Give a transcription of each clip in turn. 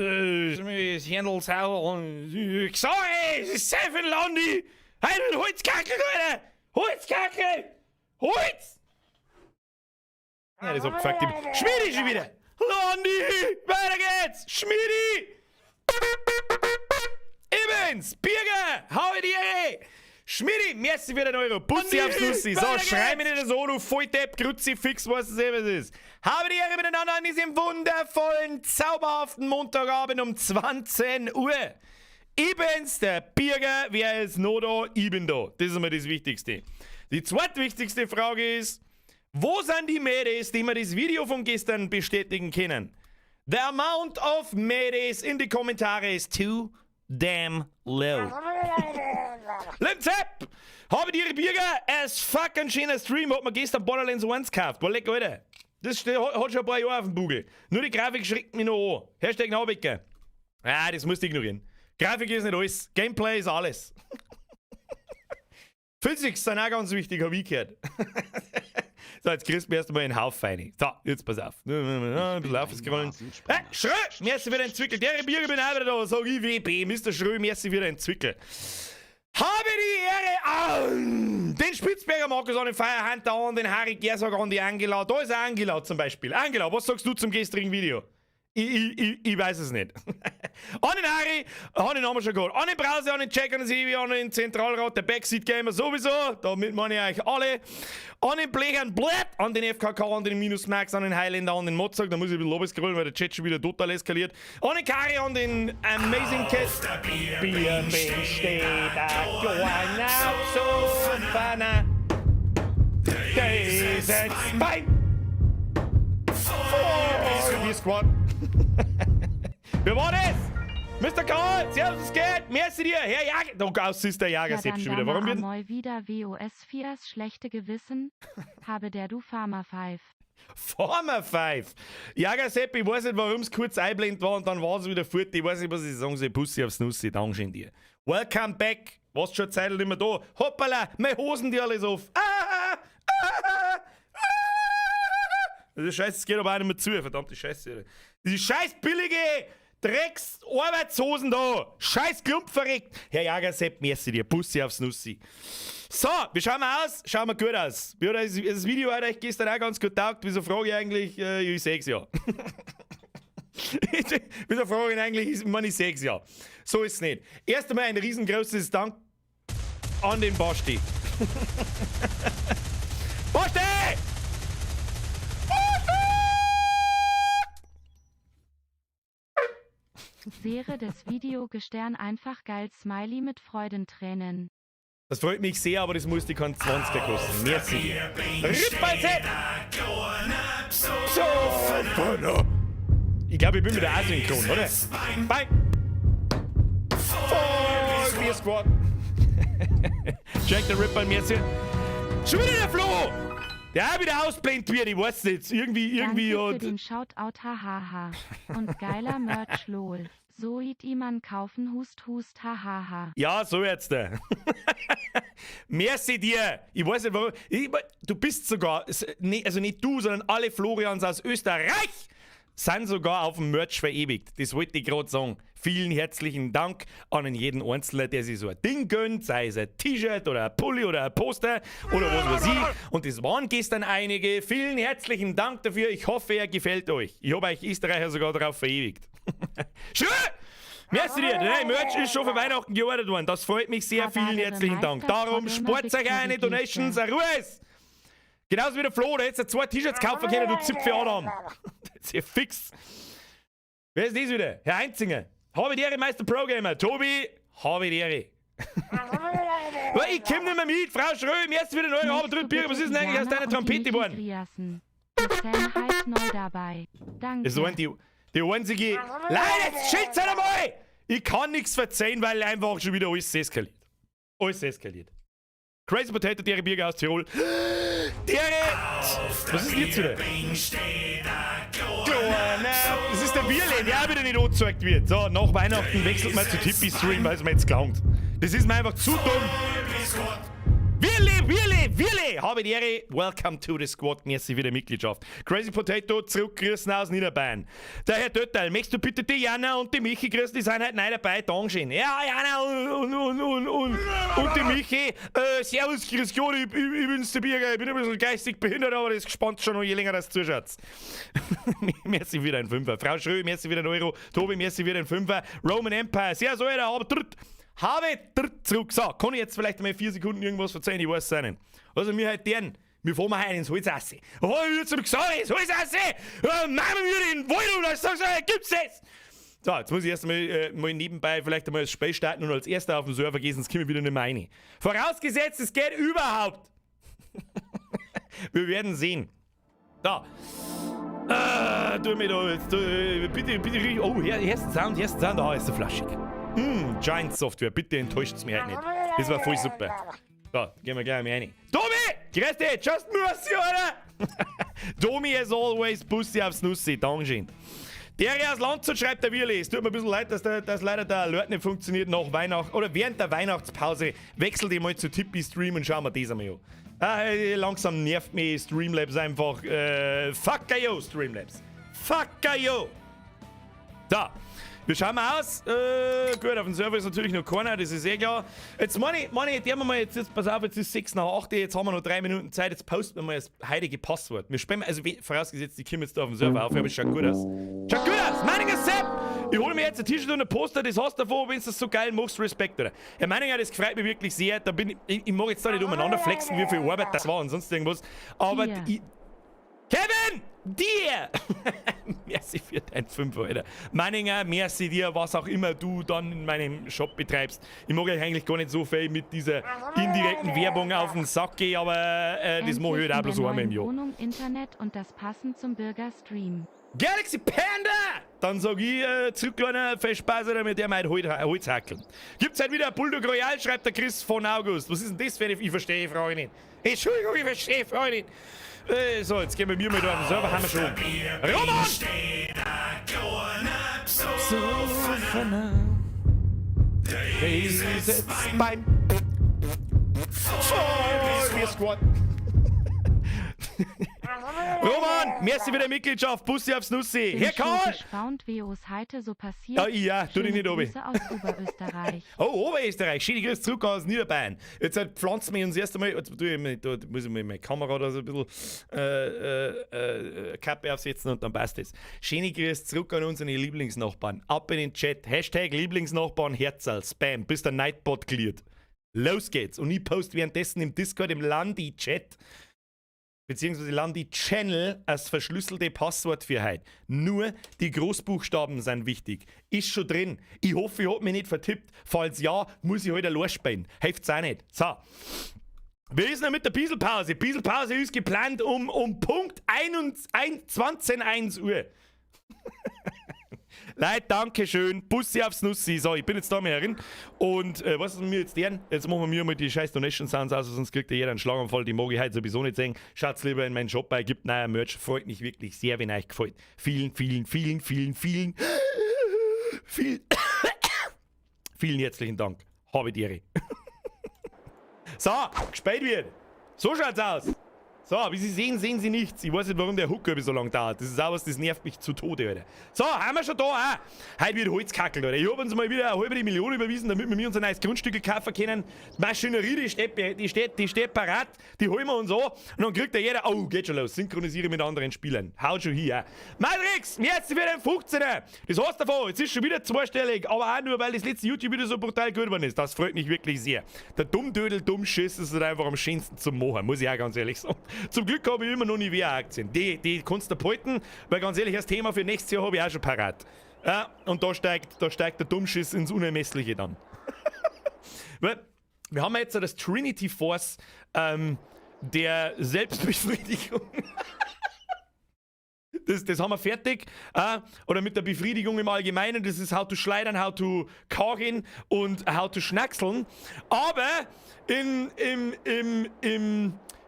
Das Händel sauer und ich sag, ey, es ist safe in Landi! Hey, du Holzkackel, Alter! Holzkackel! Holz! Ja, das abgefuckt. Schmiedi schon wieder! Landi! Weiter geht's! Schmiedi! Evans! Birger! Hau in die Ehre! Schmiedi! Merci für den Euro! Bussi aufs Nussi! So, schrei mir nicht so, du Volldepp, Kruzifix, was es eben ist. Habe die Ehre miteinander an diesem wundervollen, zauberhaften Montagabend um 20 Uhr. Ich bin's, der Birger. Wer ist noch da? Ich bin da. Das ist immer das Wichtigste. Die zweitwichtigste Frage ist, wo sind die Mädels, die mir das Video von gestern bestätigen können? The amount of Mädels in die Kommentare ist too damn low. Limzep! Habe die Ehre, Birger. Es fucking schöner Stream. Hat mir gestern Borderlands 1 gekauft. War leck, Alter. Das hat schon ein paar Jahre auf dem Bugel. Nur die Grafik schreckt mich noch an. Hashtag Nachwecken. Ah, das musst du ignorieren. Grafik ist nicht alles. Gameplay ist alles. Physics sind auch ganz wichtig, hab ich gehört. So, jetzt kriegst du mir erst mal einen Haufen rein. So, jetzt pass auf. Ein bisschen aufscrollen. Hey, Schrö! Merci für den Zwickel. Der Bier, ich bin auch wieder da. Sag ich WB. Mr. Schrö, merci für den Zwickel. Habe die Ehre an den Spitzberger Markus an den Feierhunter an, den Harry Gersag an die Angela. Da ist Angela zum Beispiel. Angela, was sagst du zum gestrigen Video? Ich weiß es nicht. An den Harry, an den haben wir schon gehört. An den Browser, an den Check, an den Sevi, an den Zentralrat, der Backseat Gamer sowieso. Damit meine ich euch alle. An den Blechern Blatt, an den FKK, an den Minus Max, an den Highlander, an den Mozart. Da muss ich ein bisschen lobescrollen, weil der Chat schon wieder total eskaliert. An den Kari, an den Amazing Cat. Bierbing steht da, going out so funner. Days and Bein. Wir Squad. Wer war das? Mr. Karl, servus, es geht. Merci dir. Herr Jager. Oh, aus ist der Jager selbst schon wieder. Warum wird mal wieder WOS 4's schlechte Gewissen? Habe der du Farmer 5. Farmer 5. Jager Sepp, ich weiß nicht, warum es kurz einblendet war und dann war es wieder fort. Ich weiß nicht, was ich sagen soll. Pussy aufs Nussi. Dankeschön dir. Welcome back. Warst schon Zeit nicht mehr da. Hoppala, meine Hosen, die alles auf. Das ist scheiße, es geht aber auch nicht mehr zu. Verdammte Scheiße. Diese scheiß billige Drecks-Arbeitshosen da. Scheiß Klump verreckt. Herr Jager Sepp, merci dir. Pussy aufs Nussi. So, wie schauen wir aus? Schauen wir gut aus. Wie hat das Video hat euch gestern auch ganz gut taugt. Wieso frage ich eigentlich? Ich seh's ja. Wieso frage ich eigentlich? Ich seh's ja. So ist es nicht. Erst einmal ein riesengroßes Dank an den Basti. Basti! Sehe das Video Gestern einfach geil Smiley mit Freudentränen. Das freut mich sehr, aber das muss die kein 20er kosten. Merci. Rippalset! So, ich glaube, ich bin mit der asynchron, oder? Bye! Voll, wir Squad! Check the Ripper, merci. Schon wieder der Flo! Der hat wieder ausblendet wird, ich weiß nicht. Irgendwie Danke für den Shoutout, hahaha. Und geiler Merch, lol. So it iman kaufen, hust, hahaha. Ja, so jetzt. Merci dir. Ich weiß nicht, warum. Du bist sogar, also nicht du, sondern alle Florians aus Österreich sind sogar auf dem Merch verewigt. Das wollte ich gerade sagen. Vielen herzlichen Dank an jeden Einzelnen, der sich so ein Ding gönnt, sei es ein T-Shirt oder ein Pulli oder ein Poster oder was weiß ich. Und das waren gestern einige. Vielen herzlichen Dank dafür. Ich hoffe, er gefällt euch. Ich habe euch Österreicher sogar darauf verewigt. Schön! Merci dir. Nein, Merch ist schon für Weihnachten geordert worden. Das freut mich sehr. Vielen herzlichen Dank. Darum spart euch eine Donations. Ruhe! Genauso wie der Flo, der jetzt 2 T-Shirts kaufen können, du Zipfel Adam. Das ist ja fix. Wer ist das wieder? Herr Heinzinger. Habe die Ehre, Meister Pro Gamer. Tobi, habe die Ehre. Ich komm nicht mehr mit. Frau Schröh, im ersten wieder neue Abendrüttbier. Was ist denn eigentlich aus deiner Trompete geworden? Sam halt neu dabei. Danke. Das waren die einzige... Leute, jetzt schilt's halt einmal! Ich kann nichts verzeihen, weil einfach schon wieder alles eskaliert. Alles eskaliert. Crazy Potato, Dere Birger aus Tirol. Dere! Was ist jetzt wieder? Das ist der Bierlein, der auch wieder nicht angezeigt wird. So, nach Weihnachten wechselt man zu Tippi-Stream, weil es mir jetzt gelangt. Das ist mir einfach zu dumm. Wirle, habe die Ehre. Welcome to the squad. Merci für die Mitgliedschaft. Crazy Potato, zurückgrüßen aus Niederbayern. Der Herr Tötterl, möchtest du bitte die Jana und die Michi grüßen? Die sind halt neu dabei. Dankeschön. Ja, Jana und die Michi. Servus, grüß Gott, ich bin's der Birger. Ich bin ein bisschen geistig behindert, aber das gespannt schon noch, je länger das zuschaut. Merci für den Fünfer. Frau Schrö, merci für den Euro. Tobi, merci für den Fünfer. Roman Empire, sehr so, aber zurück. So, kann ich jetzt vielleicht mal 4 Sekunden irgendwas erzählen? Ich weiß es nicht. Also, wir halt wir fahren heute ins Holzasse. Oh, ich hab jetzt gesagt, ins Holzasse! Machen wir den Wald und dann sagst du, gibt's das? So, jetzt muss ich erst mal nebenbei vielleicht einmal das Spiel starten und als erster auf den Server gehen, sonst kommen wir wieder nicht mehr rein. Vorausgesetzt, es geht überhaupt. Wir werden sehen. Da. Tu mir da jetzt. Bitte. Oh, ersten Sound. Ah, ist so flaschig. Giant Software, bitte enttäuscht's mich halt nicht. Das war voll super. So, gehen wir gleich mal rein. Domi! Grüß dich! Just Mercy, Alter! Domi as always, Bussi aufs Nussi. Dankeschön. Der aus Landshut schreibt der Wirli. Es tut mir ein bisschen leid, dass leider der Alert nicht funktioniert nach Weihnachten. Oder während der Weihnachtspause wechselt ich mal zu Tippi Stream und schauen wir das einmal an. Langsam nervt mich Streamlabs einfach. Fuck yo, Streamlabs. Fuck yo! Da. Wir schauen mal aus. Gut, auf dem Server ist natürlich noch keiner, das ist eh klar. Jetzt meine ich, pass auf, jetzt ist 6 nach 8, jetzt haben wir noch 3 Minuten Zeit, jetzt posten wir mal das heilige Passwort. Wir spammen, also vorausgesetzt, die kommen jetzt da auf dem Server auf, aber es schaut gut aus. Schaut gut aus! Meininger Sepp! Ich hole mir jetzt ein T-Shirt und ein Poster, das hast du davon, wenn du das so geil machst, Respekt, oder? Herr Meininger, das freut mich wirklich sehr. Da bin ich mag jetzt da nicht umeinander flexen, wie viel Arbeit das war und sonst irgendwas. Aber Kevin! Dir! Merci für dein 5, Alter. Meininger, merci dir, was auch immer du dann in meinem Shop betreibst. Ich mag euch eigentlich gar nicht so viel mit dieser indirekten Werbung auf den Sack gehen, aber das mache ich halt auch bloß einmal im Jahr. Wohnung, Internet und das passend zum Bürgerstream. Galaxy Panda! Dann sag ich, zurück, kleiner Festspeiser, mit der wir Holz hackeln. Gibt's halt wieder ein Bulldog Royal, schreibt der Chris von August. Was ist denn das für eine? Ich verstehe, Frau nicht. Entschuldigung, ich verstehe, Frau nicht. So, jetzt gehen wir mal da auf den Server, haben wir schon. Roman! Beim wir Squad. Roman, merci für die Mitgliedschaft. Bussi aufs Nussi. Herr Karl! Ich bin gespannt, wie es heute so passiert. Ja, tu dich nicht oben. Grüße aus Oberösterreich. Oh, Oberösterreich. Schöne Grüße zurück aus Niederbayern. Jetzt pflanzen wir uns erst einmal. Jetzt muss ich mal meine Kamera da so ein bisschen Kappe aufsetzen und dann passt es. Schöne Grüße zurück an unsere Lieblingsnachbarn. Ab in den Chat. Hashtag Lieblingsnachbarn Herzl. Spam. Bis der Nightbot cleart. Los geht's. Und ich poste währenddessen im Discord im Landi-Chat beziehungsweise Landi-Channel als verschlüsselte Passwort für heute. Nur die Großbuchstaben sind wichtig. Ist schon drin. Ich hoffe, ich habe mich nicht vertippt. Falls ja, muss ich heute halt losspielen. Hilft's auch nicht. So. Wir sind noch mit der Pieselpause. Pieselpause ist geplant um Punkt 21 Uhr. Leute, danke schön. Bussi aufs Nussi. So, ich bin jetzt da mehr drin. Und was ist mir jetzt deren? Jetzt machen wir mir mal die scheiß Donation Sounds aus, sonst kriegt ja jeder einen Schlaganfall. Die mag ich heute sowieso nicht sehen. Schaut's lieber in meinen Shop bei. Gibt neuer Merch. Freut mich wirklich sehr, wenn euch gefällt. Vielen herzlichen Dank. Habe die Ehre. So, gespielt wird. So schaut's aus. So, wie Sie sehen, sehen Sie nichts. Ich weiß nicht, warum der Hooker so lange dauert. Das ist auch was, das nervt mich zu Tode, Alter. So, haben wir schon da auch. Heute wird Holzkackel, Alter. Ich habe uns mal wieder eine halbe Million überwiesen, damit wir uns ein neues Grundstück kaufen können. Die Maschinerie, die steht parat. Die holen wir uns an. Und dann kriegt ja jeder, oh, geht schon los. Synchronisiere mit anderen Spielern. Haut schon hier. Matrix, jetzt für den 15er. Das heißt davon, jetzt ist schon wieder zweistellig. Aber auch nur, weil das letzte YouTube wieder so brutal gut geworden ist. Das freut mich wirklich sehr. Der Dummdödel-Dummschiss ist halt einfach am schönsten zum Machen, muss ich auch ganz ehrlich sagen. Zum Glück habe ich immer noch Nivea-Aktien. Die kannst du behalten, weil ganz ehrlich, das Thema für nächstes Jahr habe ich auch schon parat. Ja, und da steigt der Dummschiss ins Unermessliche dann. Weil wir haben jetzt so das Trinity Force der Selbstbefriedigung. Das haben wir fertig. Oder mit der Befriedigung im Allgemeinen. Das ist how to schleudern, how to kagen und how to schnackseln. Aber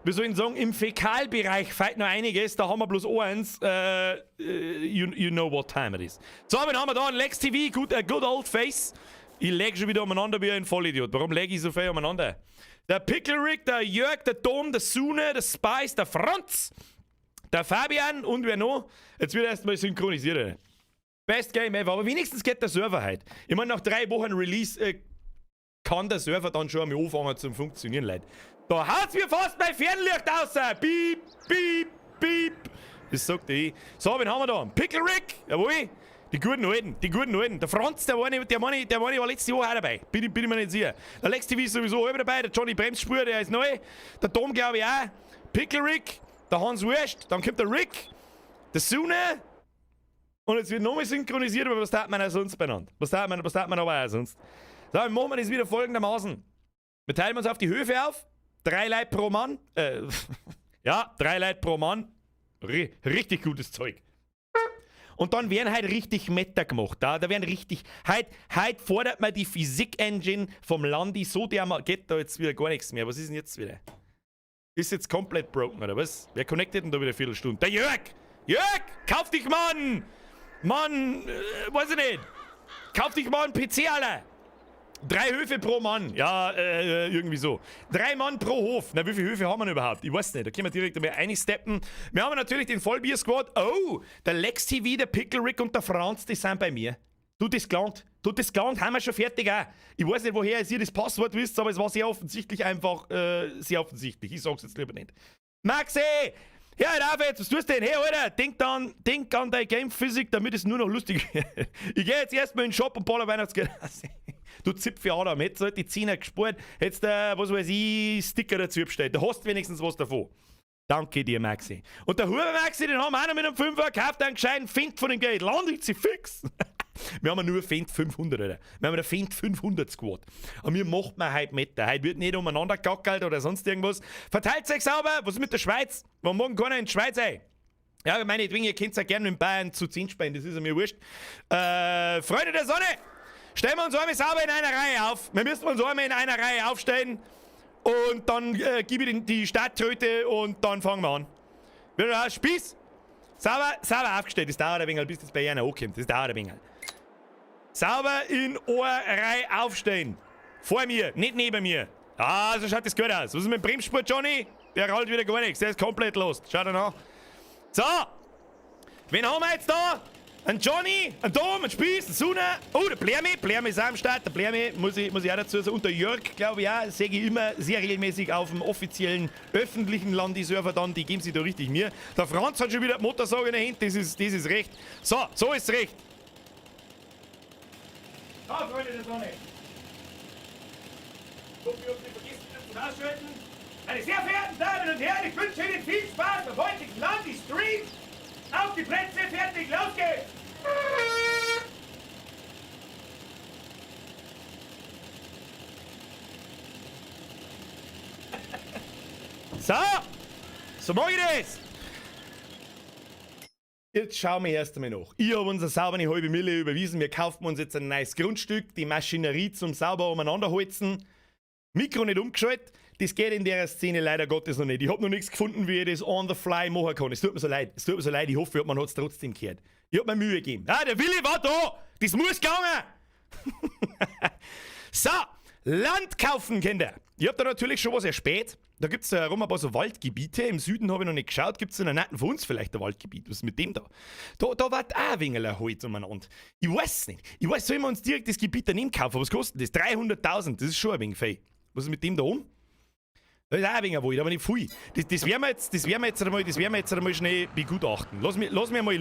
wie soll ich sagen, im Fäkalbereich fehlt noch einiges. Da haben wir bloß eins. You know what time it is. So, dann haben wir da ein Lex TV, good old face. Ich lege schon wieder umeinander wie ein Vollidiot. Warum lege ich so viel umeinander? Der Pickle Rick, der Jörg, der Tom, der Sune, der Spice, der Franz, der Fabian und wer noch? Jetzt wird erstmal synchronisiert. Best Game ever, aber wenigstens geht der Server heute. Ich meine, nach 3 Wochen Release kann der Server dann schon einmal anfangen zu funktionieren, Leute. Da haut's mir fast mein Fernlicht raus! Piep, piep, piep. Das sagt er eh. So, wen haben wir da? Pickle Rick, jawohl. Die guten Alten, die guten Alten. Der Franz, der Manni war letzte Woche auch dabei. Bin ich mir nicht sicher. Der Lex TV ist sowieso halb dabei. Der Johnny Bremsspur, der ist neu. Der Tom, glaube ich, auch. Pickle Rick, der Hans Wurst. Dann kommt der Rick, der Sune. Und jetzt wird nochmal synchronisiert, aber was tat man auch sonst benannt? Was tat man aber auch sonst? So, dann machen wir das wieder folgendermaßen. Wir teilen uns auf die Höfe auf. 3 Leute pro Mann. Ja, 3 Leute pro Mann. Richtig gutes Zeug. Und dann werden halt richtig Meta gemacht. Da werden richtig. Heute fordert man die Physik-Engine vom Landi so, der geht da jetzt wieder gar nichts mehr. Was ist denn jetzt wieder? Ist jetzt komplett broken, oder was? Wer connectet denn da wieder eine Viertelstunde? Der Jörg! Jörg! Kauf dich, Mann! Mann, weiß ich nicht. Kauf dich mal einen PC, Alter! 3 Höfe pro Mann. Ja, irgendwie so. 3 Mann pro Hof. Na, wie viele Höfe haben wir denn überhaupt? Ich weiß nicht. Da können wir direkt einmal einsteppen. Wir haben natürlich den Vollbier-Squad. Oh, der Lex TV, der Pickle Rick und der Franz, die sind bei mir. Das gelangt, haben wir schon fertig auch. Ich weiß nicht, woher ihr das Passwort wisst, aber es war sehr offensichtlich einfach, sehr offensichtlich. Ich sag's jetzt lieber nicht. Maxi! Ja, auf jetzt, was tust du denn? Hey, Alter, denk an deine Game Physik, damit es nur noch lustig wird. Ich gehe jetzt erstmal in den Shop und baller Weihnachtsgeld. Du Zipfe Adam, hättest du halt die 10er gespart, hättest du, was weiß ich, Sticker dazu bestellt. Du hast wenigstens was davon. Danke dir, Maxi. Und der Huber Maxi, den haben wir auch noch mit einem 5er gekauft, einen gescheiten Fint von dem Geld. Landet sie fix. Wir haben nur Fint 500, Alter. Wir haben einen Fint 500 Squad. Und wir macht man heute mit. Heute wird nicht umeinander gackelt oder sonst irgendwas. Verteilt euch sauber. Was ist mit der Schweiz? Warum morgen keiner in die Schweiz, ey? Ja, meinetwegen, ihr könnt ja gerne in Bayern zu 10 spielen, das ist ja mir wurscht. Freunde der Sonne, stellen wir uns einmal sauber in einer Reihe auf. Wir müssen uns einmal in einer Reihe aufstellen. Und dann gebe ich die Starttröte und dann fangen wir an. Wieder raus, Spieß. Sauber aufgestellt. Das dauert ein wenig, bis das bei einer ankommt. Das dauert ein wenig. Sauber in eine Reihe aufstehen. Vor mir, nicht neben mir. Ah, so schaut das gut aus. Was ist mit dem Bremsspurt, Johnny? Der rollt wieder gar nichts. Der ist komplett los. Schaut ihn an. So. Wen haben wir jetzt da? Ein Johnny, ein Dom, ein Spieß, ein Suna. Oh, der Blermi ist auch am Start. Der Blermi muss ich auch dazu sagen. Und der Jörg, glaube ich auch, sehe ich immer sehr regelmäßig auf dem offiziellen, öffentlichen Landi-Server dann. Die geben sich da richtig mir. Der Franz hat schon wieder die Motorsauger in der Hand. Das ist recht. So ist recht. So, Freunde der Sonne. Ich hoffe, ihr habt nicht vergessen, das zu ausschalten. Meine sehr verehrten Damen und Herren, ich wünsche Ihnen viel Spaß beim heutigen Landi-Stream. Auf die Plätze, fertig, los geht's! So mach ich das! Jetzt schauen wir erst einmal nach. Ich habe uns eine saubere halbe Mille überwiesen. Wir kaufen uns jetzt ein neues Grundstück, die Maschinerie zum sauber umeinanderholzen. Mikro nicht umgeschaltet. Das geht in der Szene leider Gottes noch nicht. Ich habe noch nichts gefunden, wie ich das on the fly machen kann. Es tut mir so leid. Ich hoffe, man hat es trotzdem gehört. Ich habe mir Mühe gegeben. Ah, der Willi war da. Das muss gegangen. So, Land kaufen, Kinder. Ich habe da natürlich schon was erspäht. Da gibt es herum ein paar so Waldgebiete. Im Süden habe ich noch nicht geschaut. Gibt es in der Nähe von uns vielleicht ein Waldgebiet? Was ist mit dem da? Da wird auch ein wenig Holz umeinander. Ich weiß nicht. Sollen wir uns direkt das Gebiet daneben kaufen? Was kostet das? 300.000. Das ist schon ein wenig viel. Was ist mit dem da oben? Das ist auch ein wenig Wald, aber nicht viel. Das werden wir jetzt einmal schnell begutachten. Lass mich einmal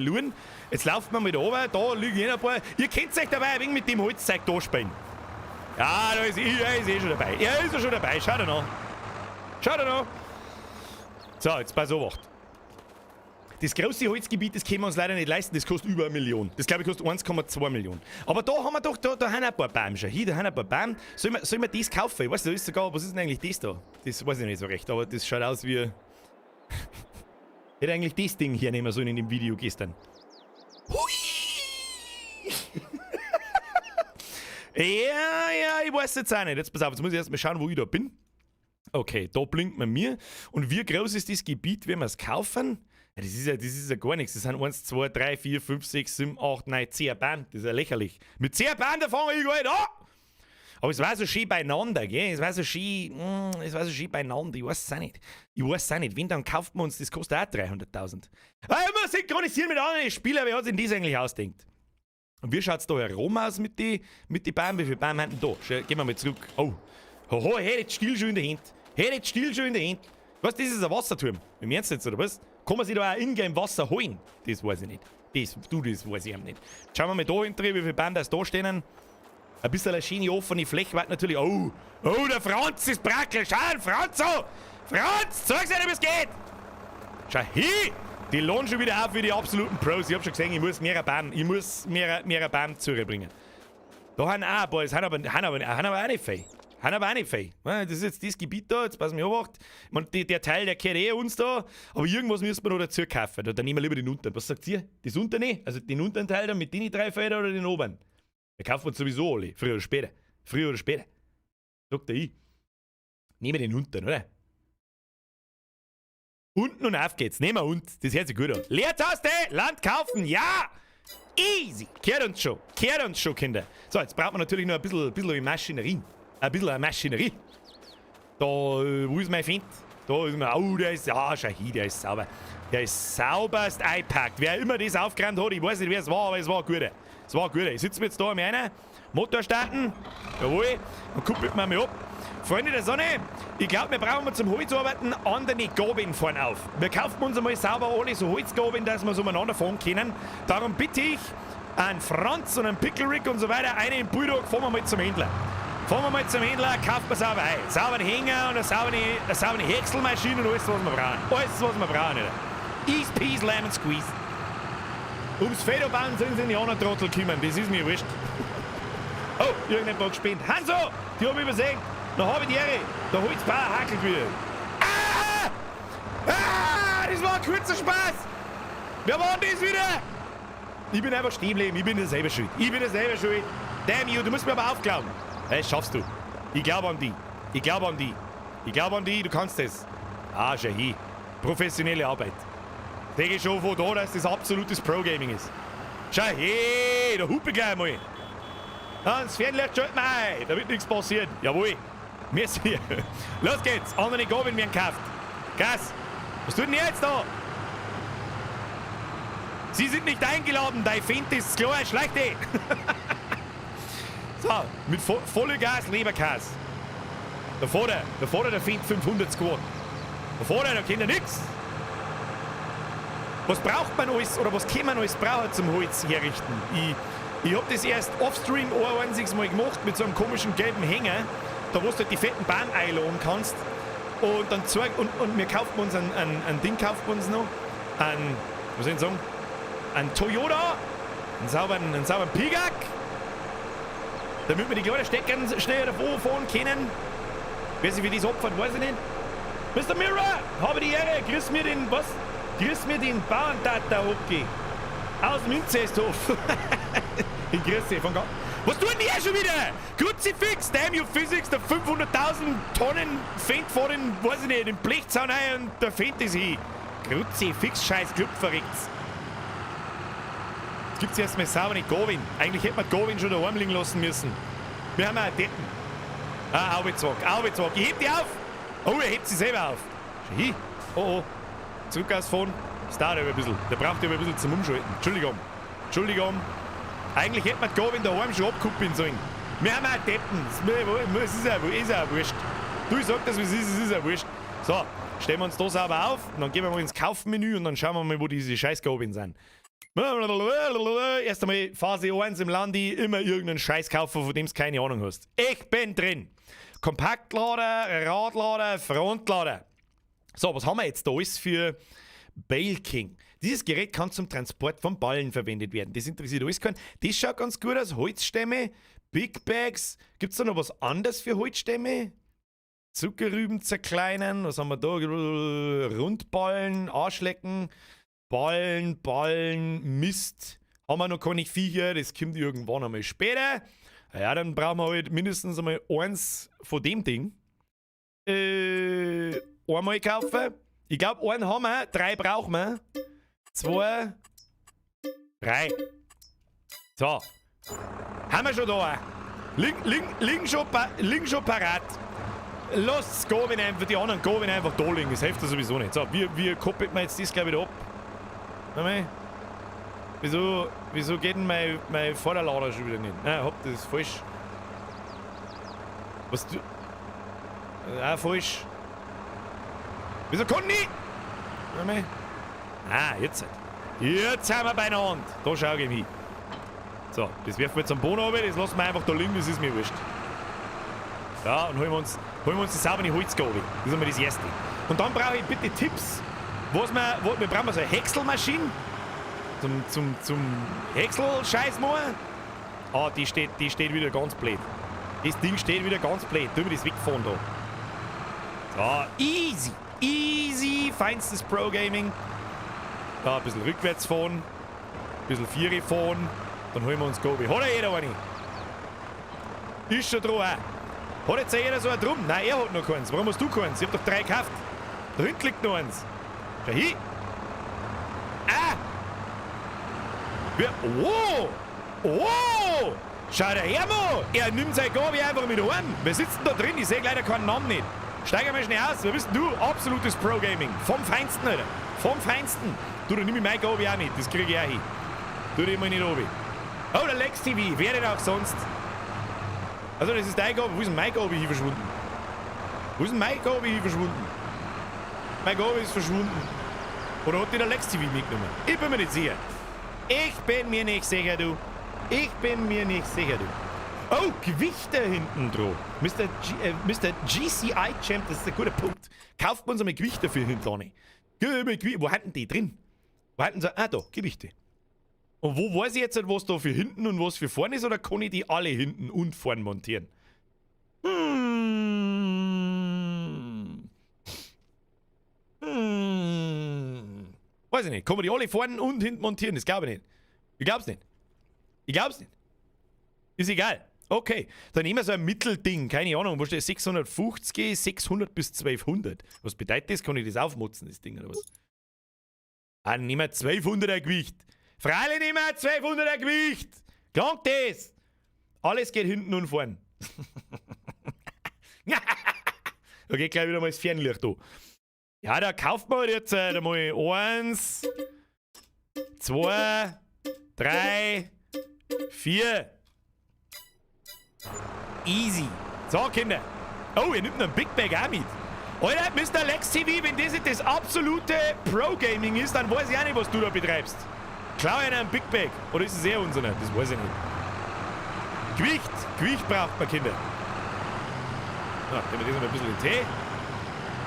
schauen. Jetzt laufen wir mal da oben. Da liegen ein paar. Ihr könnt euch dabei ein wenig mit dem Holzzeug da spielen. Ja, da ist eh schon dabei. Ja, ist er schon dabei. Schau dir an. So, jetzt pass auf. Das große Holzgebiet, das können wir uns leider nicht leisten. Das kostet über 1 Million. Das, glaube ich, kostet 1,2 Millionen. Aber da haben wir doch, da haben ein paar Bäume schon. Hier, da haben ein paar Bäume. Sollen wir das kaufen? Ich weiß, da ist sogar, was ist denn eigentlich das da? Das weiß ich nicht so recht, aber das schaut aus wie... Hätte eigentlich das Ding hier nehmen sollen in dem Video gestern. Hui! Ja, ich weiß jetzt auch nicht. Jetzt pass auf, jetzt muss ich erstmal schauen, wo ich da bin. Okay, da blinkt man mir. Und wie groß ist das Gebiet, wenn wir es kaufen? Ja, das ist ja gar nichts. Das sind 1, 2, 3, 4, 5, 6, 7, 8, 9, 10 Bahnen. Das ist ja lächerlich. Mit 10 Bahnen, da fangen wir gar nicht an. Aber es war so schön beieinander, gell? Es war so schön beieinander. Ich weiß es auch nicht. Wenn, dann kauft man uns, das kostet auch 300.000. Immer synchronisieren mit anderen Spielern, wer hat sich denn das eigentlich ausdenkt? Und wie schaut es da herum aus mit den Bäumen? Wie viele Bäume haben denn da? Gehen wir mal zurück. Oh, hoho, hey, jetzt still schon in der Hand. Was, das ist ein Wasserturm. Im Ernst jetzt, oder was? Kann man sich da auch ingame Wasser holen? Das weiß ich nicht. Das weiß ich eben nicht. Schauen wir mal da hinten, wie viele Bäume da stehen. Ein bisschen eine schöne offene Fläche wird natürlich. Oh, der Franz ist brackel. Schau, Franzo! Franz, zeig's dir, wie es geht! Schau, hier! Die lohnen schon wieder auf wie die absoluten Pros. Ich hab schon gesehen, ich muss mehr Bäume zurückbringen. Da haben auch ein paar, haben aber auch nicht viel. Das ist jetzt das Gebiet da, jetzt passen wir auf. Der Teil, der gehört uns da, aber irgendwas müssen wir noch dazu kaufen. Da nehmen wir lieber den unteren. Was sagt ihr? Das unteren? Also den unteren Teil da mit den 3 Feldern oder den oberen? Wir kaufen uns sowieso alle, früher oder später. Sagt er ich. Nehmen wir den unteren, oder? Unten und auf geht's. Nehmen wir unten. Das hört sich gut an. Leertaste, Land kaufen, ja! Easy. Kehrt uns schon, Kinder. So, jetzt braucht man natürlich noch ein bisschen Maschinerie. Da, wo ist mein Find? Da ist mein, oh, der ist, ja, schau hin, der ist sauber. Der ist sauberst eingepackt. Wer immer das aufgeräumt hat, ich weiß nicht, wer es war, aber es war gut. Ich sitze mir jetzt da am einen, Motor starten, jawohl, und kuppelt mir mal ab. Freunde der Sonne, ich glaube, wir brauchen zum Holzarbeiten andere Gabeln vorne auf. Wir kaufen uns einmal sauber alle so Holzgabeln, dass wir so umeinander fahren können. Darum bitte ich an Franz und an Pickle-Rick und so weiter, einen Bulldog, fahren wir mal zum Händler. Kaufen wir sauber ein. Saubere Hänger und eine saubere Häckselmaschine und alles, was wir brauchen. Ease, Peas, Lemon Squeeze. Ums Federbauen sind sie in die anderen Trottel kümmern, das ist mir wurscht. Oh, irgendjemand hat gespielt. Hanso, die haben übersehen. Noch habe ich die Ehre. Der Holzbauer hackelt wieder. Das war ein kurzer Spaß. Wer war denn das wieder? Ich bin einfach stehen geblieben. Ich bin der selber schuld. Damn you, du musst mir aber aufglauben. Das schaffst du. Ich glaube an die. Du kannst das. Schau hin. Professionelle Arbeit. Denke schon von da, dass das absolutes Pro-Gaming ist. Schau her, da hupe gleich mal. Das Fernlicht schalten wir ein, da wird nichts passieren. Jawohl. Merci. Los geht's. Andere Gabeln werden gekauft. Gas. Was tut denn ihr jetzt da? Sie sind nicht eingeladen, dein Find ist klar, schlecht eh. So, mit voller Gas, Leberkas. Da vorne der Find 500 Squad. Da vorne, da kennt er nix. Was braucht man alles, oder was kann man alles brauchen zum Holz herrichten? Ich hab das erst offstream ein einziges Mal gemacht mit so einem komischen gelben Hänger, da wo du halt die fetten Bahn einladen kannst. Und dann und wir kaufen uns ein Ding, kaufen wir uns noch. Was soll ich sagen? Ein Toyota, einen sauberen Pigak, damit wir die kleinen Steckern schnell davor fahren können. Wer sich für das opfert, weiß ich nicht. Mr. Mirror, habe die Ehre, grüß mir den Bauerntater hochgehen. Aus dem Inzesthof. Ich grüß dich von Gott. Was tun die hier schon wieder? Kruzifix, damn you physics, der 500.000 Tonnen Fendt vor den, weiß ich nicht, den Blechzaun ein und der Fendt ist hin. Kruzifix, scheiß Club verrückt. Jetzt gibt's erstmal sauber nicht Gavin. Eigentlich hätte man Gavin schon daheim liegen lassen müssen. Wir haben auch Deppen. Aubezock. Ich heb die auf. Oh, er hebt sie selber auf. Schau hin. Oh. Zurück ausfahren. Das dauert aber ein bisschen. Der braucht aber ein bisschen zum Umschalten. Entschuldigung. Eigentlich hätte man Gavin daheim schon abkuppeln sollen. Wir haben auch Deppen. Es ist auch wurscht. Du, ich sag das, wie es ist auch wurscht. So, stellen wir uns da sauber auf. Und dann gehen wir mal ins Kaufmenü und dann schauen wir mal, wo diese scheiß Gavin sind. Erst einmal Phase 1 im Landi, immer irgendeinen Scheiß kaufen, von dem du keine Ahnung hast. Ich bin drin. Kompaktlader, Radlader, Frontlader. So, was haben wir jetzt da alles für Bale King? Dieses Gerät kann zum Transport von Ballen verwendet werden. Das interessiert alles keinen. Das schaut ganz gut aus. Holzstämme, Big Bags. Gibt es da noch was anderes für Holzstämme? Zuckerrüben zerkleinern. Was haben wir da? Rundballen, Arschlecken. Ballen, Mist. Haben wir noch keine Viecher, das kommt irgendwann einmal später. Ja, dann brauchen wir halt mindestens einmal eins von dem Ding. Einmal kaufen. Ich glaube, einen haben wir, 3 brauchen wir. 2, 3. So. Haben wir schon da. Liegen schon parat. Lasst Gobin einfach, die anderen Gobin einfach da liegen. Das hilft sowieso nicht. So, wie koppelt man jetzt das gleich wieder ab? Warte mal. Wieso geht denn mein Vorderlader schon wieder nicht? Nein, hopp, das ist falsch. Was du... Ah, falsch. Wieso kann ich? Warte mal. Ah, jetzt. Jetzt sind wir beieinander. Da schau ich hin. So, das werfen wir jetzt am Boden runter, das lassen wir einfach da liegen, das ist mir wurscht. Ja, und holen wir uns die saubere Holzgabel. Das ist einmal das Erste. Und dann brauche ich bitte Tipps. Wir brauchen so eine Häckselmaschine zum Häcksel-Scheiß machen. Ah, die steht wieder ganz blöd. Das Ding steht wieder ganz blöd. Tun wir das wegfahren da. So, easy. Easy, feinstes Pro-Gaming. Da ein bisschen rückwärts fahren. Ein bisschen Viere fahren. Dann holen wir uns Gobi. Hat ja jeder eine? Ist schon dran auch. Hat jetzt jeder so einen drum? Nein, er hat noch keins. Warum hast du keins? Ich hab doch 3 gekauft. Da hinten liegt noch eins. Schau hin. Ah! Oh! Oh! Schau da her, Mo! Er nimmt sein Gobi einfach mit heim. Wer sitzt denn da drin? Ich sehe leider keinen Namen nicht. Steig einmal schnell aus. Wer bist denn du? Absolutes Pro-Gaming. Vom Feinsten, Alter. Vom Feinsten. Du, dann nimm ich mein Gobi auch mit. Das kriege ich auch hin. Tu dich mal nicht oben. Oh, der Lex TV. Wer denn auch sonst? Also, das ist dein Gobi. Wo ist denn mein Gobi hier verschwunden? Wo ist denn mein Gobi hier verschwunden? Mein Gobi ist verschwunden. Oder hat der Lex TV mitgenommen? Ich bin mir nicht sicher. Ich bin mir nicht sicher, du. Ich bin mir nicht sicher, du. Oh, Gewichte hinten dran. Mr. GCI Champ, das ist ein guter Punkt. Kauft man so eine Gewichte für hinten. Wo hatten die drin? Wo hatten sie? Ah, da, Gewichte. Und wo weiß ich jetzt nicht, was da für hinten und was für vorne ist, oder kann ich die alle hinten und vorn montieren? Weiß ich nicht. Kann man die alle vorne und hinten montieren? Das glaube ich nicht. Ich glaub's nicht. Ich glaub's nicht. Ist egal. Okay. Dann nehmen wir so ein Mittelding. Keine Ahnung. Wo steht 650, 600 bis 1200. Was bedeutet das? Kann ich das aufmotzen, das Ding, oder was? Ah, dann nehmen wir 1200er Gewicht. Freilich nehmen wir 1200er Gewicht. Klangt das? Alles geht hinten und vorn. Da geht gleich wieder mal das Fernlicht da. Ja, da kauft man jetzt einmal 1, 2, 3, 4. Easy. So, Kinder. Oh, ihr nimmt noch einen Big Bag auch mit. Alter, Mr. Lex TV, wenn das nicht das absolute Pro-Gaming ist, dann weiß ich auch nicht, was du da betreibst. Klau einer einen Big Bag. Oder ist es eher unser? Das weiß ich nicht. Gewicht braucht man, Kinder. So, nehmen wir das mal ein bisschen in den Tee.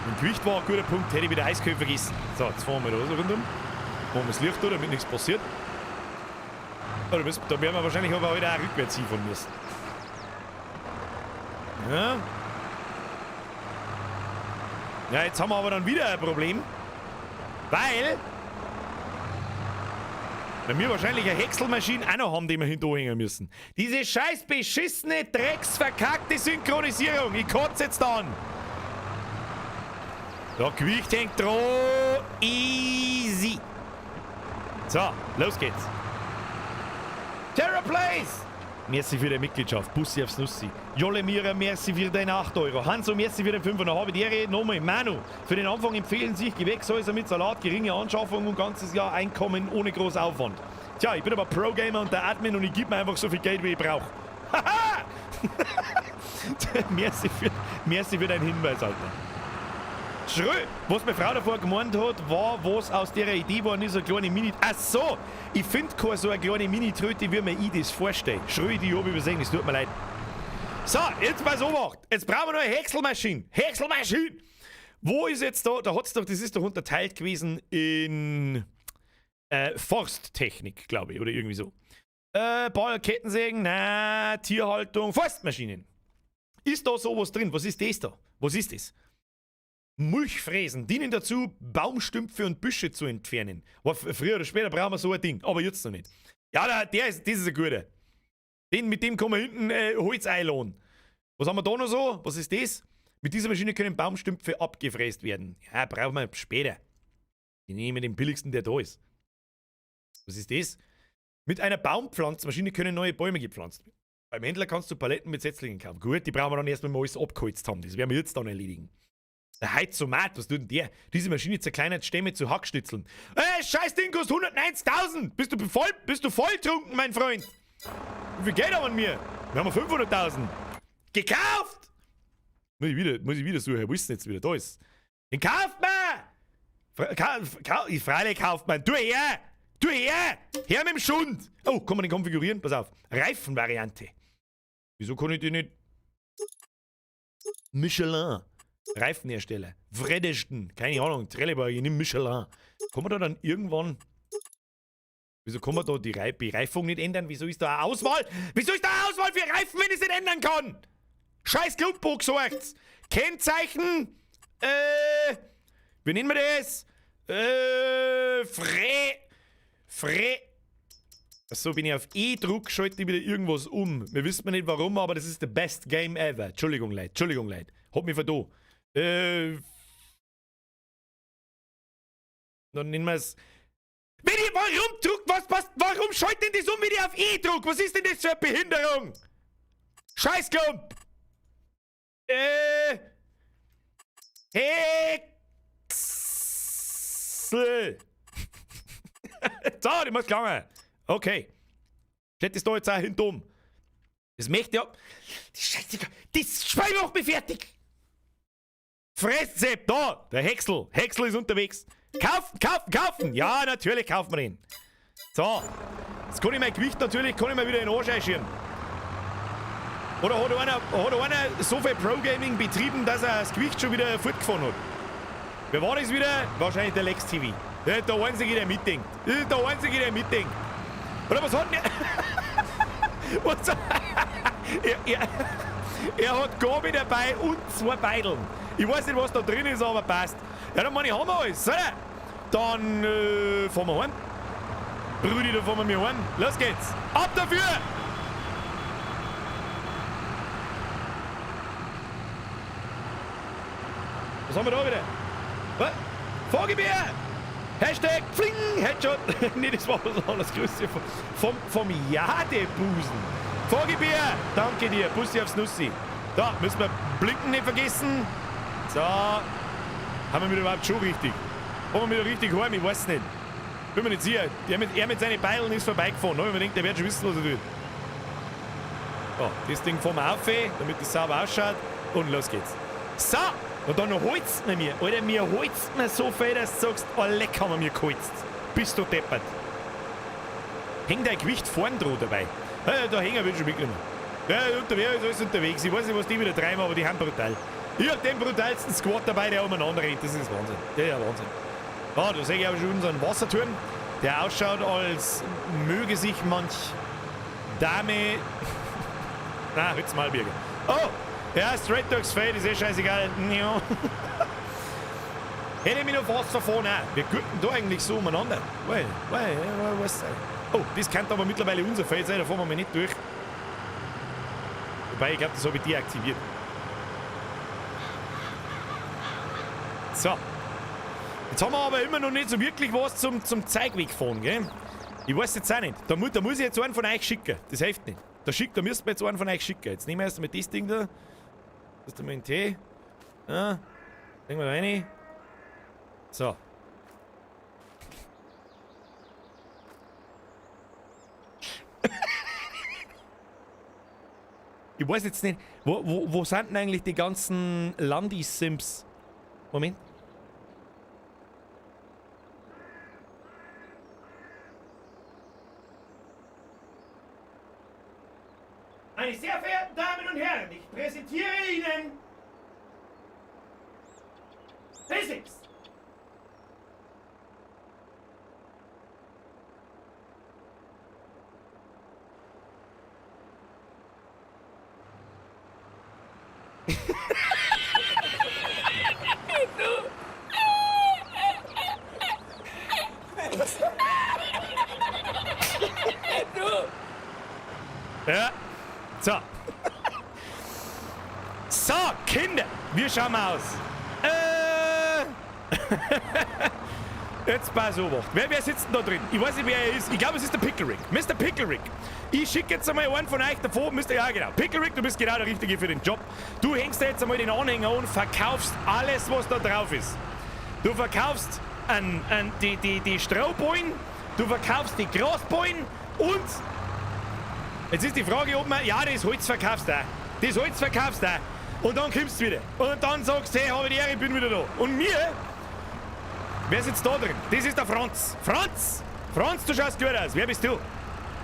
Und Gewicht war ein guter Punkt, hätte ich wieder Eiskühl vergessen. So, jetzt fahren wir da so rundum. Machen wir das Licht da, damit nichts passiert. Oh, da werden wir wahrscheinlich aber wieder auch rückwärts hinfahren müssen. Ja. Ja, jetzt haben wir aber dann wieder ein Problem. Weil wir wahrscheinlich eine Häckselmaschine auch noch haben, die wir hinterhängen müssen. Diese scheiß beschissene, drecksverkackte Synchronisierung. Ich kotze jetzt an. Da, Gewicht hängt dran. Easy. So, los geht's. Terra Place. Merci für die Mitgliedschaft. Bussi aufs Nussi. Jolle Mira, merci für deine 8 Euro. Hanso, merci für den 5,5 Euro. Nochmal, Manu, für den Anfang empfehlen sich Gewächshäuser mit Salat, geringe Anschaffung und ganzes Jahr Einkommen ohne großen Aufwand. Tja, ich bin aber Pro-Gamer und der Admin und ich gebe mir einfach so viel Geld, wie ich brauche. Haha! merci für deinen Hinweis, Alter. Schrö, was meine Frau davor gemeint hat, war, was aus der Idee war, nicht so eine kleine Mini... Ach so, ich finde keine so eine kleine Mini-Tröte, wie mir ich das vorstelle. Schrö, die habe ich übersehen, es tut mir leid. So, jetzt mal so gemacht. Jetzt brauchen wir noch eine Häckselmaschine. Häckselmaschine! Wo ist jetzt da? Da hat's doch, das ist doch unterteilt gewesen in Forsttechnik, glaube ich, oder irgendwie so. Ball, Kettensägen, na, Tierhaltung, Forstmaschinen. Ist da sowas drin? Was ist das da? Was ist das? Mulchfräsen dienen dazu, Baumstümpfe und Büsche zu entfernen. Aber früher oder später brauchen wir so ein Ding, aber jetzt noch nicht. Ja, das ist ein guter. Mit dem kann man hinten Holz einladen. Was haben wir da noch so? Was ist das? Mit dieser Maschine können Baumstümpfe abgefräst werden. Ja, brauchen wir später. Ich nehme den billigsten, der da ist. Was ist das? Mit einer Baumpflanzmaschine können neue Bäume gepflanzt werden. Beim Händler kannst du Paletten mit Setzlingen kaufen. Gut, die brauchen wir dann erstmal mal alles abgeholzt haben. Das werden wir jetzt dann erledigen. Der Heizomat, was tut denn der? Diese Maschine zerkleinert Stämme zu Hackschnitzeln. Scheiß Ding kostet 190.000! Bist du volltrunken, mein Freund? Wie viel Geld haben wir an mir? Wir haben 500.000. Gekauft! Muss ich wieder suchen, wo ist denn jetzt wieder? Da ist. Den kauft man! Freilich kauft man. Du her! Her mit dem Schund! Oh, kann man den konfigurieren? Pass auf. Reifenvariante. Wieso kann ich die nicht? Michelin. Reifenhersteller. Vredeston. Keine Ahnung. Trelleborg. Ich nehme Michelin. Kann man da dann irgendwann... Wieso kann man da die Bereifung nicht ändern? Wieso ist da eine Auswahl? Wieso ist da eine Auswahl für Reifen, wenn ich es nicht ändern kann? Scheiß Clubbuch, sagt's. Kennzeichen. Wie nennen wir das? Achso, wenn ich auf E druck, schalte ich wieder irgendwas um. Wir wissen nicht warum, aber das ist the best game ever. Entschuldigung, Leute. Hab mich verdo. Dann nennen wir es. Wenn ich warum druck, warum schalte denn das um, wenn ich auf E druck? Was ist denn das für eine Behinderung? Scheißklump! Hexel! So, die muss gelangen. Okay. Steht das da jetzt auch hinten. Das möchte ja. Das Schwein macht mich fertig! Fresssepp, da! Der Hexel. Hexel ist unterwegs. Kaufen! Ja, natürlich kaufen wir ihn. So. Jetzt kann ich mein Gewicht natürlich wieder in den Arsch einschieben. Oder hat einer so viel Pro-Gaming betrieben, dass er das Gewicht schon wieder fortgefahren hat? Wer war das wieder? Wahrscheinlich der Lex TV. Der Einzige, der mitdenkt. Oder was hat denn er hat Gabi dabei und 2 Beideln. Ich weiß nicht, was da drin ist, aber passt. Ja, dann meine ich, haben wir alles. So, dann fahren wir heim. Brudi, dann fahren wir heim. Los geht's. Ab dafür! Was haben wir da wieder? Was? Vorgebier! Hashtag Fling! Headshot! Nee, das war was anderes. Grüße vom Jadebusen. Vorgebier! Danke dir. Bussi aufs Nussi. Da, müssen wir blinken nicht vergessen. So. Haben wir wieder überhaupt schon richtig? Haben wir wieder richtig heim? Ich weiß nicht. Bin mir nicht sicher. Er mit seinen Beilen ist vorbeigefahren. Da hab ich mir gedacht, der wird schon wissen, was er tut. So, das Ding fahren wir auf, damit es sauber ausschaut. Und los geht's. So! Und dann holzt man mir. Alter, mir holzt man so viel, dass du sagst, oh leck, haben wir mir geholzt. Bist du deppert. Häng dein Gewicht vorn dran dabei. Ja, da hängen wir schon mitgenommen. Ja, unterwegs ist alles unterwegs. Ich weiß nicht, was die wieder treiben, aber die haben brutal. Ich hab den brutalsten Squad dabei, der umeinander rennt. Das ist Wahnsinn. Der ist ja Wahnsinn. Ja, da sehe ich auch schon unseren Wasserturm, der ausschaut, als möge sich manch Dame... Na, jetzt mal Birger. Oh! Ja, Straight Dogs Fade ist scheißegal. Ja. Hätte ich mich noch fast verfahren auch. Wir könnten da eigentlich so umeinander. Was? Oh, das kann aber mittlerweile unser Feld sein, da fahren wir mal nicht durch. Wobei, ich glaube, das habe ich deaktiviert. So. Jetzt haben wir aber immer noch nicht so wirklich was zum Zeigweg fahren, gell? Ich weiß jetzt auch nicht. Da muss ich jetzt einen von euch schicken. Das hilft nicht. Da müsst ihr jetzt einen von euch schicken. Jetzt nehmen wir erst mal das Ding da. Das ist mal ein Tee. Ja. Legen wir da rein. So. Ich weiß jetzt nicht, wo sind denn eigentlich die ganzen Landi-Sims? Moment. Meine sehr verehrten Damen und Herren, ich präsentiere Ihnen Physics. Ja, so. So, Kinder, wie schauen wir aus? Jetzt pass auf. Wer sitzt denn da drin? Ich weiß nicht, wer er ist. Ich glaube, es ist der Pickle-Rick. Mr. Pickle-Rick. Ich schicke jetzt einmal einen von euch davor. Ja, genau. Pickle-Rick, du bist genau der Richtige für den Job. Du hängst da jetzt einmal den Anhänger an, verkaufst alles, was da drauf ist. Du verkaufst die Strohballen, du verkaufst die Grasballen und jetzt ist die Frage, ob man... Ja, das Holz verkaufst du auch. Das Holz verkaufst du auch. Und dann kommst du wieder. Und dann sagst du, hey, habe die Ehre, ich bin wieder da. Und mir... Wer sitzt da drin? Das ist der Franz. Franz! Franz, du schaust gut aus. Wer bist du?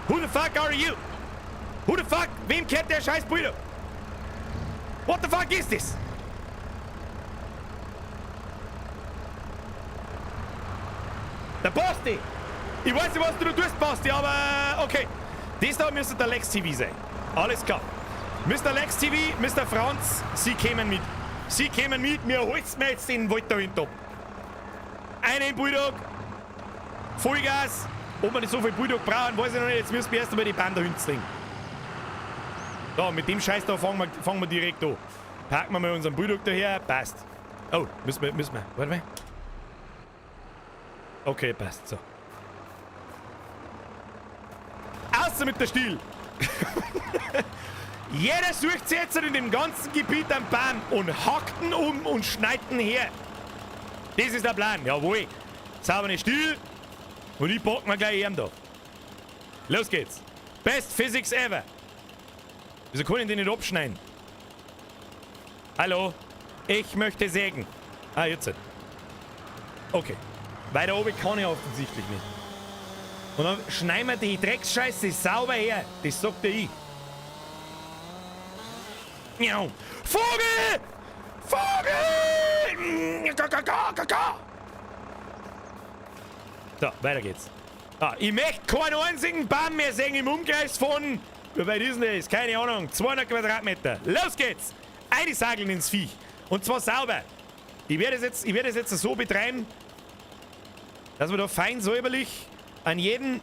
Who the fuck are you? Who the fuck? Wem gehört der scheiß Brüder? What the fuck ist das? Der Basti! Ich weiß nicht, was du tust, Basti, aber okay. Das da müsste der Lex TV sein. Alles klar. Mr. Lex TV, Mr. Franz, Sie kämen mit. Sie kämen mit, mir holst mir jetzt den Wald da hinten ab. Einen Bulldog, Vollgas. Ob wir nicht so viel Bulldog brauchen, weiß ich noch nicht. Jetzt müssen wir erst einmal die Band da hinten. Da, mit dem Scheiß da fangen wir direkt an. Packen wir mal unseren Bulldog daher, passt. Oh, müssen wir. Warte mal. Okay, passt, so. Außer mit der Stiel! Jeder sucht sich jetzt in dem ganzen Gebiet einen Baum und hackt ihn um und schneidet ihn her. Das ist der Plan, jawohl. Saubere Stiel und ich pack mir gleich ihm da. Los geht's. Best Physics ever. Wieso kann ich den nicht abschneiden? Hallo? Ich möchte sägen. Ah, jetzt. Okay. Weiter oben kann ich offensichtlich nicht. Und dann schneiden wir die Drecksscheiße sauber her. Das sagt ich. Miau. Vogel! Vogel! So, weiter geht's. Ah, ich möchte keinen einzigen Baum mehr sehen im Umkreis von... Wie weit ist denn das? Keine Ahnung. 200 Quadratmeter. Los geht's! Eine Sageln ins Viech. Und zwar sauber. Ich werde es jetzt so betreiben, dass wir da fein säuberlich an jeden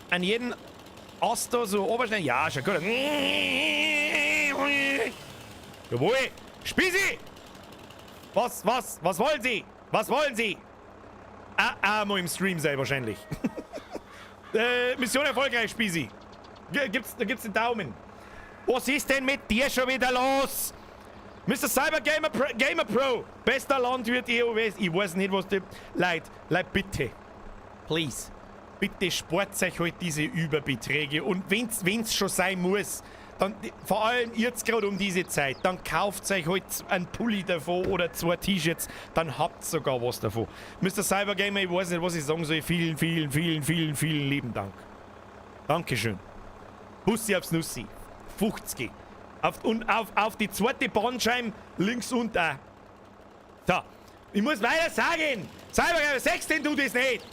Ast da so oberschneiden. Ja, schon gut. Jawohl. Spießi! Was wollen Sie? Was wollen Sie? Mal im Stream sein wahrscheinlich. Mission erfolgreich, Spießi. Da gibt's den Daumen. Was ist denn mit dir schon wieder los? Mr. Cyber Gamer Pro. Bester Landwirt EOWS. Ich weiß nicht, was die... Leute, bitte. Please. Bitte spart euch halt diese Überbeträge. Und wenn's schon sein muss, dann, vor allem jetzt gerade um diese Zeit, dann kauft euch halt einen Pulli davon oder 2 T-Shirts, dann habt ihr sogar was davon. Mr. Cybergamer, ich weiß nicht, was ich sagen soll. Vielen lieben Dank. Dankeschön. Bussi aufs Nussi. 50. Auf die zweite Bahnscheibe links und da. So, ich muss weiter sagen. Cybergamer, sagst denn du das nicht?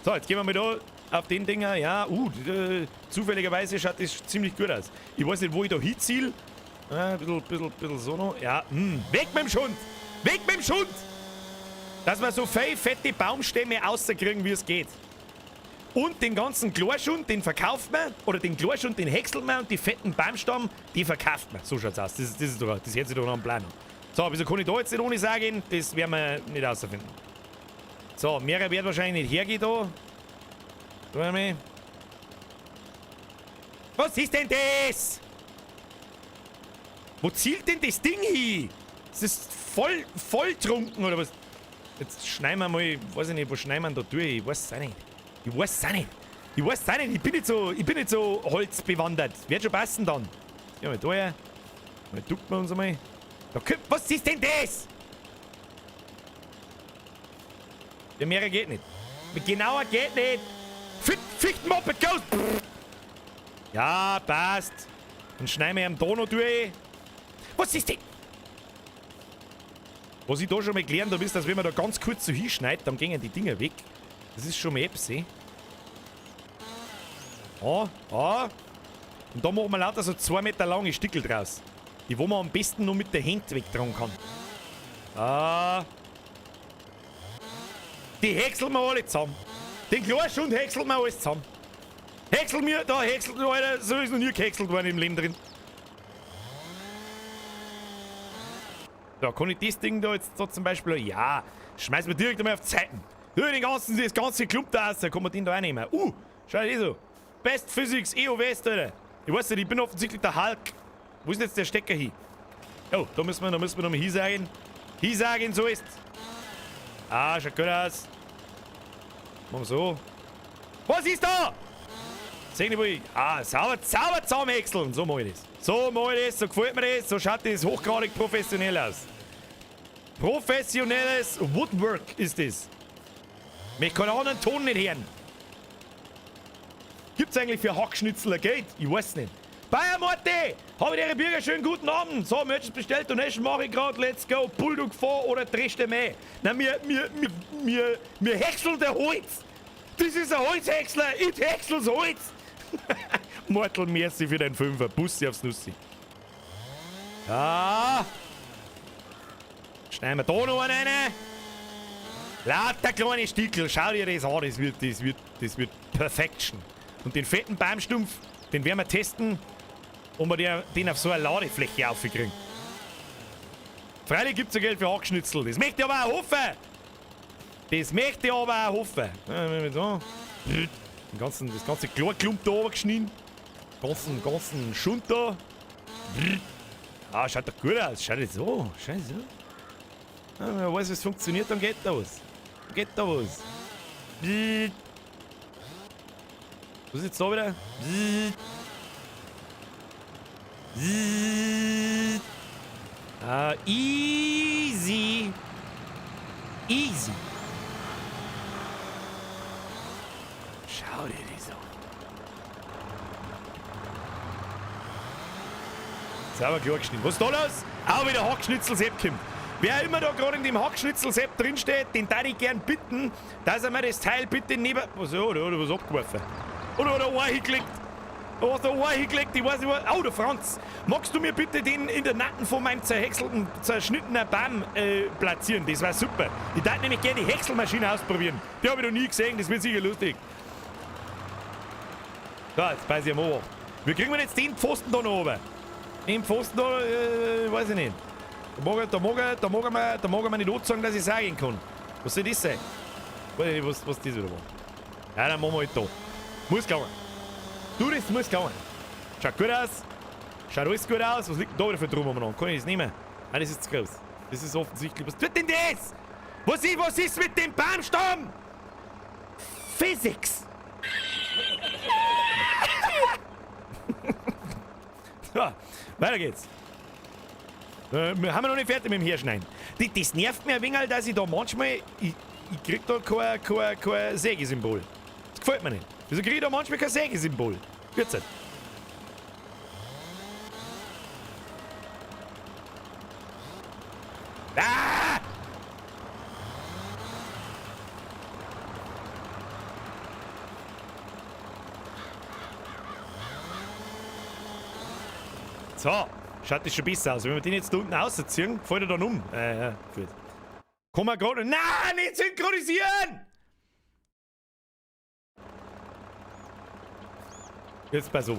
So, jetzt gehen wir mal da auf den Dinger. Ja, zufälligerweise schaut das ziemlich gut aus. Ich weiß nicht, wo ich da hinziehe. Ein bisschen so noch. Ja, weg mit dem Schund! Weg mit dem Schund! Dass wir so viele fette Baumstämme rauskriegen, wie es geht. Und den ganzen Klarschund, den verkauft man. Oder den Klarschund, den häckselt man. Und die fetten Baumstamm, die verkauft man. So schaut's aus. Das hört sich doch noch am Plan an. So, wieso kann ich da jetzt nicht ohne sagen? Das werden wir nicht herausfinden. So, mehrere wird wahrscheinlich nicht hergehen da. Was ist denn das? Wo zielt denn das Ding hin? Ist das voll trunken oder was? Jetzt schneiden wir mal, weiß ich nicht, wo schneiden wir da durch? Ich weiß es auch nicht. Ich bin nicht so holzbewandert. Wird schon passen dann. Ja, mal da her. Mal ducken wir uns einmal. Was ist denn das? Ja, mehrere geht nicht. Genauer geht nicht. Fichtenmoped Ghost! Ja, passt. Dann schneiden wir am Donau durch. Was ist denn? Was ich da schon mal gelernt habe, ist, dass wenn man da ganz kurz so hinschneidet, dann gehen die Dinger weg. Das ist schon mal etwas, eh? Und da machen wir lauter so 2 Meter lange Stickel draus. Die, wo man am besten nur mit der Hand wegtragen kann. Die häckseln wir alle zusammen. Den Klarschund häckseln wir alles zusammen. Häcksel mir, Alter, so ist noch nie gehäckselt worden im Leben drin. Da kann ich das Ding da jetzt so zum Beispiel, ja, schmeiß mir direkt einmal auf die Seiten. Das ganze Club da aus, da kann man den da reinnehmen. Schau dir das so. Best Physics EO West, Alter. Ich weiß nicht, ich bin offensichtlich der Hulk. Wo ist jetzt der Stecker hin? Oh, da müssen wir nochmal hinsagen. Hinsagen, so ist. Ah, schaut gut aus. Machen wir so. Was ist da? Sehen die, wo ich. Sauber zusammenhäckseln. So mache ich das. So gefällt mir das. So schaut das hochgradig professionell aus. Professionelles Woodwork ist das. Mich kann auch einen Ton nicht hören. Gibt's eigentlich für Hackschnitzel ein Geld? Ich weiß nicht. Bayer Morte! Habe ich Ihre Bürger schönen guten Abend. So, Merch bestellt und Essen mache ich gerade. Let's go. Bulldog vor oder Dreschte mehr. Na, wir häckseln der Holz. Das ist ein Holzhäcksler. Ich häcksel's Holz. Mortal, merci für den Fünfer. Bussi aufs Nussi. Ja. Schneiden wir da noch einen rein. Lauter kleine Stickel. Schau dir das an. Das wird Perfection. Und den fetten Baumstumpf, den werden wir testen, ob wir den auf so eine Ladefläche aufkriegen. Freilich gibt es ja Geld für Hackschnitzel. Das möchte ich aber auch hoffen. So. Das ganze Chlorklump da oben geschnitten. Ganzen Schund da. Schaut doch gut aus. Schau das so. Wenn man weiß, wie es funktioniert, dann geht da was. Was ist jetzt da wieder? Easy. Schau dir das an. Sauber klar geschnitten. Was ist da los? Auch wieder Hackschnitzel-Sepp kommt. Wer immer da gerade in dem Hackschnitzel-Sepp drinsteht, den darf ich gern bitten, dass er mir das Teil bitte neben... Was hat er was abgeworfen? Oder hat er ein Ohr hingelegt? Ich weiß nicht was. Oh, der Franz. Magst du mir bitte den in der Nacken von meinem zerschnittenen Baum platzieren? Das wäre super. Ich darf nämlich gerne die Häckselmaschine ausprobieren. Die habe ich noch nie gesehen, das wird sicher lustig. So, jetzt beiß ich am Ohr. Wie kriegen wir jetzt den Pfosten da noch oben? Den Pfosten da, weiß ich nicht. Da mag er mir nicht anzeigen, dass ich sagen kann. Was soll das sein? Weiß nicht, was das wieder war. Ja, dann machen wir halt da. Muss klauen. Du, das muss klauen. Schaut gut aus. Schaut alles gut aus. Was liegt denn da wieder für Drum umeinander? Kann ich das nehmen? Ah, das ist zu groß. Das ist offensichtlich. Was tut denn das? Was ist mit dem Baumstamm? Physics. So, weiter geht's. Haben wir noch nicht fertig mit dem Herschneiden. Das nervt mir ein wenig, dass ich da manchmal... Ich krieg da kein Sägesymbol. Das gefällt mir nicht. Wieso krieg ich da manchmal kein Sägesymbol? Wird's nicht. Ah! So, schaut das schon besser aus. Wenn wir den jetzt da unten rausziehen, fällt er dann um. Ja, gut. Kann man gerade... Nein, nicht synchronisieren! Jetzt bei so.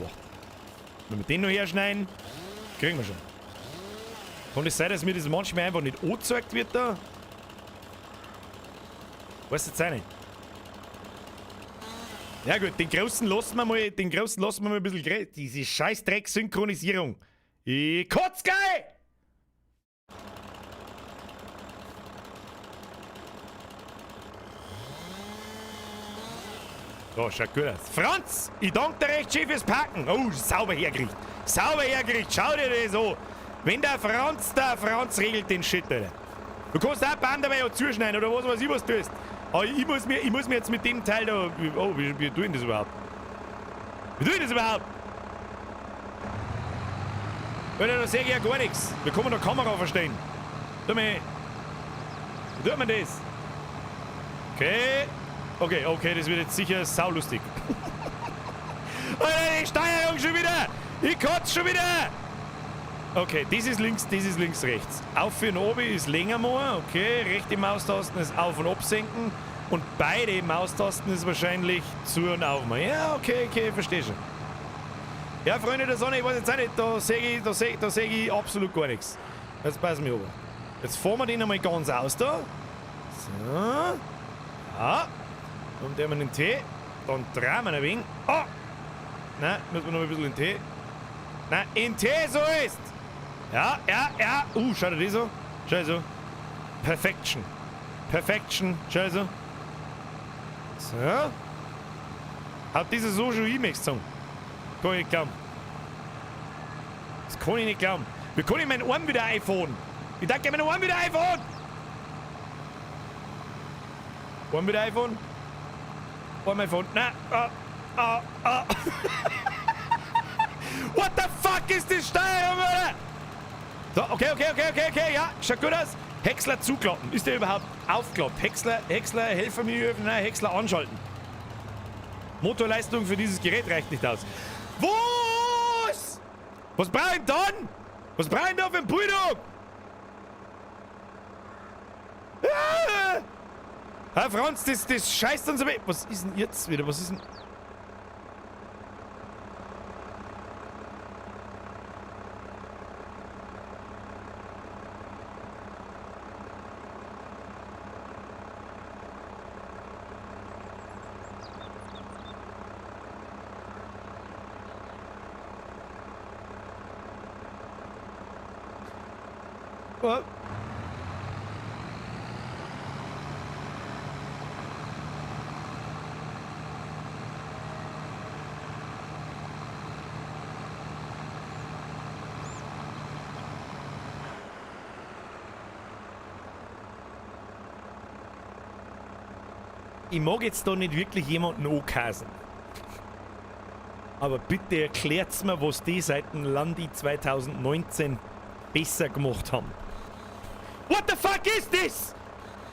Wenn wir den noch herschneiden, kriegen wir schon. Kann es sein, dass mir das manchmal einfach nicht angezeigt wird da? Weiß jetzt auch nicht. Ja gut, den großen lassen wir mal ein bisschen. Diese scheiß Dreck-Synchronisierung. Ich kotz geil! So, schaut gut aus. Franz, ich danke dir recht schön fürs Packen. Oh, sauber hergekriegt. Schau dir das an. Wenn der Franz regelt den Shit, Alter. Du kannst auch Band dabei auch zuschneiden oder was weiß ich, was du tust. Aber ich muss mir jetzt mit dem Teil da... Oh, wie tun das überhaupt? Weil da sehe ich ja gar nichts. Wie kann man da Kamera verstehen? Wie tut man das? Okay, das wird jetzt sicher saulustig. Alter, die Steuerung schon wieder! Ich kotze schon wieder! Okay, das ist links, rechts. Auf für den Obi ist länger mal. Okay, rechte Maustasten ist auf und absenken. Und beide Maustasten ist wahrscheinlich zu und auf mal. Ja, okay, verstehe schon. Ja, Freunde der Sonne, ich weiß jetzt auch nicht, da sehe ich absolut gar nichts. Jetzt passen wir über. Jetzt fahren wir den einmal ganz aus da. So. Ja. Und nehmen wir den Tee. Dann drehen wir ein wenig. Oh! Nein, müssen wir noch ein bisschen in den Tee. Nein, in Tee, so ist! Ja. Schau dir das so. Schau so. Perfection. Schau so. So. Hat diese so schon E-Mails sagen. Kann ich nicht glauben. Das kann ich nicht glauben. Wie kann ich meinen Arm wieder einfahren? Ich denke, meinen Arm wieder einfahren! Arm wieder einfahren? Arm einfahren. Nein. What the fuck ist die Steuerung, Alter? So, okay. Ja, schaut gut aus. Häcksler zuklappen. Ist der überhaupt aufgeklappt? Häcksler, Helfermenü öffnen, nein, Häcksler anschalten. Motorleistung für dieses Gerät reicht nicht aus. Was? Was brauche ich dann? Was brauche ich da für einen Bulldog? Herr Franz, das scheißt uns weg. Was ist denn jetzt wieder? Was ist denn... Oh. Ich mag jetzt da nicht wirklich jemanden ankasen. Aber bitte erklärt's mir, was die seit dem Landi 2019 besser gemacht haben. What the fuck is this?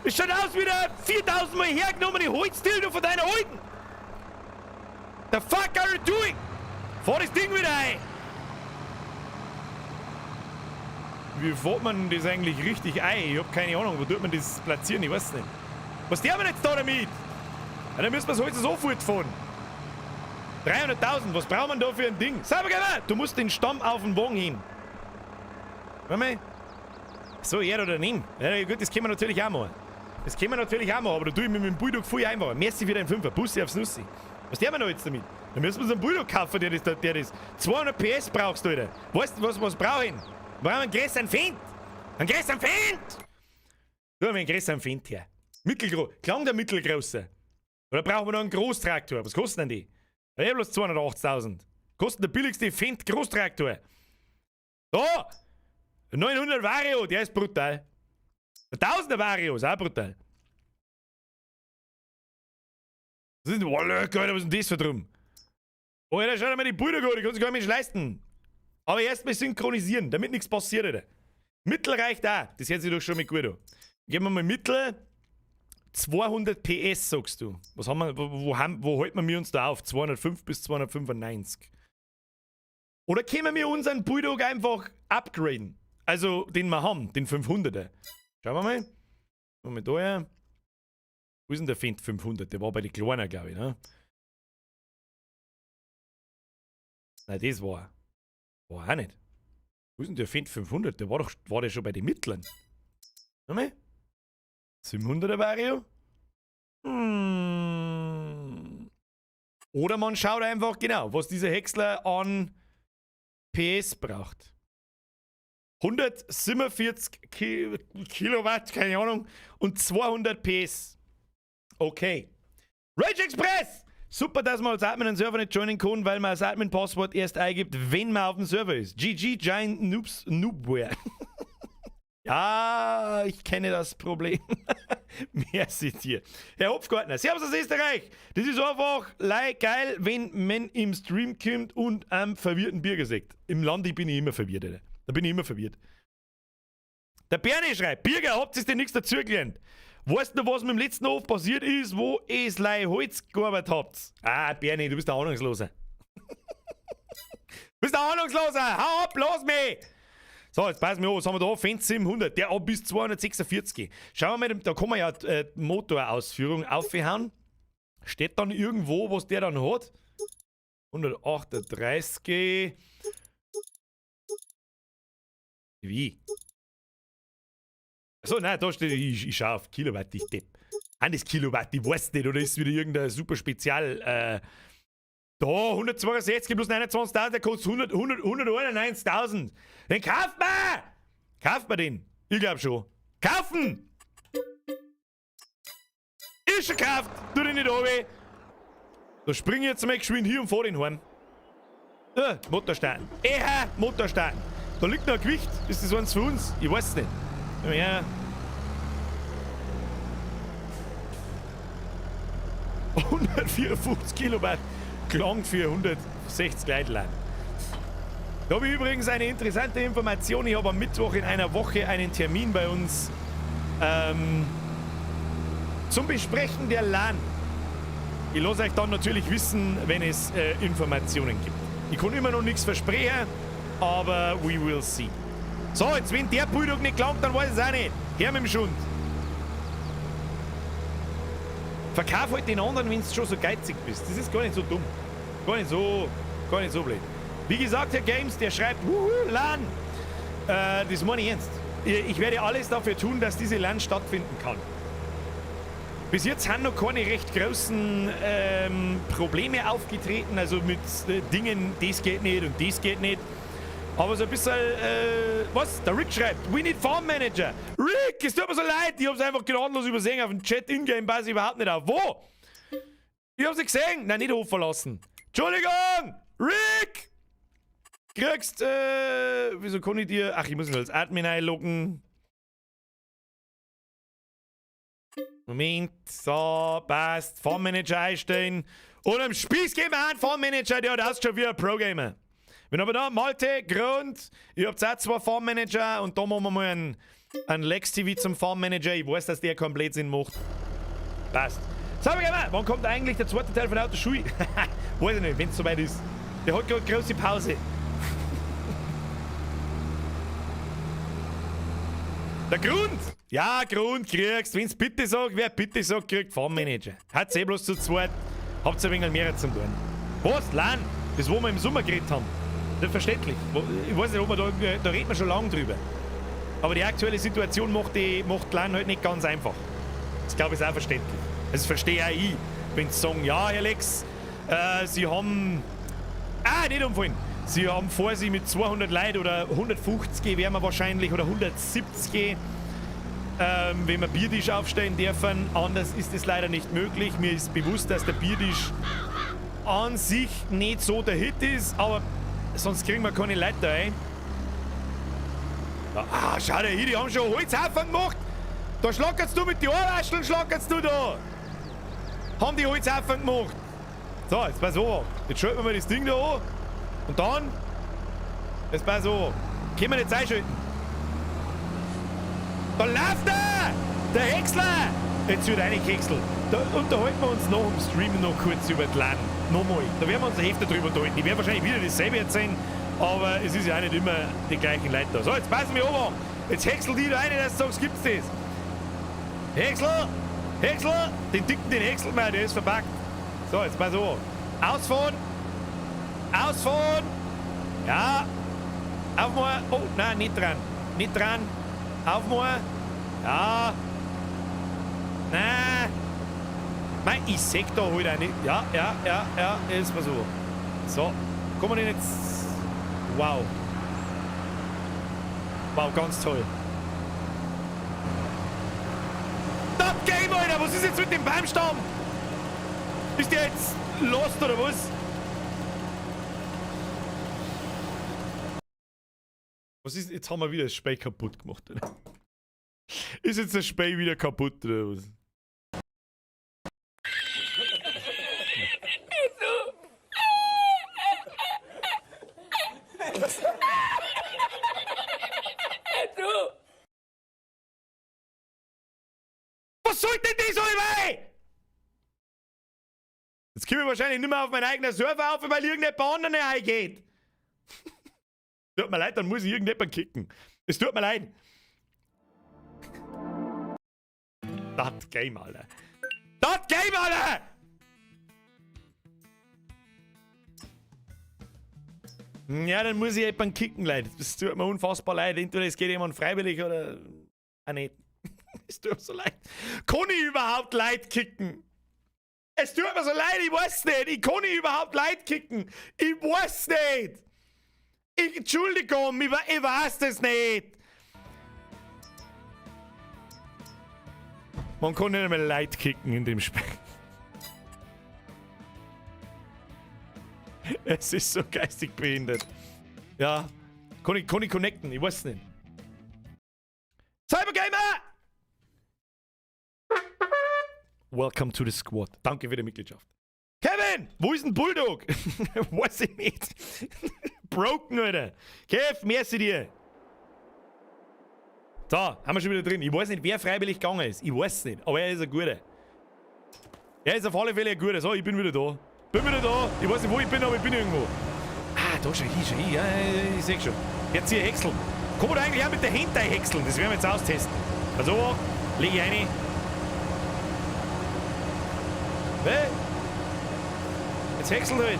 Es schaut aus wie der 4000 Mal hergenommene Holzdildo von deiner Alten. The fuck are you doing? Fahr das Ding wieder ein. Wie fährt man das eigentlich richtig ein? Ich hab keine Ahnung, wo tut man das platzieren? Ich weiß nicht. Was tun wir jetzt da damit? Ja, dann müssen wir es heute so fortfahren. 300.000, was braucht man da für ein Ding? Sag mal, du musst den Stamm auf den Wagen hin. Warte mal. So, ja oder nehmen. Ja, gut, das können wir natürlich auch machen. Aber da tue ich mir mit dem Bulldog voll einfach. Merci für deinen Fünfer. Bussi aufs Nussi. Was tun wir noch jetzt damit? Dann müssen wir uns einen Bulldog kaufen, der das 200 PS brauchst du, Alter. Weißt du, was brauche ich? Wir brauchen einen größeren Fendt. Einen größeren Fendt! Tu mir einen größeren Fendt her. Mittelgroß. Klang der mittelgroße. Oder brauchen wir noch einen Großtraktor? Was kosten denn die? Ja, bloß 280.000. Kostet der billigste Fendt Großtraktor. Da! 900 Vario, der ist brutal. 1000er Vario ist auch brutal. Was ist denn, Alter, was ist denn das für drum? Oh, Alter, schau dir mal die Bilder an, die kannst du gar nicht leisten. Aber erstmal synchronisieren, damit nichts passiert, Alter. Mittel reicht auch, das hört sich doch schon mal gut an. Geben wir mal Mittel. 200 PS, sagst du. Was haben wir, wo halten wir uns da auf? 205 bis 295. Oder können wir unseren Bulldog einfach upgraden? Also, den wir haben, den 500er. Schauen wir mal. Schauen wir da her. Wo ist denn der Fendt 500? Der war bei den Kleinen, glaube ich, ne? Nein, das war auch nicht. Wo ist denn der Fendt 500? War der schon bei den Mittleren? Schau mal. 700er Vario? Oder man schaut einfach genau, was dieser Häcksler an PS braucht. 147 Kilowatt, keine Ahnung, und 200 PS. Okay. Rage Express! Super, dass man als Admin einen Server nicht joinen kann, weil man das Admin-Passwort erst eingibt, wenn man auf dem Server ist. GG Giant Noobs Noobware. Ja, ich kenne das Problem. Merci dir. Herr Hopfgartner, Servus aus Österreich. Das ist einfach geil, wenn man im Stream kommt und am verwirrten Bürger sagt. Im Landi bin ich immer verwirrt, Alter. Da bin ich immer verwirrt. Der Bernie schreibt, Bürger, habt ihr denn nichts dazugelernt? Weißt du, was mit dem letzten Hof passiert ist, wo ihr das Holz gearbeitet habt? Ah, Bernie, du bist der Ahnungsloser. Hau ab, los mich! So, jetzt pass mir an, was haben wir da? Fendt 700, der ab bis 246. Schauen wir mal, da kann man ja Motorausführung aufhauen. Steht dann irgendwo, was der dann hat? 138. Wie? Achso, nein, da steht, ich schaue auf Kilowatt, ich depp. das Kilowatt, ich weiß nicht, oder ist es wieder irgendein super Spezial, da, 162 plus 29.000, der kostet 191.000. Den kauft man! Kauft man den? Ich glaub schon. Kaufen! Ist schon gekauft! Tu den nicht runter! Da spring ich jetzt mal geschwind hier und fahr den heim. Motorstein. Motorstein. Da liegt noch ein Gewicht. Ist das eins für uns? Ich weiß es nicht. Ja. 154 Kilowatt. Klang für 160 Leute. Da habe ich übrigens eine interessante Information. Ich habe am Mittwoch in einer Woche einen Termin bei uns zum Besprechen der LAN. Ich lasse euch dann natürlich wissen, wenn es Informationen gibt. Ich kann immer noch nichts versprechen, aber we will see. So, jetzt wenn der Bulldog nicht gelangt, dann weiß ich es auch nicht. Her mit dem Schund. Verkauf halt den anderen, wenn du schon so geizig bist. Das ist gar nicht so dumm. Gar nicht so blöd. Wie gesagt, Herr Games, der schreibt, LAN. Das meine ich ernst. Ich werde alles dafür tun, dass diese LAN stattfinden kann. Bis jetzt sind noch keine recht großen Probleme aufgetreten, also mit Dingen, das geht nicht und das geht nicht. Aber so ein bisschen, was? Der Rick schreibt, we need Farm Manager. Rick, es tut mir so leid, ich hab's einfach gnadenlos übersehen auf dem Chat in-game, passe ich überhaupt nicht auf. Wo? Ich hab's nicht gesehen. Nein, nicht Hof verlassen. Entschuldigung! Rick! Kriegst, wieso kann ich dir... Ach, ich muss ihn als Admin einloggen. Moment, so, passt. Farm Manager einstellen. Und am Spieß geben wir einen Farm Manager, der hat ausgeschaut wie ein Pro-Gamer. Wenn aber da Malte, Grund, ihr habt auch zwei Farm Manager und da machen wir mal einen Lex TV zum Farm Manager. Ich weiß, dass der keinen Blödsinn macht. Passt. So, wann kommt eigentlich der zweite Teil von der Autoschule? Weiß ich nicht, wenn es soweit ist. Der hat gerade große Pause. Der Grund! Ja, Grund kriegst. Wenn's bitte sagt, wer bitte sagt, kriegt Farm Manager. Hat's eh bloß zu zweit. Habt's ein wenig mehr zum tun. Was? LAN? Das, wo wir im Sommer geredet haben. Selbstverständlich. Ich weiß nicht, ob wir da reden wir schon lange drüber. Aber die aktuelle Situation macht LAN halt nicht ganz einfach. Das glaube ich ist auch verständlich. Das verstehe auch ich, wenn sie sagen, ja, Herr Lex, Sie haben... nicht umfallen. Sie haben vor, Sie mit 200 Leuten oder 150 wären wir wahrscheinlich oder 170 wenn wir Biertisch aufstellen dürfen. Anders ist es leider nicht möglich. Mir ist bewusst, dass der Biertisch an sich nicht so der Hit ist, aber sonst kriegen wir keine Leute ein. Schau dir hin, die haben schon Holzhaufen gemacht. Da schlackerst du mit den Ohrwascheln, schlackerst du da. Haben die Holzhaufen gemacht. So, jetzt pass auf. Jetzt schalten wir mal das Ding da an. Und dann, jetzt pass auf. Können wir jetzt einschalten. Da läuft er! Der Häcksler! Jetzt wird reingehäckselt. Da unterhalten wir uns noch im Stream noch kurz über die LAN. Nochmal. Da werden wir uns ein Hefter drüber unterhalten. Ich werde wahrscheinlich wieder dasselbe erzählen, aber es ist ja auch nicht immer die gleichen Leute da. So, jetzt passen wir an. Jetzt häcksel die da rein, dass du sagst, gibt's das? Häcksler! Häcksler! Den dicken, den Häcksel mal, der ist verpackt. So, jetzt pass auf. Ausfahren! Ausfahren! Ja! Aufmachen! Oh, nein, nicht dran. Nicht dran. Aufmachen! Ja! Nein! Nein, ich seh da halt auch nicht. Ja, ist mal so. So, kann man den jetzt... Wow. Wow, ganz toll. Das Game, Alter! Was ist jetzt mit dem Baumstamm? Ist der jetzt lost oder was? Was ist... Jetzt haben wir wieder das Spiel kaputt gemacht, oder? Ist jetzt das Spiel wieder kaputt, oder was? Was soll denn das alle? Jetzt komme ich wahrscheinlich nicht mehr auf meinen eigenen Server auf, weil irgendjemand anderen reingeht. Tut mir leid, dann muss ich irgendjemanden kicken. Es tut mir leid. Das Game, Alter. Das Game, Alter! Ja, dann muss ich jemanden kicken, Leute. Das tut mir unfassbar leid. Entweder es geht jemand freiwillig oder auch nicht. Es tut mir so leid. Kann ich überhaupt Leid kicken? Es tut mir so leid, ich weiß nicht. Ich kann nicht überhaupt Leid kicken. Ich weiß nicht. Entschuldigung, ich weiß das nicht. Man kann nicht mehr Leid kicken in dem Spiel. Es ist so geistig behindert. Ja. Kann ich connecten? Ich weiß nicht. Cybergamer! Welcome to the squad. Danke für die Mitgliedschaft. Kevin! Wo ist ein Bulldog? Weiß ich nicht. Broken, Alter. Kev, merci dir. So, haben wir schon wieder drin. Ich weiß nicht, wer freiwillig gegangen ist. Ich weiß nicht, aber er ist ein guter. Er ist auf alle Fälle ein guter. So, ich bin wieder da. Bin wieder da. Ich weiß nicht, wo ich bin, aber ich bin irgendwo. Ah, da schau hin. Ja, ich seh schon. Jetzt hier häckseln. Kann man da eigentlich auch mit der Hand häckseln? Das werden wir jetzt austesten. Also, lege ich rein. Hey. Jetzt häckseln halt.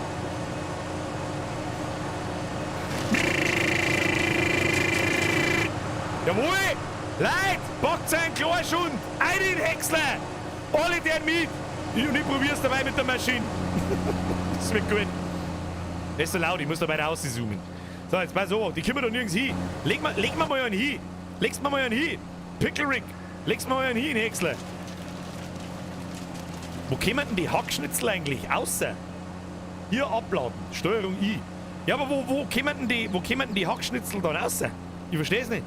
Jawohl! Leute, packt seinen Klarschund! Ein in den Häcksler! Alle deren mit! Und ich probier's dabei mit der Maschine. Das wird gut. Das ist so laut, ich muss da weiter auszoomen. So, jetzt pass auf, die können wir doch nirgends hin. Leg mal einen hin. Legst mal einen hin. Pickle Rick, legst mal einen hin, Häcksler. Wo kommen denn die Hackschnitzel eigentlich? Außer. Hier abladen. Steuerung I. Ja, aber wo kommen denn die Hackschnitzel dann außer? Ich versteh's nicht.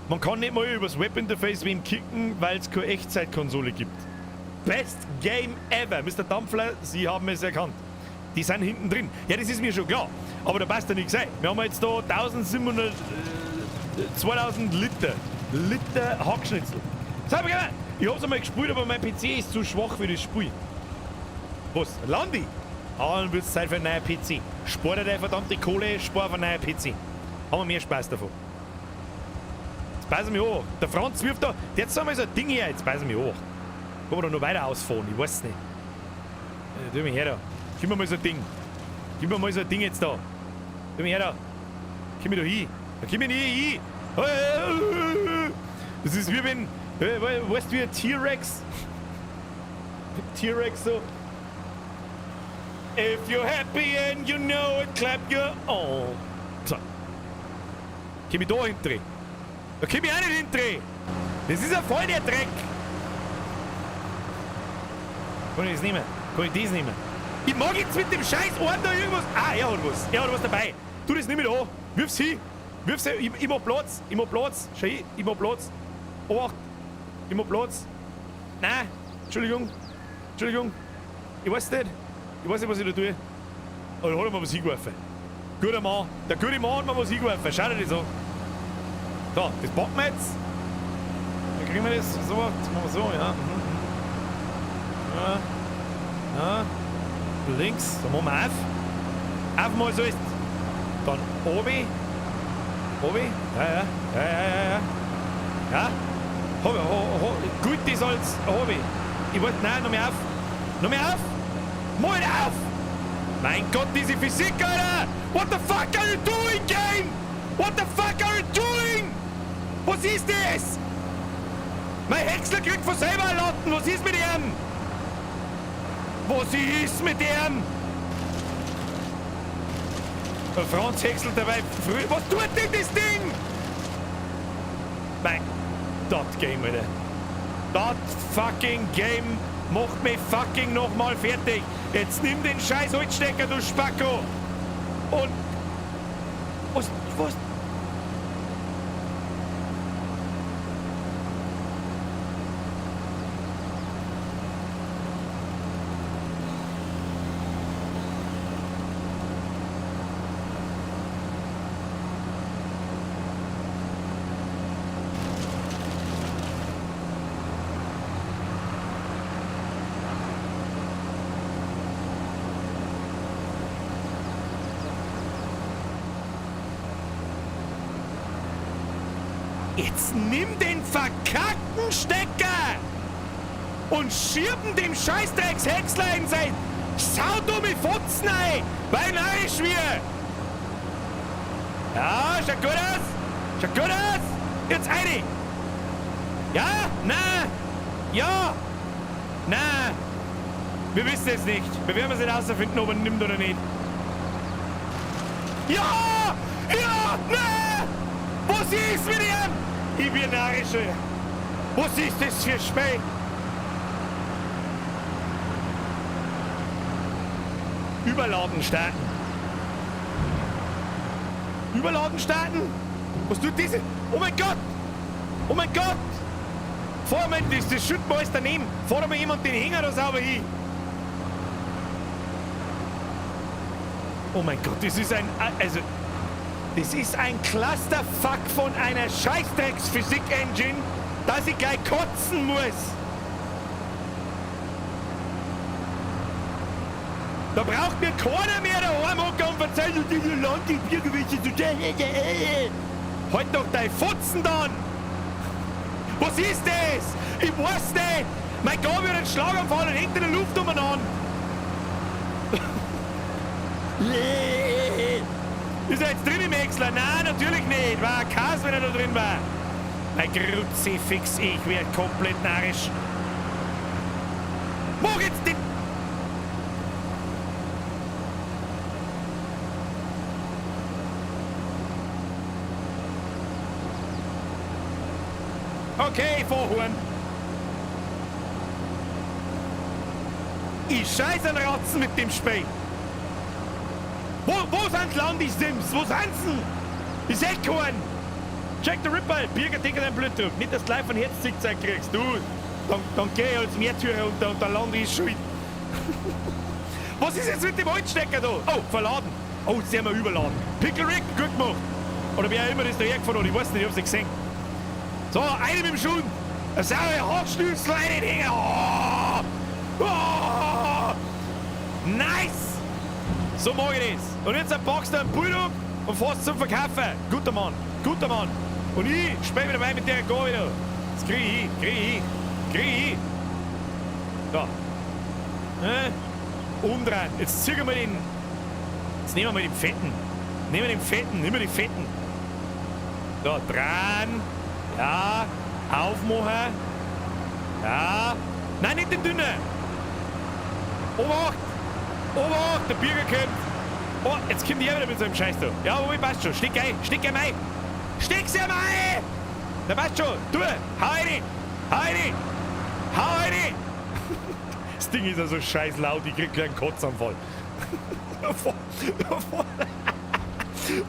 Man kann nicht mal übers Webinterface wem kicken, weil es keine Echtzeitkonsole gibt. Best Game ever. Mr. Dampfler, Sie haben es erkannt. Die sind hinten drin. Ja, das ist mir schon klar. Aber da passt ja nichts ein. Wir haben jetzt da 2000 Liter Hackschnitzel. Sag mal, ich hab's einmal gespielt, aber mein PC ist zu schwach für das Spiel. Was? Landi? Ah, dann wird's Zeit für einen neuen PC. Spar dir deine verdammte Kohle, spar auf einen neuen PC. Haben wir mehr Spaß davon. Jetzt beißen wir hoch. Der Franz wirft da. Jetzt haben wir so ein Ding hier. Jetzt beißen wir hoch. Kann man da noch weiter ausfahren? Ich weiß nicht. Tu mich her da. Gib mir mal so ein Ding. Gib mir mal so ein Ding jetzt da. Tu mich her da. Gib mir da hin. Da gib mir nicht hin. Das ist wie wenn. Weißt du, wie ein T-Rex? T-Rex so. If you're happy and you know it, clap your arms. So. Komm ich da hinterdrehen? Da komm ich auch nicht hinterdrehen. Das ist ja voll der Dreck. Kann ich das nehmen? Kann ich das nehmen? Ich mag jetzt mit dem scheiß Arm da irgendwas. Ah, er hat was. Er hat was dabei. Tu das nicht mit an. Wirf's hin. Wirf's hin. Ich mach Platz. Ich mach Platz. Schau hin. Ich mach Platz. Obacht. Ich mach Platz. Nein. Entschuldigung. Entschuldigung. Ich weiß nicht. Ich weiß nicht, was ich da tue. Aber da hat er mir was hingeworfen. Guter Mann. Der gute Mann hat mir was hingeworfen. Schau dir das an. So, das packen wir jetzt. Dann kriegen wir das so. Das machen wir so, ja. Ja. Ja. Links. Dann machen wir auf. Auf mal so ist. Dann obi. Obi. Ja. Ja. Gut, das als Hobby. Ich wollte, nein, noch mehr auf. Noch mehr auf. Mal auf! Mein Gott, diese Physik, Alter! What the fuck are you doing, game? What the fuck are you doing? Was ist das? Mein Häcksler kriegt von selber Latten. Was ist mit ihm? Was ist mit ihm? Der Franz häckselt dabei früh. Was tut denn das Ding? Mein Dot Game, Alter. Dot fucking Game macht mich fucking nochmal fertig. Jetzt nimm den scheiß Holzstecker, du Spacko. Und... Was... Jetzt nimm den verkackten Stecker und schirben dem Scheißdreckshäcksler in sein saudumme Fotzen ein, weil neisch wir. Ja, schaut gut aus. Schaut gut aus. Jetzt eine. Ja? Nein! Ja! Nein! Wir wissen es nicht. Wir werden es nicht herausfinden, ob er ihn nimmt oder nicht. Ja! Ja! Nein! Was ist mit ihm? Ich bin narrisch. Was ist das für Spei? Überladen starten. Überladen starten? Was tut diese? Oh mein Gott! Oh mein Gott! Fahr mal, das schütten wir alles daneben. Fahr mal jemand den Hänger da sauber hin. Oh mein Gott, das ist ein... Also... Das ist ein Clusterfuck von einer Scheißdrecks-Physik-Engine, dass ich gleich kotzen muss. Da braucht mir keiner mehr daheim hocken und verzeihen, diese Landesbiergewichte zu... Halt doch dein Futzen dann! Was ist das? Ich weiß nicht! Mein Gott, wird ein Schlaganfall und hängt in der Luft umeinander! Ist er jetzt drin im Häcksler? Nein, natürlich nicht! War ein Chaos, wenn er da drin war! Mein Kruzifix, ich werde komplett narrisch! Mach jetzt den... Okay, Vorhorn. Ich scheiß einen Ratzen mit dem Spey. Wo sind Landis-Sims? Wo sind sie? Ich seh keinen. Check the Ripper. Birger, dicker dein Blutdruck. Nicht, dass du gleich von Herz-Zickzack kriegst. Du, dann geh ich als Märtyrer runter und dann lande ich schuld. Was ist jetzt mit dem Holzstecker da? Oh, verladen. Oh, sehr mal überladen. Pickle Rick, gut gemacht. Oder wer auch immer das da hergefahren hat. Ich weiß nicht, ich hab's nicht gesehen. So, eine mit dem Schuh. Eine saure Haarschnüssel, eine Dinge. Oh! Oh! Nice! So mag ich das. Und jetzt packst du einen Bulldog und fährst zum Verkaufen. Guter Mann, guter Mann. Und ich spiele wieder dabei mit der Go wieder. Das krieg ich hin. Da. Umdrehen. Jetzt ziehen wir den. Jetzt nehmen wir mal den Fetten. Nehmen wir den Fetten. Da, dran. Ja, aufmachen. Ja. Nein, nicht den dünnen. Obacht! Obacht, der Bürger kommt. Oh, jetzt kommt die wieder mit so einem Scheiß da. Ja, aber passt schon. Steck ein rein. Steck sie ein! Na, passt schon. Tu! Hau rein! Das Ding ist ja so scheiß laut, ich krieg gleich einen Kotzanfall.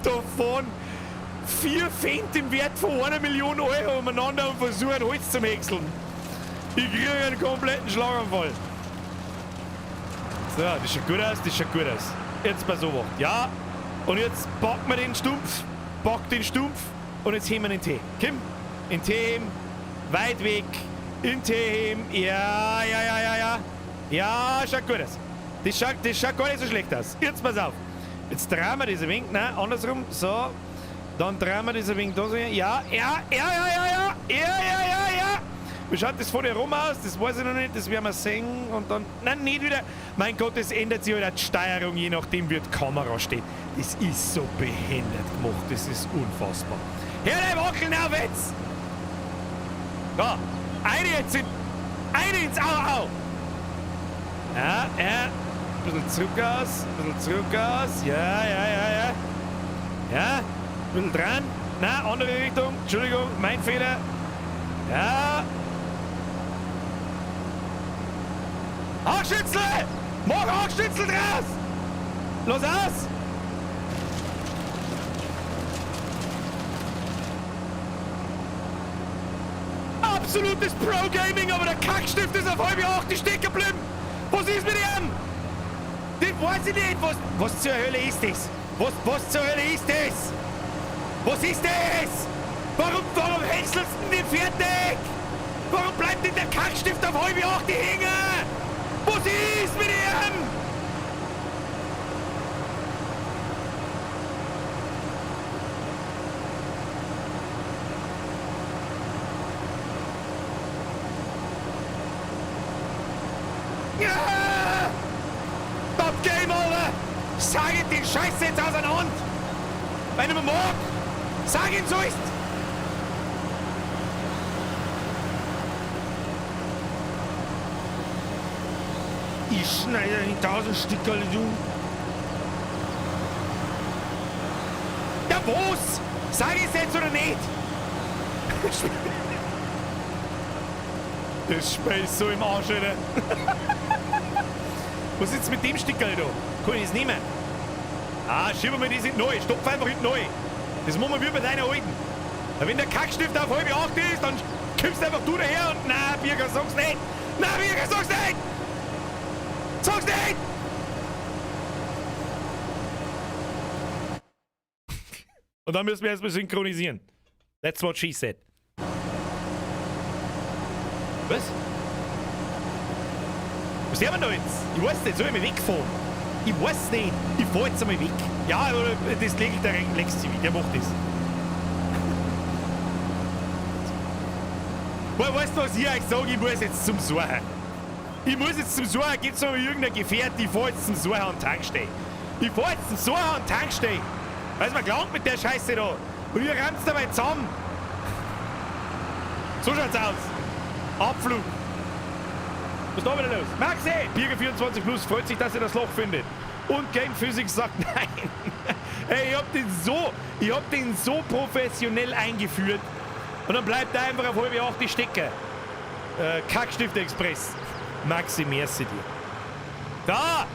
Davon 4 Cent im Wert von 1 Million Euro umeinander und versuchen Holz zu häckseln. Ich kriege einen kompletten Schlaganfall. So, das schaut gut aus, Jetzt pass auf. Ja, und jetzt packen wir den Stumpf, und jetzt heben wir den Tee. Komm, in Tee heben, weit weg, in Tee heben, ja. Ja, schaut gut aus. Das schaut gar nicht so schlecht aus. Jetzt pass auf. Jetzt drehen wir das ein wenig, nein, andersrum, so. Dann drehen wir das ein wenig da so. Ja. Wie schaut das von dir rum aus? Das weiß ich noch nicht, das werden wir sehen. Und dann, nein, nicht wieder. Mein Gott, das ändert sich halt die Steuerung, je nachdem wie die Kamera steht. Das ist so behindert gemacht, das ist unfassbar. Hör dein Wackeln auf jetzt! Da, eine ins Au! Ja. Bisschen zurück aus. Ja. Ja, bisschen dran. Nein, andere Richtung. Entschuldigung, mein Fehler. Ja. Haarschützel! Mach Haarschützel draus! Los aus! Absolutes Pro-Gaming, aber der Kackstift ist auf halb 8 stecken geblieben! Was ist mit ihm? Den weiß ich nicht! Was zur Hölle ist das? Was zur Hölle ist das? Was ist das? Warum häckselst du den fertig? Warum bleibt denn der Kackstift auf halb 8 hängen? Was ist mit ihm? Ja! Top Game, Alter! Sag ihm die Scheiße jetzt auseinander! Wenn du mir mag, sag ihm so ist! Ich schneide die 1000 Stickerl, du. Ja, was? Sag ich's jetzt oder nicht? Das Spiel ist so im Arsch, Alter. Was ist jetzt mit dem Stickerl da? Kann ich das nehmen? Ah, schieben wir das in neu. Stopf einfach in neu. Das machen wir wie bei deiner Alten. Wenn der Kackstift auf halbe 8 ist, dann kommst einfach du daher und nein, Birger, sag's nicht. Nein, Birger, sag's nicht. Sag's nicht. Und dann müssen wir erstmal synchronisieren. That's what she said. Was? Was sehen wir da jetzt? Ich weiß nicht, soll ich mich wegfahren? Ich weiß nicht. Ich fahr jetzt einmal weg. Ja, oder das legt der Lex-TV, der macht das. Weißt du, was ich euch sage? Ich muss jetzt zum Suchen. Ich muss jetzt zum Suchen. Gibt's noch irgendein Gefährt? Ich fahr jetzt zum Suchen an Tankstelle. Ich fahr jetzt zum Suchen an Tankstelle. Weil es mir gelangt mit der Scheiße da. Und ihr rennt dabei zusammen. So schaut's aus. Abflug. Was ist da wieder los? Maxi! Birger 24 Plus freut sich, dass ihr das Loch findet. Und Game Physics sagt nein. Hey, ich hab den so professionell eingeführt. Und dann bleibt er einfach auf halbe 8 stecken. Kackstift Express. Maxi, merci dir. Da!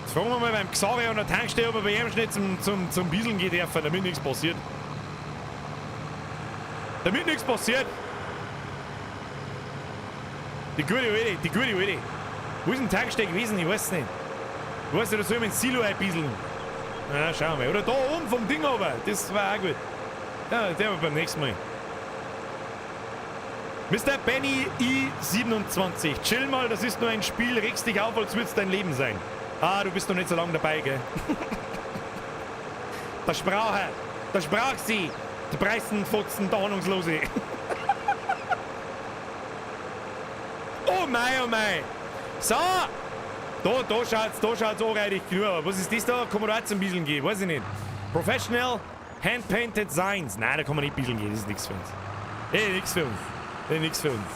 Jetzt fragen wir mal beim Xavier an der Tankstelle, ob er bei ihm schnell zum Bieseln geht dürfen, damit nichts passiert. Damit nichts passiert. Die gute Alte. Wo ist ein Tankstelle gewesen? Ich weiß es nicht. Ich weiß nicht, da soll ich mit dem Silo einbieseln. Na, schauen wir. Oder da oben vom Ding aber. Das war auch gut. Ja, der war beim nächsten Mal. Mr. Benny I27. Chill mal, das ist nur ein Spiel. Regst dich auf, als würd's dein Leben sein. Ah, du bist noch nicht so lange dabei, gell? Da sprach sie. Die Preisen fotzen, der Ahnungslose. Oh mei. So. Da schaut's anreichend genug. Was ist das da? Kann man da auch zum Bieseln gehen? Weiß ich nicht. Professional Hand-Painted Signs. Nein, da kann man nicht bieseln gehen. Das ist nichts für uns. Nichts für uns.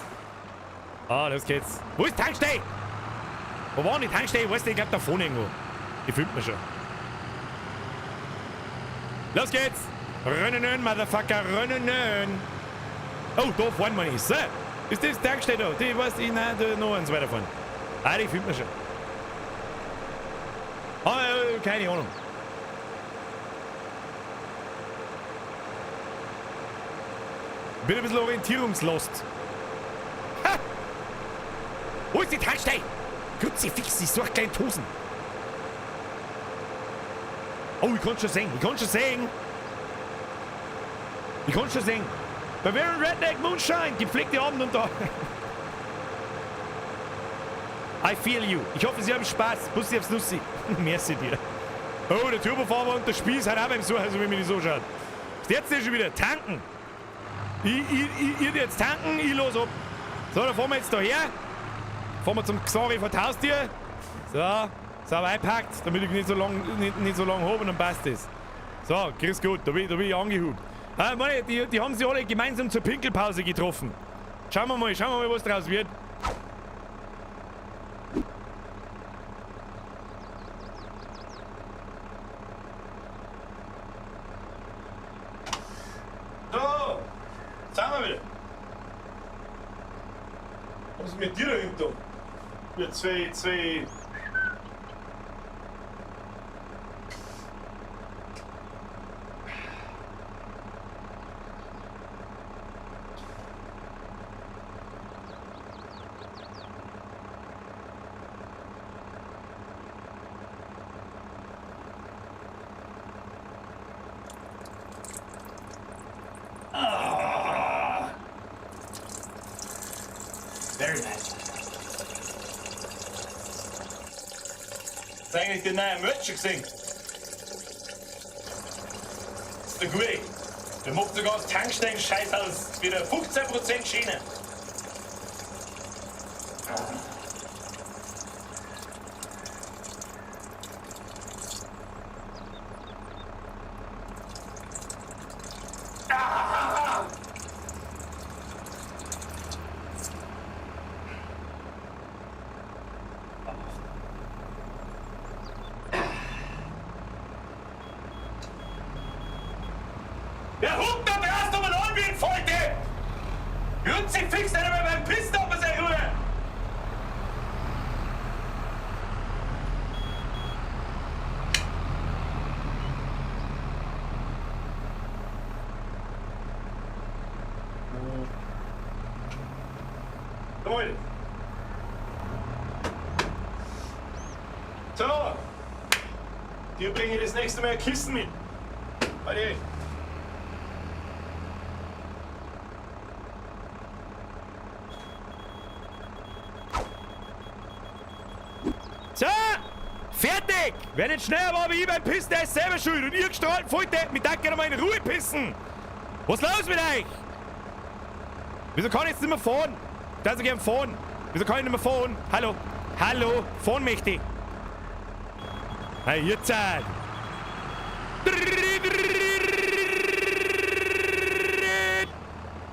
Ah, los geht's. Wo ist die Tankstelle? Wo war die Tankstelle? Ich weiß nicht, ich glaub da vorne irgendwo. Die filmt mir schon. Los geht's. Rennen, Motherfucker, rennen. Oh, da fahren wir nicht. So. Ist das die Tankstelle da? Die weiß ich, nein, da noch eins weiterfahren. Ah, die filmt mir schon. Ah, keine Ahnung. Bin ein bisschen orientierungslost. Ha! Wo ist die Tankstelle? Kruzifix, ich suche kleine Hosen. Oh, ich kann schon sehen. Bei Very Redneck Moonshine, gepflegte Abend und da. I feel you. Ich hoffe, Sie haben Spaß. Bussi aufs Nussi. Merci dir. Oh, der Turbofahrer und der Spieß hat auch beim Suchen, so wie mir die so schaut. Jetzt ist schon wieder tanken. Ich jetzt tanken, ich los ab. So, dann fahren wir jetzt da her. Fahren wir zum Xari vor die Haustür. So einpackt, damit ich nicht so lang habe und dann passt das. So, grüß Gott, da bin ich angehubt. Die haben sich alle gemeinsam zur Pinkelpause getroffen. Schauen wir mal, was draus wird. So, sind wir wieder. Was ist mit dir da hinten? Wir zwei. Very nice. Hast du eigentlich den neuen Merch gesehen? Das ist der Gute. Der macht sogar das Tankstellen-Scheiß aus. Wieder 15% Schiene. Der huckt da draußen nochmal an wie ein Falte! Und sich fix nicht einmal beim Pissen auf seine Ruhe! Jawohl! So! Dir bringe ich das nächste Mal ein Kissen mit. Ade. So! Fertig! Wer nicht schneller war wie ich beim Pissen, der ist selber schuld. Und ihr gestrahlten Volldeppen, mit danke nochmal in Ruhe pissen! Was ist los mit euch? Wieso kann ich jetzt nicht mehr fahren? Ich darf so gern fahren. Wieso kann ich nicht mehr fahren? Hallo? Hallo? Fahren möchte ich. Hey, jetzt!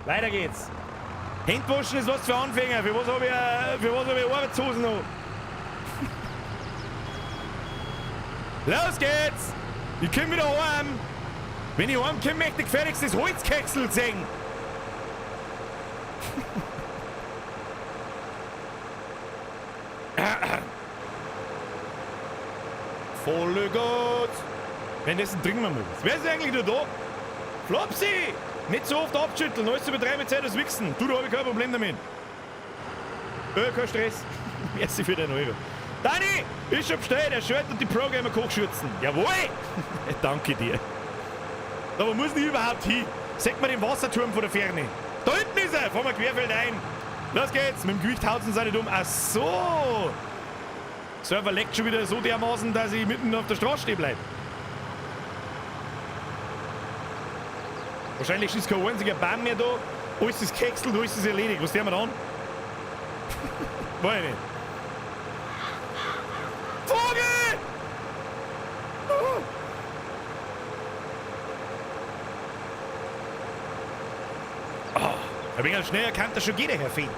Weiter geht's. Handwaschen ist was für Anfänger. Für was hab ich Arbeitshosen noch? Los geht's! Ich komm wieder heim. Wenn ich heimkomme, möchte ich gefälligst das Holzkexel sehen. Volle Gott! Währenddessen trinken wir mal was. Wer ist eigentlich nur da? Flopsy! Nicht so oft abschütteln, alles übertreiben mit Zeit als Wichsen. Du, da hab ich kein Problem damit. Kein Stress. Merci für den Euro. Dani, ist schon bestellt, der Shirt und die Pro-Gamer Kochschürzen. Jawohl! Danke dir. Da wo muss ich überhaupt hin? Seht man den Wasserturm von der Ferne. Da hinten ist er, fahren wir querfeld ein. Los geht's, mit dem Gewicht haut uns nicht um. Ach so! Server leckt schon wieder so dermaßen, dass ich mitten auf der Straße stehen bleibe. Wahrscheinlich ist kein einziger Baum mehr da. Alles ist gehäckselt, alles ist erledigt. Was tun wir dann? Weiß ich nicht. Vogel! Ein wenig schneller kann das schon jeder erfinden.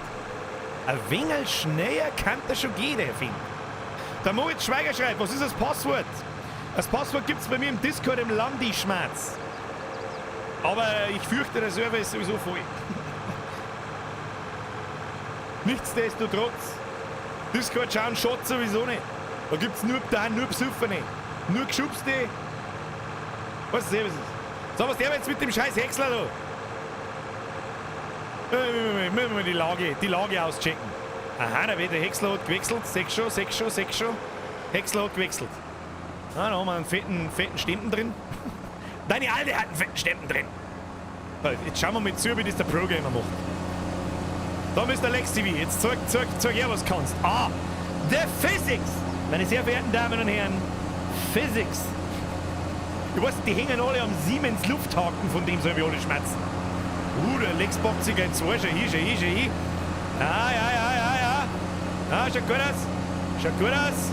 Ein wenig schneller kann das schon jeder erfinden. Der Moritz Schweiger schreibt, was ist das Passwort? Das Passwort gibt es bei mir im Discord im Landi-Schmerz. Aber ich fürchte, der Server ist sowieso voll. Nichtsdestotrotz, Discord schauen Shots sowieso nicht. Da gibt es nur Besoffene, nur Geschubste. Was ist das? So, was der jetzt mit dem scheiß Häcksler da? Müssen wir die Lage auschecken. Aha, der Häcksler hat gewechselt. Sechs schon. Häcksler hat gewechselt. Ah, da haben wir einen fetten Stempel drin. Deine Alte hat einen fetten Stempel drin. Jetzt schauen wir mal zu, wie das der Pro-Gamer macht. Da Mr. Lex TV, jetzt zeig her, was du kannst. Ah, The Physics! Meine sehr verehrten Damen und Herren, Physics. Du weißt, die hängen alle am Siemens Lufthaken, von dem soll wir alle schmerzen. Der Lex bockt sich ein zwei, schon hin. Ja. Ah, schaut gut aus. Schaut gut aus.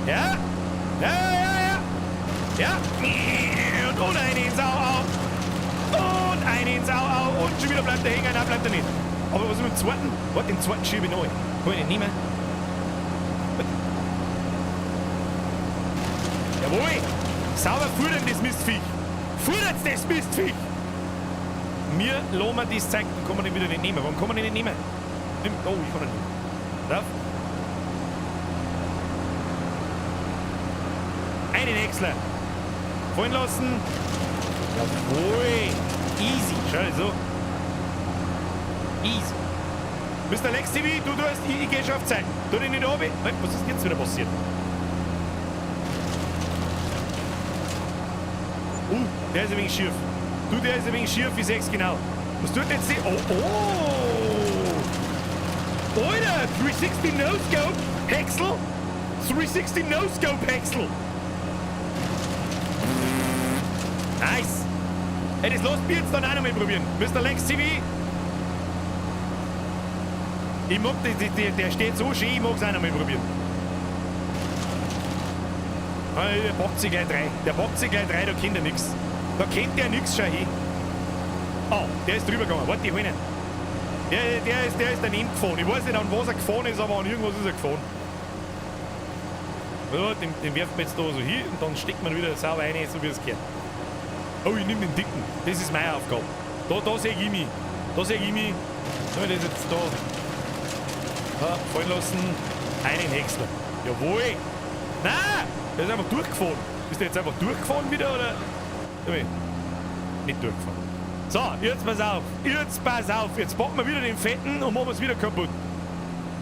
Ja. Und eine ins Au. Und schon wieder bleibt er hängen, bleibt er nicht. Aber was ist mit dem zweiten? Warte, den zweiten schiebe ich neu. Kann ich den nicht mehr? Jawohl! Sauber futtern das Mistviech! Futtert das Mistviech! Wir lassen das Zeug, dann kann man den wieder nicht nehmen. Warum kann man den nicht nehmen? Oh, ich kann ihn nicht. Drauf. Einen Häcksler. Fallen lassen. Jawohl! Easy. Schau dir so. Easy. Mr. Lex TV, du hast, ich geh schon auf Zeit. Tu den nicht oben. Was ist jetzt wieder passiert? Der ist ein wenig schief. Der ist ein wenig schief, ich seh's genau. Was tut jetzt die? Oh! Alter! 360 No-Scope Häcksel! 360 No-Scope Häcksel! Nice! Hey, das lässt mich jetzt dann auch noch mal probieren. Mr. Lex TV. Ich mag der steht so schön, ich mag's auch noch mal probieren. Der packt sich gleich drei. Da kennt er nix. Da kennt der nix schon hin. Oh, der ist drüber gegangen. Warte, ich hol ihn. Der ist daneben gefahren. Ich weiß nicht, an was er gefahren ist, aber an irgendwas ist er gefahren. Ja, den werfen wir jetzt da so hin und dann steckt man wieder sauber rein, so wie es gehört. Oh, ich nehme den dicken. Das ist meine Aufgabe. Da sehe ich mich. Da sehe ich mich. Soll ich das jetzt da fallen lassen? Einen Häcksler. Jawohl. Nein! Der ist einfach durchgefahren. Bist du jetzt einfach durchgefahren wieder, oder? Nee, nicht durchgefahren. So, jetzt pass auf. Jetzt pass auf. Jetzt packen wir wieder den Fetten und machen es wieder kaputt.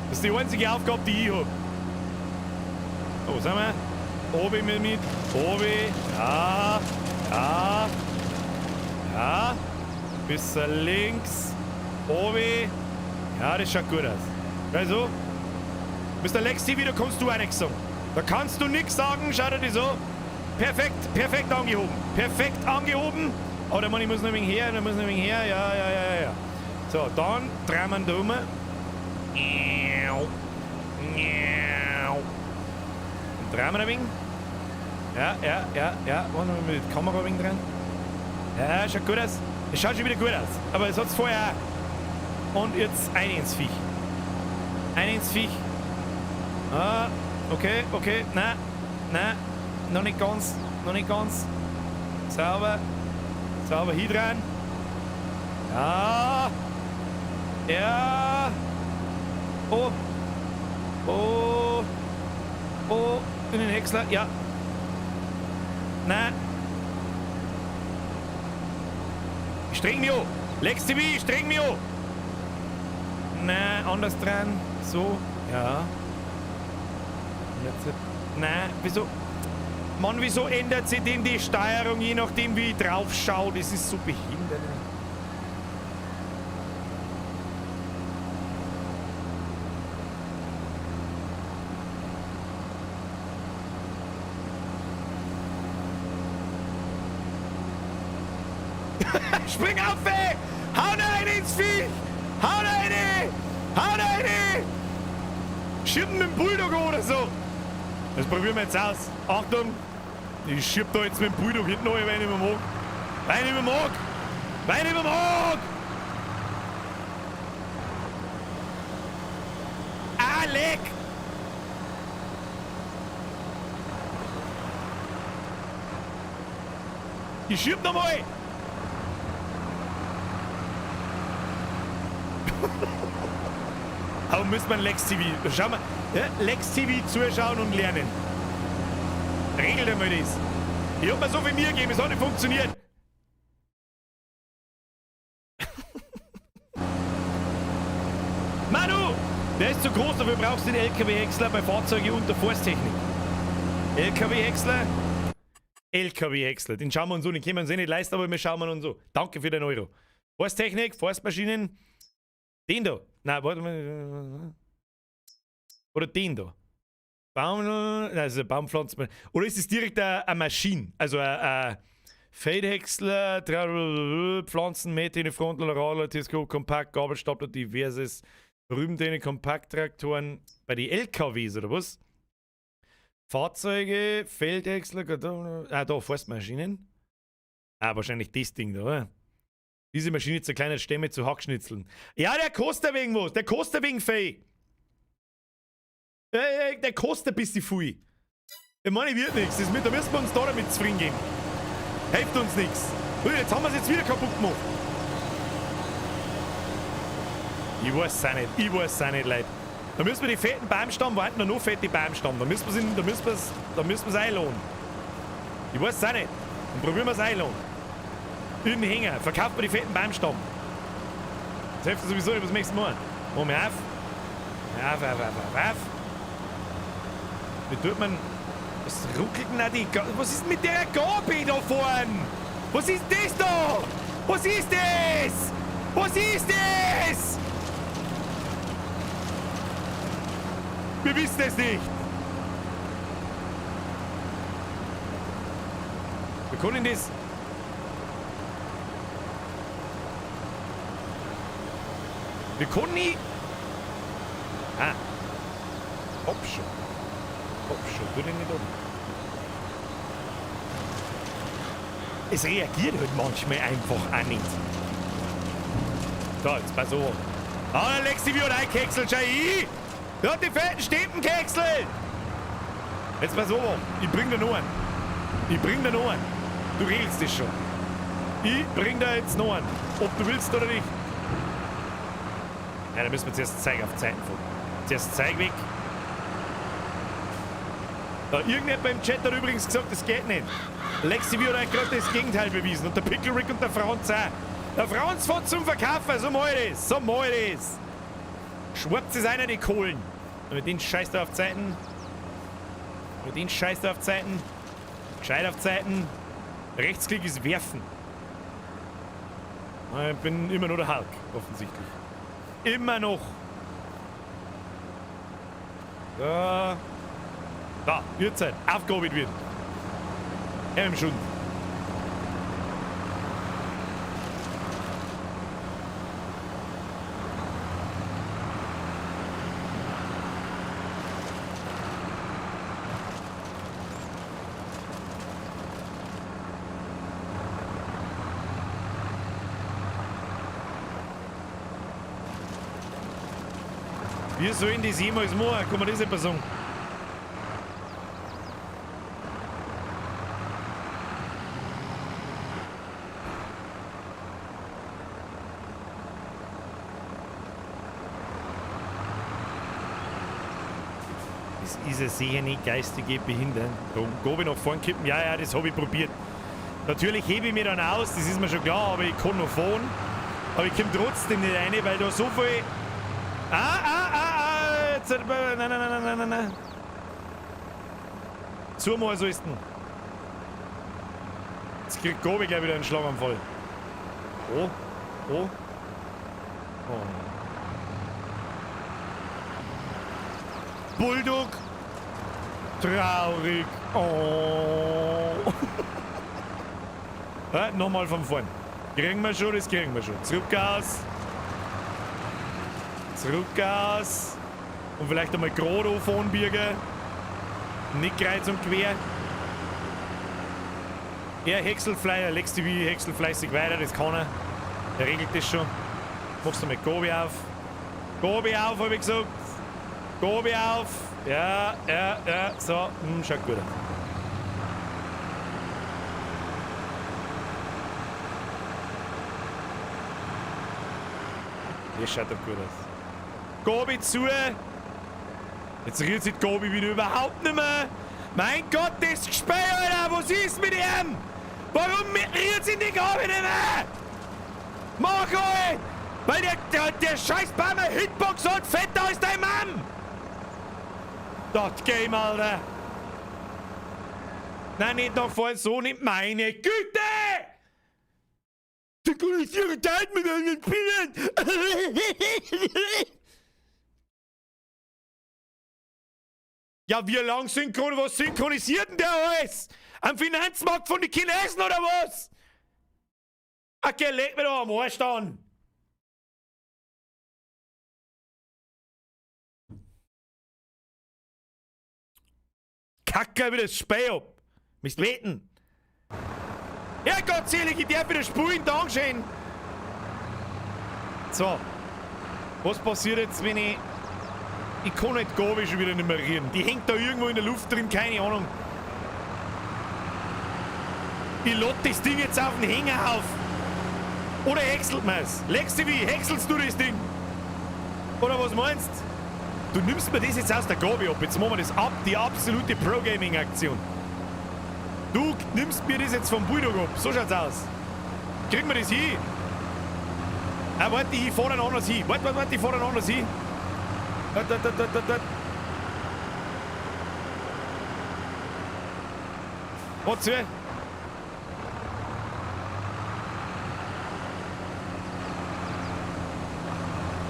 Das ist die einzige Aufgabe, die ich habe. So, wo sind wir? Obi mit. Obi. Ja. Ja. Ja. Bisschen links. Obi. Ja, das schaut gut aus. Also, Mr. Lexi, wieder kannst du auch nichts sagen. Da kannst du nichts sagen, schau dir das an. Perfekt, perfekt angehoben. Perfekt angehoben. Oh, der Mann, ich muss noch ein wenig her, Ja. So, dann drehen wir da um. Und drehen wir ein wenig. Ja. Wollen wir mit der Kamera ein wenig dran? Ja, schaut gut aus. Es schaut schon wieder gut aus. Aber es hat es vorher auch. Und jetzt ein ins Viech. Ein ins Viech. Ah, okay. Nein. Noch nicht ganz. Sauber hier dran. Ja. Oh. In den Häcksler. Ja. Nein. Streng mich an. Lex TV, streng mich an. Nein, anders dran. So. Ja. Jetzt. Nein, wieso? Mann, wieso ändert sich denn die Steuerung, je nachdem wie ich drauf schaue? Das ist so behindert. Spring auf, ey! Hau rein ins Vieh! Hau rein! Schieben mit dem Bulldog oder so! Das probieren wir jetzt aus. Achtung! Ich schieb da jetzt mit dem Bulldog hinten rein, wenn ich mir mag. Wenn ich mir mag! Ah, leck! Ich schieb noch mal! Aber müsste man Lex TV. Schau mal, ja, Lex TV zuschauen und lernen. Regelt einmal das. Ich hab mir so viel Mühe gegeben, es hat nicht funktioniert. Manu! Der ist zu groß, dafür brauchst du den LKW-Häcksler bei Fahrzeugen unter Forsttechnik. LKW-Häcksler, den schauen wir uns so, den können wir uns eh nicht leisten, aber wir schauen wir uns so. Danke für den Euro. Forsttechnik, Forstmaschinen. Den da. Nein, warte mal. Oder den da. Also Baumpflanzen. Oder ist es direkt eine Maschine? Also ein Feldhäcksler, Pflanzenmähte, eine Frontlader, Teleskop, Kompakt, Gabelstapler, diverses. Rübentäne, Kompakttraktoren bei den LKWs, oder was? Fahrzeuge, Feldhäcksler, da, Forstmaschinen. Wahrscheinlich das Ding da, oder? Diese Maschine zu kleine Stämme zu Hackschnitzeln. Ja, der kostet wegen was. Der kostet wegen Fee. Der kostet ein bisschen viel. Ich meine, wird nichts. Da müssen wir uns da damit zufrieden geben. Hilft uns nichts. Jetzt haben wir es jetzt wieder kaputt gemacht. Ich weiß es auch nicht, Leute. Da müssen wir die fetten Baumstamm, wo hinten noch fette Baumstamm. Da müssen wir es einladen. Ich weiß es auch nicht. Dann probieren wir es einladen. Üben Hänger, verkauft man die fetten Baumstamm. Das hilft sowieso nicht, was möchtest du machen? Machen wir auf. Auf. Wie tut man. Was ruckelt denn da die. Was ist mit der Gabel da vorne? Was ist das da? Was ist das? Wir wissen es nicht. Wir können das. Wir können nie. Hopp schon, tu den nicht um. Es reagiert halt manchmal einfach auch nicht. So, jetzt pass auf. Der Lexi wird eingehäckselt, schau ich. Der hat die fetten Steppenkeksel. Jetzt pass auf, ich bring dir noch einen. Ich bring dir noch einen. Du regelst das schon. Ich bring dir jetzt noch einen. Ob du willst oder nicht. Ja, da müssen wir zuerst Zeig auf Zeiten fahren. Zuerst Zeig weg. Da, irgendjemand beim Chat hat übrigens gesagt, das geht nicht. Lexi hat euch gerade das Gegenteil bewiesen. Und der Pickle Rick und der Franz auch. Der Franz fährt zum Verkaufen, so mal das. So mal das. Schwarz ist einer die Kohlen. Und mit denen scheißt er auf Zeiten. Mit denen scheißt er auf Zeiten. Gescheit auf Zeiten. Rechtsklick ist werfen. Ich bin immer nur der Hulk, offensichtlich. Immer noch. Da. Da, wird Zeit. Aufgehoben wird. Schon. Wie sollen die jemals machen? Kann man das etwas sagen? Das ist eine sicher nicht geistige Behinderung. Gehe ich nach vorne kippen? Ja, das habe ich probiert. Natürlich hebe ich mich dann aus, das ist mir schon klar, aber ich kann noch fahren. Aber ich komme trotzdem nicht rein, weil da so viel... Jetzt... Nein. Zumal so ist denn. Jetzt kriegt Gobi gleich wieder einen Schlaganfall. Oh. Bulldog. Traurig. Oh. Ja, nochmal von vorn. Kriegen wir schon, das kriegen wir schon. Zurückgas. Und vielleicht einmal gerade auffahren biegen. Nicht kreuz und quer. Er häckselt legst du wie häckselt fleißig weiter, das kann er. Er regelt das schon. Machst du mal Gobi auf. Gobi auf, habe ich gesagt. Gobi auf. Ja. So, schaut gut aus. Das schaut doch gut aus. Gobi zu. Jetzt rührt sich Gobi wieder überhaupt nicht mehr. Mein Gott, das Gespäh, Alter. Was ist mit ihm? Warum rührt sich die Gobi nicht mehr? Mach euch! Weil der scheiß Bammer Hitbox hat fetter als dein Mann! Das Game, Alter! Nein, nicht nach vorne, so nicht. Meine Güte! Synchronisiere Zeit mit euren Spielen! Ja, wie lang was synchronisiert denn der alles? Am Finanzmarkt von den Chinesen oder was? Okay, leg mir doch am Arsch an. Kacke, wie das Spiel ab. Müsst weten. Ja, Gottselig, ich darf wieder spulen, Dankeschön. So. Was passiert jetzt, wenn ich... Ich kann nicht Gobi schon wieder nicht mehr rühren. Die hängt da irgendwo in der Luft drin, keine Ahnung. Ich lade das Ding jetzt auf den Hänger auf. Oder häckselt man es? Legst du wie? Häckselst du das Ding? Oder was meinst du? Du nimmst mir das jetzt aus der Gobi ab. Jetzt machen wir das ab. Die absolute Pro-Gaming-Aktion. Du nimmst mir das jetzt vom Bulldog ab. So schaut's aus. Kriegen wir das hin? Warte, ich fahr dann anders hin. Warte, ich fahr dann anders hin. Warte. Warte zu.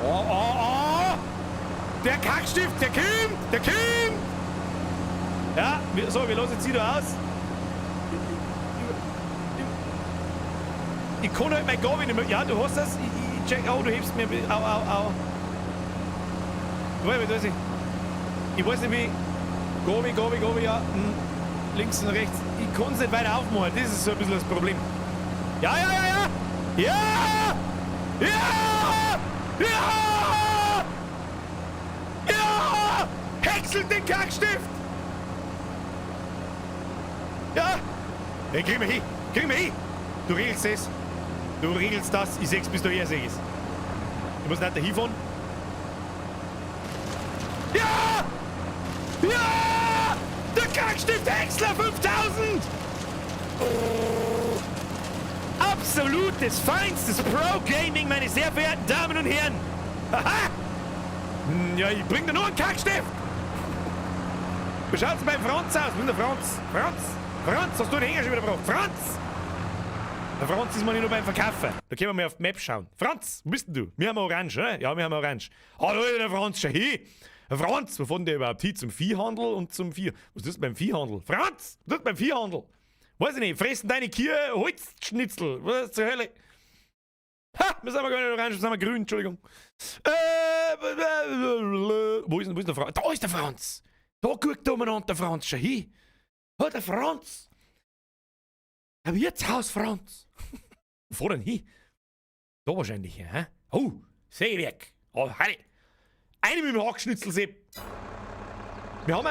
Oh! Der Kackstift, der kommt! Ja, so, wir lassen jetzt wieder aus. Ich kann halt mein Gobi nicht mehr. Ja, du hast das. Ich check. Oh, du hebst mir. Au. Ich weiß nicht wie. Gobi, ja. Links und rechts. Ich kann es nicht weiter aufmachen. Das ist so ein bisschen das Problem. Ja! Häckselt den Kackstift! Ja! Hey, krieg mich hin! Krieg mich hin! Du regelst es. Du regelst das. Ich seh's, bis du sehst. Du musst nicht da hinfahren. Ja! Ja! Der Kackstift Häcksler 5000! Oh. Absolutes, feinstes Pro-Gaming, meine sehr verehrten Damen und Herren! Aha! Ja, ich bring dir nur einen Kackstift! Wie schaut's beim Franz aus? Wo ist der Franz? Franz, hast du den Hänger schon wieder gebraucht? Franz! Der Franz ist mal nicht nur beim Verkaufen. Da können wir mal auf die Map schauen. Franz, wo bist denn du? Wir haben Orange, ne? Ja, wir haben Orange. Hallo, der Franz, schon hin! Der Franz, wo fahren der überhaupt hin? Zum Viehhandel und zum Vieh... Was tust du beim Viehhandel? Franz, was tust du beim Viehhandel? Weiß ich nicht, fressen deine Kühe Holzschnitzel. Was zur Hölle? Ha, wir sind aber gar nicht orange, wir sind aber grün, Entschuldigung. Wo ist der Franz? Da ist der Franz! Da guckt der umeinander, der Franz, schon hin. Oh, der Franz! Ein Wirtshaus, Franz! Wo fahr denn hin? Da wahrscheinlich, hä? Oh, Sägewerk. Oh, heide. Eine mit dem Hackschnitzel, Sepp. Wir haben,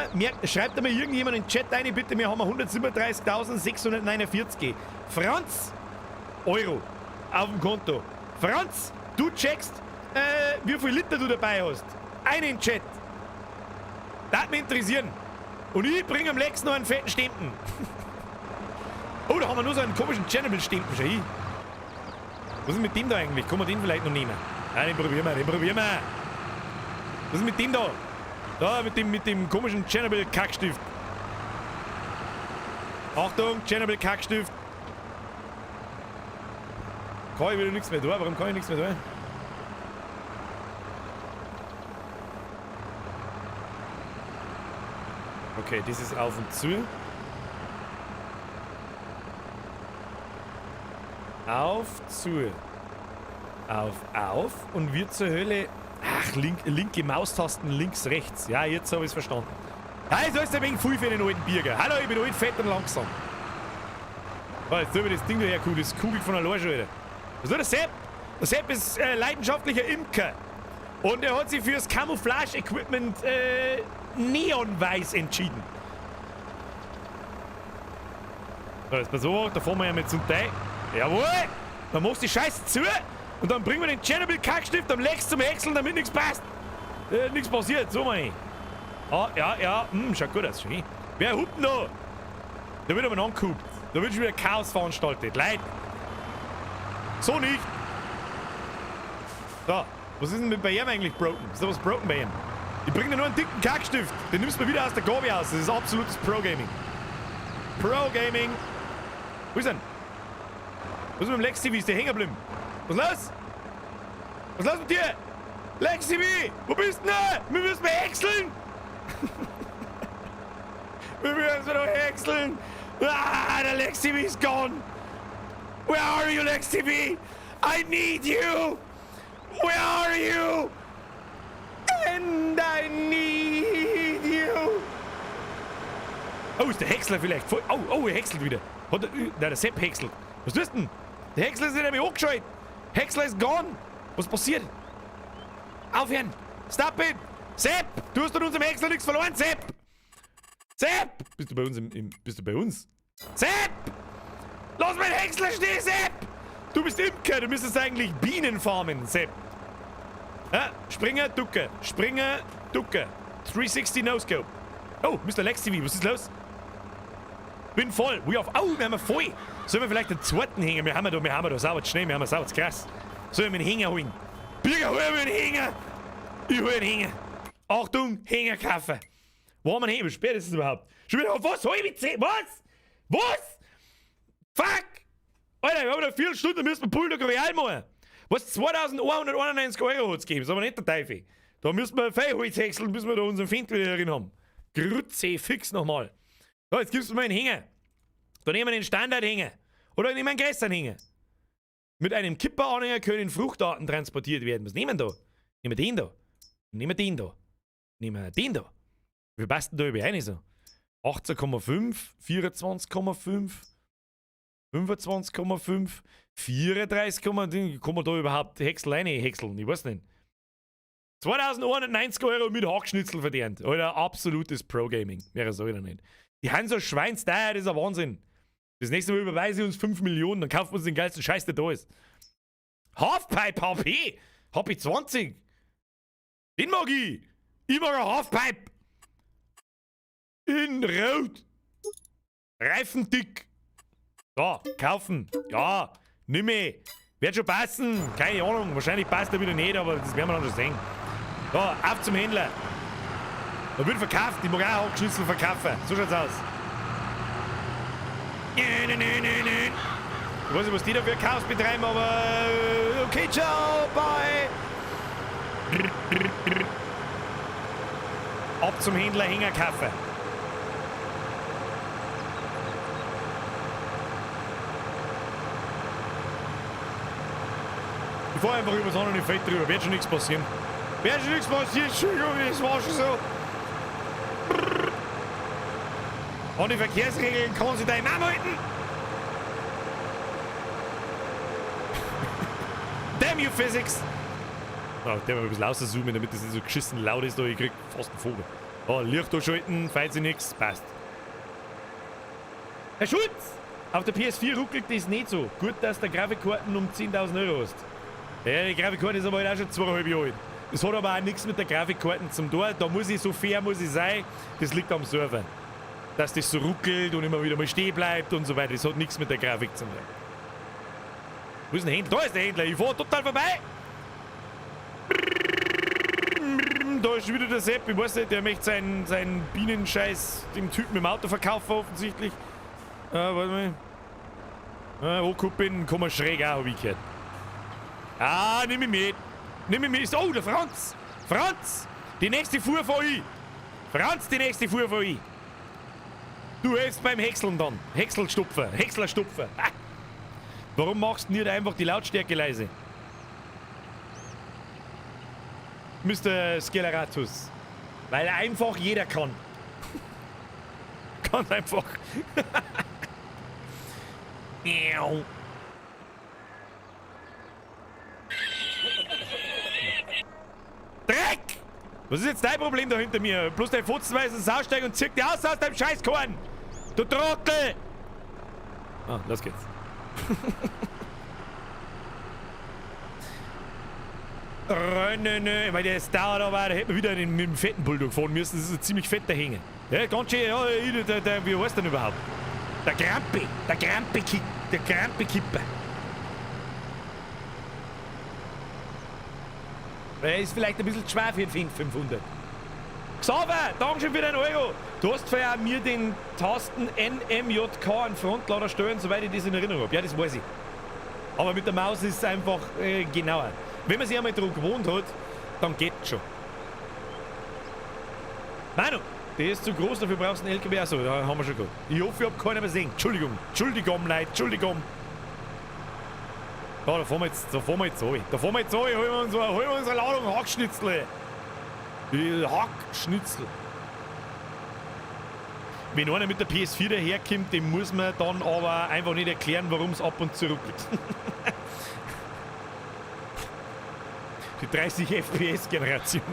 schreibt einmal irgendjemand in den Chat rein, bitte, wir haben 137.649 Franz Euro auf dem Konto. Franz, du checkst, wie viel Liter du dabei hast. Einen in den Chat. Das würde mich interessieren. Und ich bringe am nächsten noch einen fetten Stempen. Oh, da haben wir nur so einen komischen Chernobyl-Stempen schon hin. Was ist mit dem da eigentlich? Kann man den vielleicht noch nehmen? Nein, den probieren wir. Was ist mit dem da? Da, mit dem komischen Chernobyl-Kackstift. Achtung, Chernobyl-Kackstift. Kann ich wieder nichts mehr tun? Warum kann ich nichts mehr tun? Okay, das ist auf und zu. Auf, zu. Auf und wir zur Hölle. Ach, linke Maustasten, links, rechts. Ja, jetzt habe ich es verstanden. Ja, jetzt ist ein wenig viel für den alten Bürger. Hallo, ich bin alt, fett und langsam. Oh, jetzt tun wir das Ding da her, das kugelt von allein schon wieder. Was ist der Sepp? Der Sepp ist leidenschaftlicher Imker. Und er hat sich für das Camouflage-Equipment neonweiß entschieden. So, jetzt pass auf, da fahren wir ja mit zum Teil. Jawohl! Dann machst du die Scheiße zu und dann bringen wir den Chernobyl-Kackstift am Lex zum Häckseln, damit nichts passt. Nichts passiert, so meine ich. Ah, ja, schaut gut aus, schön. Wer hupt denn da? Da wird aber angehupt. Da wird schon wieder Chaos veranstaltet. Leid. So nicht. So, was ist denn bei ihm eigentlich broken? Ist da was broken bei ihm? Ich bring dir nur einen dicken Kackstift. Den nimmst du mir wieder aus der Gabe aus. Das ist absolutes Pro-Gaming. Pro-Gaming. Wo ist denn? Was ist mit dem Lex TV? Ist der hängen geblieben? Was ist los? Was ist los mit dir? Lex TV! Wo bist du denn? Wir müssen häckseln! Wir müssen doch häckseln! Ah, der Lex TV is gone! Where are you, Lex TV? I need you! Where are you? And I need you! Oh, ist der Häcksler vielleicht? Oh, er häckselt wieder. Der Sepp häckselt. Was tust du denn? Der Häcksler ist nicht mehr hochgeschaltet. Häcksler ist gone. Was passiert? Aufhören! Stop it! Sepp! Du hast an unserem Häcksler nichts verloren, Sepp! Sepp! Bist du bei uns bist du bei uns? Sepp! Lass meinen Häcksler stehen, Sepp! Du bist Imker, du müsstest eigentlich Bienen farmen, Sepp. Ja, Springer, Ducke. Springer, Ducke. 360 No-Scope. Oh, Mr. Lex TV, was ist los? Bin voll. Oh, wir haben voll. Sollen wir vielleicht den zweiten hängen? Wir haben da sauber Schnee, wir haben sauber krass. Sollen wir einen Hänger holen? Bürger, hol mir einen Hänger! Ich hol einen Hänger. Achtung, Hänger kaufen. Wo haben wir einen Hänger? Wie spät ist es überhaupt? Schon wieder auf was? Was? Was? Fuck! Alter, wir haben noch 4 Stunden, müssen wir Bulldog Royal machen. Was? 2191 Euro hat es gegeben, ist aber nicht der Teufel. Da müssen wir Feuerholz häckseln, bis wir da unseren Find wieder drin haben. Grütze, fix nochmal. So, jetzt gibst du mir einen Hänger. Da nehmen wir den Standardhänger. Oder nehmen wir einen größeren Hänger. Mit einem Kipperanhänger können Fruchtarten transportiert werden. Was nehmen wir da? Nehmen wir den da. Nehmen wir den da. Nehmen wir den da. Wie viel passt denn da überein so? 18,5, 24,5, 25,5, 34, kann man da überhaupt Häcksel reinhäckseln? Ich weiß nicht. 2190 Euro mit Hackschnitzel verdient. Alter, absolutes Pro-Gaming. Wäre so wieder nicht. Die haben so schweinsteuer, das ist ein Wahnsinn. Das nächste Mal überweise ich uns 5 Millionen, dann kaufen wir uns den geilsten Scheiß, der da ist. Halfpipe HP! HP 20! Den mag ich! Ich mag ein Halfpipe! In Rot! Reifen dick! So, kaufen! Ja, nimm mehr! Wird schon passen! Keine Ahnung, wahrscheinlich passt er wieder nicht, aber das werden wir dann schon sehen. So, auf zum Händler! Da wird verkauft, ich mag auch Hackschnitzel verkaufen. So schaut's aus. Ich weiß nicht, was die da für Chaos betreiben, aber okay, ciao, bye. Ab zum Händler Hänger kaufen. Ich fahr einfach über das andere Feld drüber, wird schon nichts passieren. Wird schon nichts passieren, Entschuldigung, das war schon so. An die Verkehrsregeln kann sich dein Mann halten. Damn you Physics! Oh, der mal ein bisschen rauszoomen, damit das nicht so geschissen laut ist, da ich krieg fast einen Vogel. Oh, Licht schalten, falls sie nichts, passt. Herr Schulz! Auf der PS4 ruckelt das nicht so. Gut, dass der Grafikkarten um 10.000 € hast. Ja, die Grafikkarte ist aber halt auch schon 2,5 Jahre alt. Das hat aber auch nichts mit der Grafikkarten zum tun. Da muss ich, so fair muss ich sein, das liegt am Server. Dass das so ruckelt und immer wieder mal stehen bleibt und so weiter. Das hat nichts mit der Grafik zu tun. Wo ist der Händler? Da ist der Händler. Ich fahr total vorbei. Da ist wieder der Sepp. Ich weiß nicht, der möchte seinen Bienenscheiß dem Typen im Auto verkaufen, offensichtlich. Warte mal. Hochkuppeln kann man schräg auch, wie ich gehört. Ah, nimm mich mit. Nimm mich mit. Oh, der Franz. Franz, die nächste Fuhr von ich. Franz, die nächste Fuhr von ich. Du hilfst beim Häckseln dann. Häckselstupfer. Häckslerstupfer. Ah. Warum machst du nicht einfach die Lautstärke leise? Mr. Skeleratus. Weil einfach jeder kann. Ganz einfach. Dreck! Was ist jetzt dein Problem da hinter mir? Bloß dein Fotzenweisen Sausteigen und zirk dich aus deinem Scheißkorn! Du Trottel! Ah, los geht's. Nö, weil das dauert aber, da hätten wir wieder mit dem fetten Bulldog fahren müssen. Das ist ein ziemlich fetter Hänger. Ja, ganz schön, ja, wie heißt der denn überhaupt? Der Krampe-Kipper. Er ist vielleicht ein bisschen schwer für den 500. Xaver, danke schön für den Euro. Du hast vorher mir den Tasten NMJK an Frontlader steuern, soweit ich das in Erinnerung habe. Ja, das weiß ich. Aber mit der Maus ist es einfach genauer. Wenn man sich einmal daran gewohnt hat, dann geht es schon. Manu, der ist zu groß, dafür brauchst du einen LKW. Achso, da haben wir schon gehabt. Ich hoffe, ich habe keinen mehr sehen. Entschuldigung, Leute, Entschuldigung. Ja, da fahren wir jetzt rein. Holen wir unsere Ladung Hackschnitzel. Hackschnitzel. Wenn einer mit der PS4 daherkommt, dem muss man dann aber einfach nicht erklären, warum es ab und zu ruckelt. Die 30 FPS-Generation.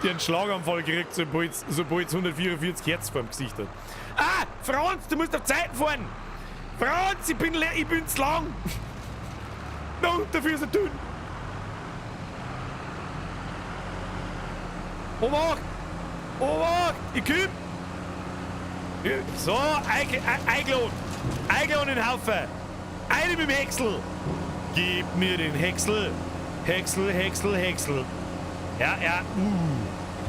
Die einen Schlaganfall kriegt, sobald es 144 Hertz vor dem Gesicht hat. Ah, Franz, du musst auf Zeiten fahren. Franz, ich bin zu lang. No, dafür ist er dünn. Obacht! Ich komm! So, Eigelon in den Haufen! Eine mit dem Häcksel! Gib mir den Häcksel! Häcksel! Ja,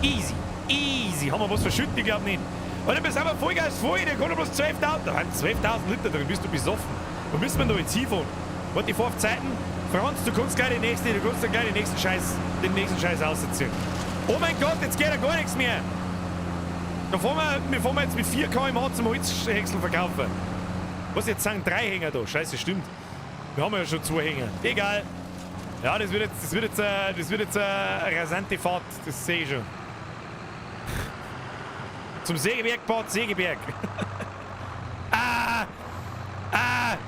easy! Haben wir was verschüttet? Ich glaub nicht. Alter, wir sind aber Vollgas voll, der kann doch bloß 12.000. Da haben 12.000 Liter drin, bist du besoffen. Wo müssen wir da jetzt hinfahren? Warte, ich fahr auf Zeiten. Franz, du kannst gleich den nächsten Scheiß ausziehen. Oh mein Gott, jetzt geht ja gar nichts mehr. Wir fahren jetzt mit 4 km/h zum Holzhäcksel verkaufen. Was jetzt sagen 3 Hänger da? Scheiße, stimmt. Wir haben ja schon 2 Hänger. Egal. Ja, das wird jetzt eine rasante Fahrt. Das sehe ich schon. Zum Segebergbad Segeberg.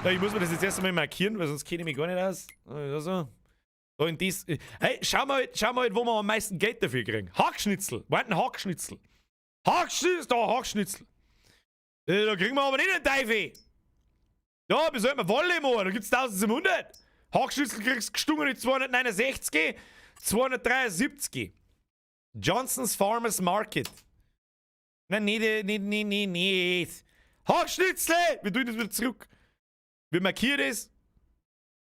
Ja, ich muss mir das jetzt erst einmal markieren, weil sonst kenne ich mich gar nicht aus. Also. Da in dies. Hey, schau mal, wo wir am meisten Geld dafür kriegen. Hackschnitzel. Hackschnitzel. Da kriegen wir aber nicht einen Teufel. Ja, wir sollten Wolle machen, da gibt's 1700. Hackschnitzel kriegst du gestungen mit 269, 273. Johnson's Farmers Market. Nein, nicht. Hackschnitzel! Wir tun das wieder zurück. Wir markieren das.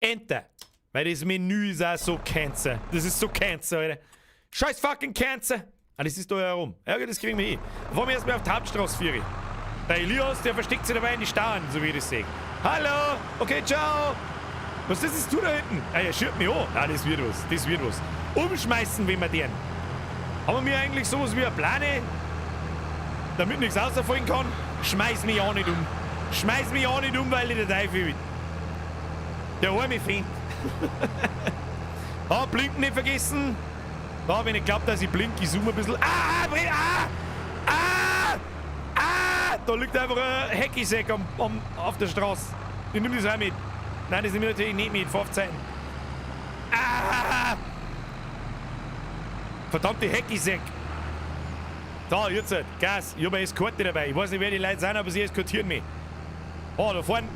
Enter. Weil das Menü ist auch so Cancer. Das ist so Cancer, Alter. Scheiß fucking Cancer. Ah, das ist da herum. Ja, das kriegen wir Fahren wir erstmal auf die Hauptstraße führen. Der Elias, der versteckt sich dabei in die Stauern, so wie ich das sehe. Hallo! Okay, ciao! Was ist das du da hinten? Ah, er schiebt mich an. Ah, das wird was. Umschmeißen, wenn wir den. Haben wir eigentlich sowas wie eine Plane, damit nichts rausfallen kann? Schmeiß mich auch nicht um. Schmeiß mich auch nicht um, weil ich der Teufel bin. Der arme Feind. Ah, blinken nicht vergessen. Da, wenn ich glaube, dass ich blinke, ich zoome ein bisschen. Da liegt einfach ein Heckisäck auf der Straße. Ich nehme das auch mit. Nein, das nehme ich natürlich nicht mit. 15. Verdammte Heckisäck. Da, jetzt halt. Gas. Ich habe eine Eskorte dabei. Ich weiß nicht, wer die Leute sind, aber sie eskortieren mich. Oh, da vorne.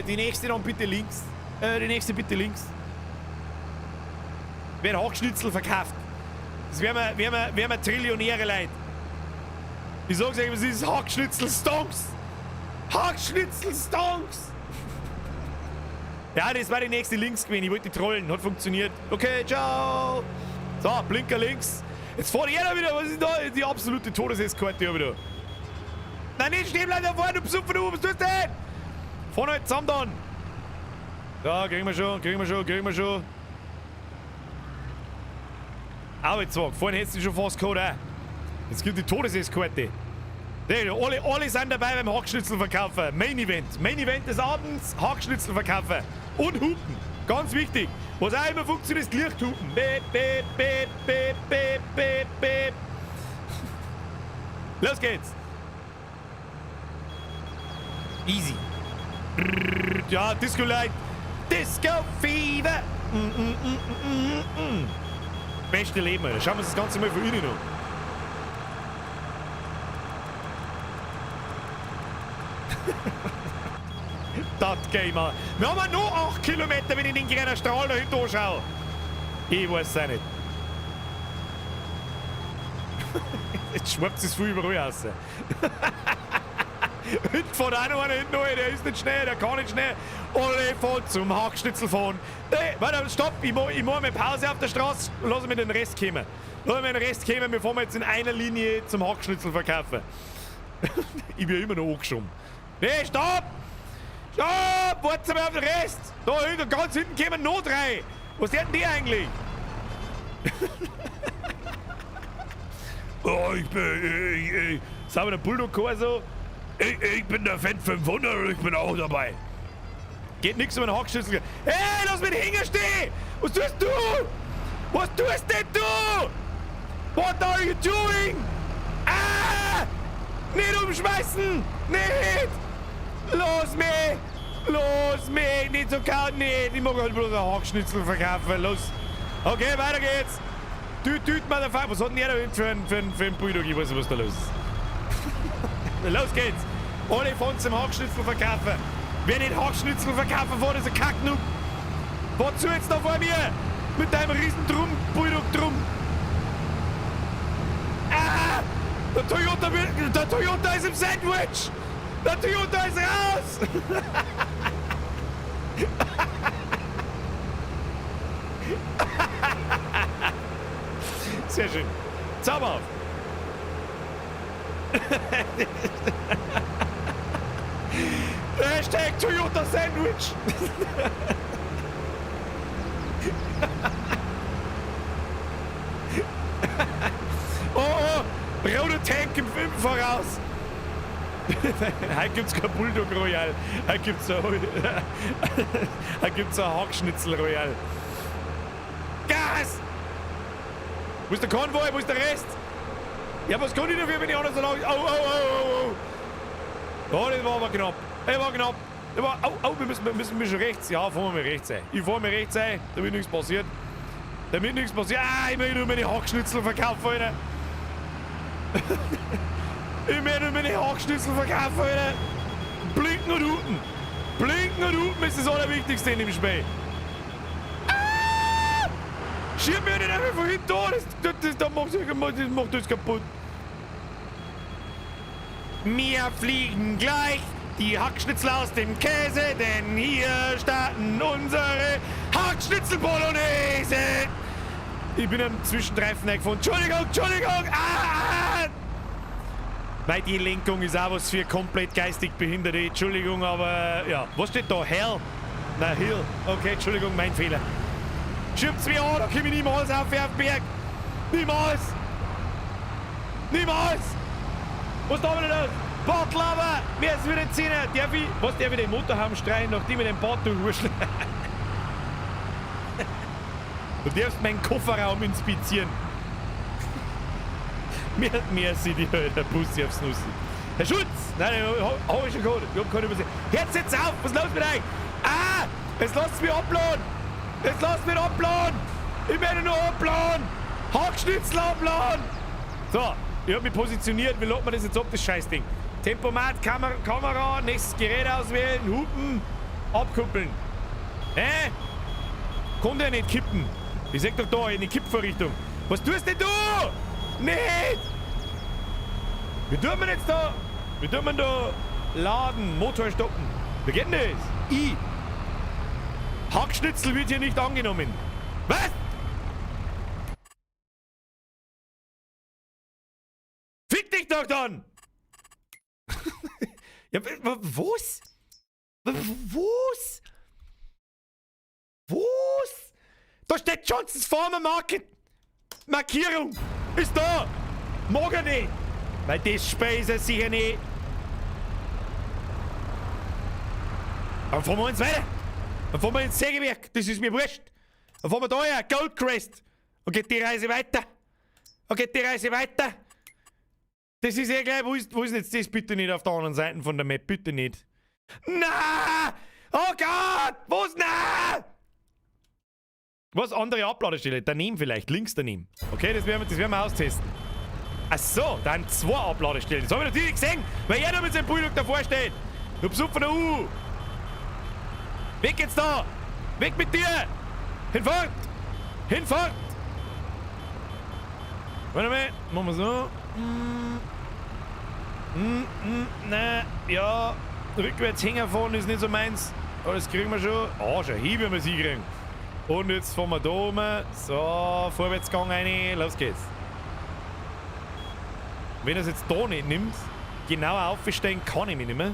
Die nächste dann bitte links. Die nächste bitte links. Werden Hackschnitzel verkauft. Das wären Trillionäre Leute. Ich sag's euch, was ist Hackschnitzel-Stonks? Hackschnitzel-Stonks! Ja, das war die nächste links gewesen. Ich wollte die trollen. Hat funktioniert. Okay, ciao! So, Blinker links. Jetzt fährt jeder wieder. Was ist da? Die absolute Todeseskorte wieder. Nein, nicht stehen bleiben da vorne, du besuchen du. Was tust du denn? Fahren halt zusammen dann. Ja, kriegen wir schon. Arbeitswagen. Vorhin hättest du schon fast gehabt, auch. Jetzt gibt die Todeseskorte. Alle sind dabei beim Hackschnitzel verkaufen. Main Event des Abends, Hackschnitzel verkaufen. Und hupen. Ganz wichtig. Was auch immer funktioniert, ist Lichthupen. Beep, beep, beep, beep, beep, beep, beep. Los geht's. Easy. Ja, Disco Light. Disco Fever. Beste Leben, Alter. Schauen wir uns das Ganze mal von innen an. Das Gamer. Wir haben nur 8 Kilometer, wenn ich den grünen Strahl da hinten anschaue. Ich weiß es auch nicht. Jetzt schwappt es viel überall raus. Hinten fährt auch noch einer hinten rein, der ist nicht schnell, der kann nicht schnell. Alle fahren zum Hackschnitzel fahren. Hey, warte, stopp, ich mache eine Pause auf der Straße und lass mir den Rest kommen. Wir fahren jetzt in einer Linie zum Hackschnitzel verkaufen. Ich bin immer noch angeschoben. Nee, stopp! Stopp! Warten wir auf den Rest! Da hinten, ganz hinten kommen noch 3. Was sind denn die eigentlich? Oh, ich bin... Sagen wir der Bulldog so? Ich bin der Fan 500 und ich bin auch dabei. Geht nix um den Hackschnitzel. Hey, lass mich hängen stehen! Was tust du? Was tust denn du? What are you doing? Ah! Nicht umschmeißen! Nicht! Los mich! Nicht so kalt, nicht! Ich mag halt bloß einen Hackschnitzel verkaufen. Los! Okay, weiter geht's! Düt, Motherfucker! Was hat denn der da für einen Bulldog? Ich weiß nicht, was da los ist. Los geht's! Alle fahren zum Hackschnitzel verkaufen! Wer nicht Hackschnitzel verkaufen fährt, ist ein Kacknub! Wozu jetzt da vor mir? Mit deinem riesen Bulldog-Drum! Ah! Der Toyota ist im Sandwich! Der Toyota ist raus! Sehr schön. Zauberhaft. Hashtag Toyota Sandwich. Oh, roter Tank im Film voraus. Heute gibt's kein Bulldog Royal. Heute gibt's ein Hackschnitzel Royal. Gas! Wo ist der Konvoi? Wo ist der Rest? Ja, was kann ich dafür, wenn ich anders so lang... Oh. Oh, das war aber knapp. Das war knapp. Wir müssen schon rechts. Ja, fahren wir rechts ein. Ich fahre mir rechts ein, damit nichts passiert. Ah, ich will nur meine Hackschnitzel verkaufen, Alter. Ich will nur meine Hackschnitzel verkaufen, Alter. Blinken und hupen. Blinken und hupen ist das Allerwichtigste in dem Spiel. Ah! Schieb mir nicht einfach von hinten an, das macht das kaputt. Wir fliegen gleich die Hackschnitzel aus dem Käse, denn hier starten unsere Hackschnitzel-Bolognese. Ich bin am Zwischenreifen gefunden. Entschuldigung! Ah! Weil die Lenkung ist auch was für komplett geistig Behinderte. Entschuldigung, aber ja. Was steht da? Hell? Nein, Hill. Okay, Entschuldigung, mein Fehler. Schiebt's mir an, da komme ich niemals auf den Berg. Niemals! Was da wieder los? Bartlauber! Wer ist wieder ziehen? Darf ich den Motorhaum streichen, nachdem ich den Bart durchwurschle? Du darfst meinen Kofferraum inspizieren. Mehr sieht die der Pussy aufs Nussi. Herr Schutz! Nein, hab ich schon gehört. Ich hab keine Übersehen. Jetzt sitzt auf! Was ist los mit euch? Ah! Jetzt lasst mich abladen! Ich werde nur abladen! Hackschnitzel abladen! So, ich hab mich positioniert. Wie lädt man das jetzt ab, das Scheißding? Tempomat, Kamera, nächstes Gerät auswählen, hupen, abkuppeln. Konnte ja nicht kippen. Ich sag doch da, in die Kippvorrichtung. Was tust denn du? Nicht! Wie tut man jetzt da? Wie tut man da laden, Motor stoppen? Wie geht denn das? Hackschnitzel wird hier nicht angenommen. Was? Fick dich doch dann! Ja, was? Was? Da steht Johnsons Pharma Market. Markierung. Ist da. Mag er nicht. Weil das Speise sicher nicht. Dann fahren wir ins weiter. Dann fahren wir ins Sägewerk. Das ist mir wurscht. Dann fahren wir da her. Goldcrest. Und geht die Reise weiter. Das ist ja gleich. Wo ist jetzt das bitte nicht auf der anderen Seite von der Map? Bitte nicht. Na! Oh Gott! Was? Na! Was? Andere Abladestelle? Daneben vielleicht. Links daneben. Okay, das werden wir austesten. Ach so, dann 2 Abladestellen. Das habe ich natürlich gesehen, weil er noch mit seinem Bulldog davor steht. Du bist von der U. Weg jetzt da! Weg mit dir! Hinfort! Warte mal, machen wir so. Nein, ja. Rückwärts hängen fahren ist nicht so meins. Aber das kriegen wir schon. Ah, schon hin, wenn wir sie kriegen. Und jetzt fahren wir da oben. So, Vorwärtsgang rein. Los geht's. Wenn er es jetzt da nicht nimmt, genauer aufstehen kann ich mich nicht mehr.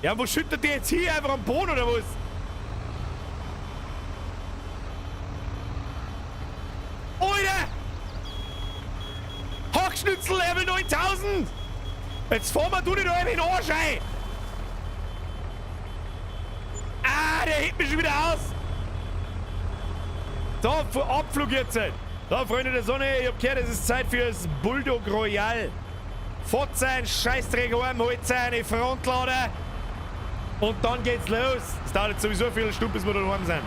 Ja, wo schüttet der jetzt hier? Einfach am Boden oder was? Alter! Hackschnitzel Level 9000! Jetzt fahren wir nicht in den Arsch ein! Ah, der hebt mich schon wieder aus! Da, Abflug jetzt! Da, Freunde der Sonne, ich hab gehört, es ist Zeit für das Bulldog Royal. Fahrt sein Scheißdreck heim, holt seine Frontlader und dann geht's los. Es dauert jetzt sowieso eine Viertelstunde, bis wir da daheim sind.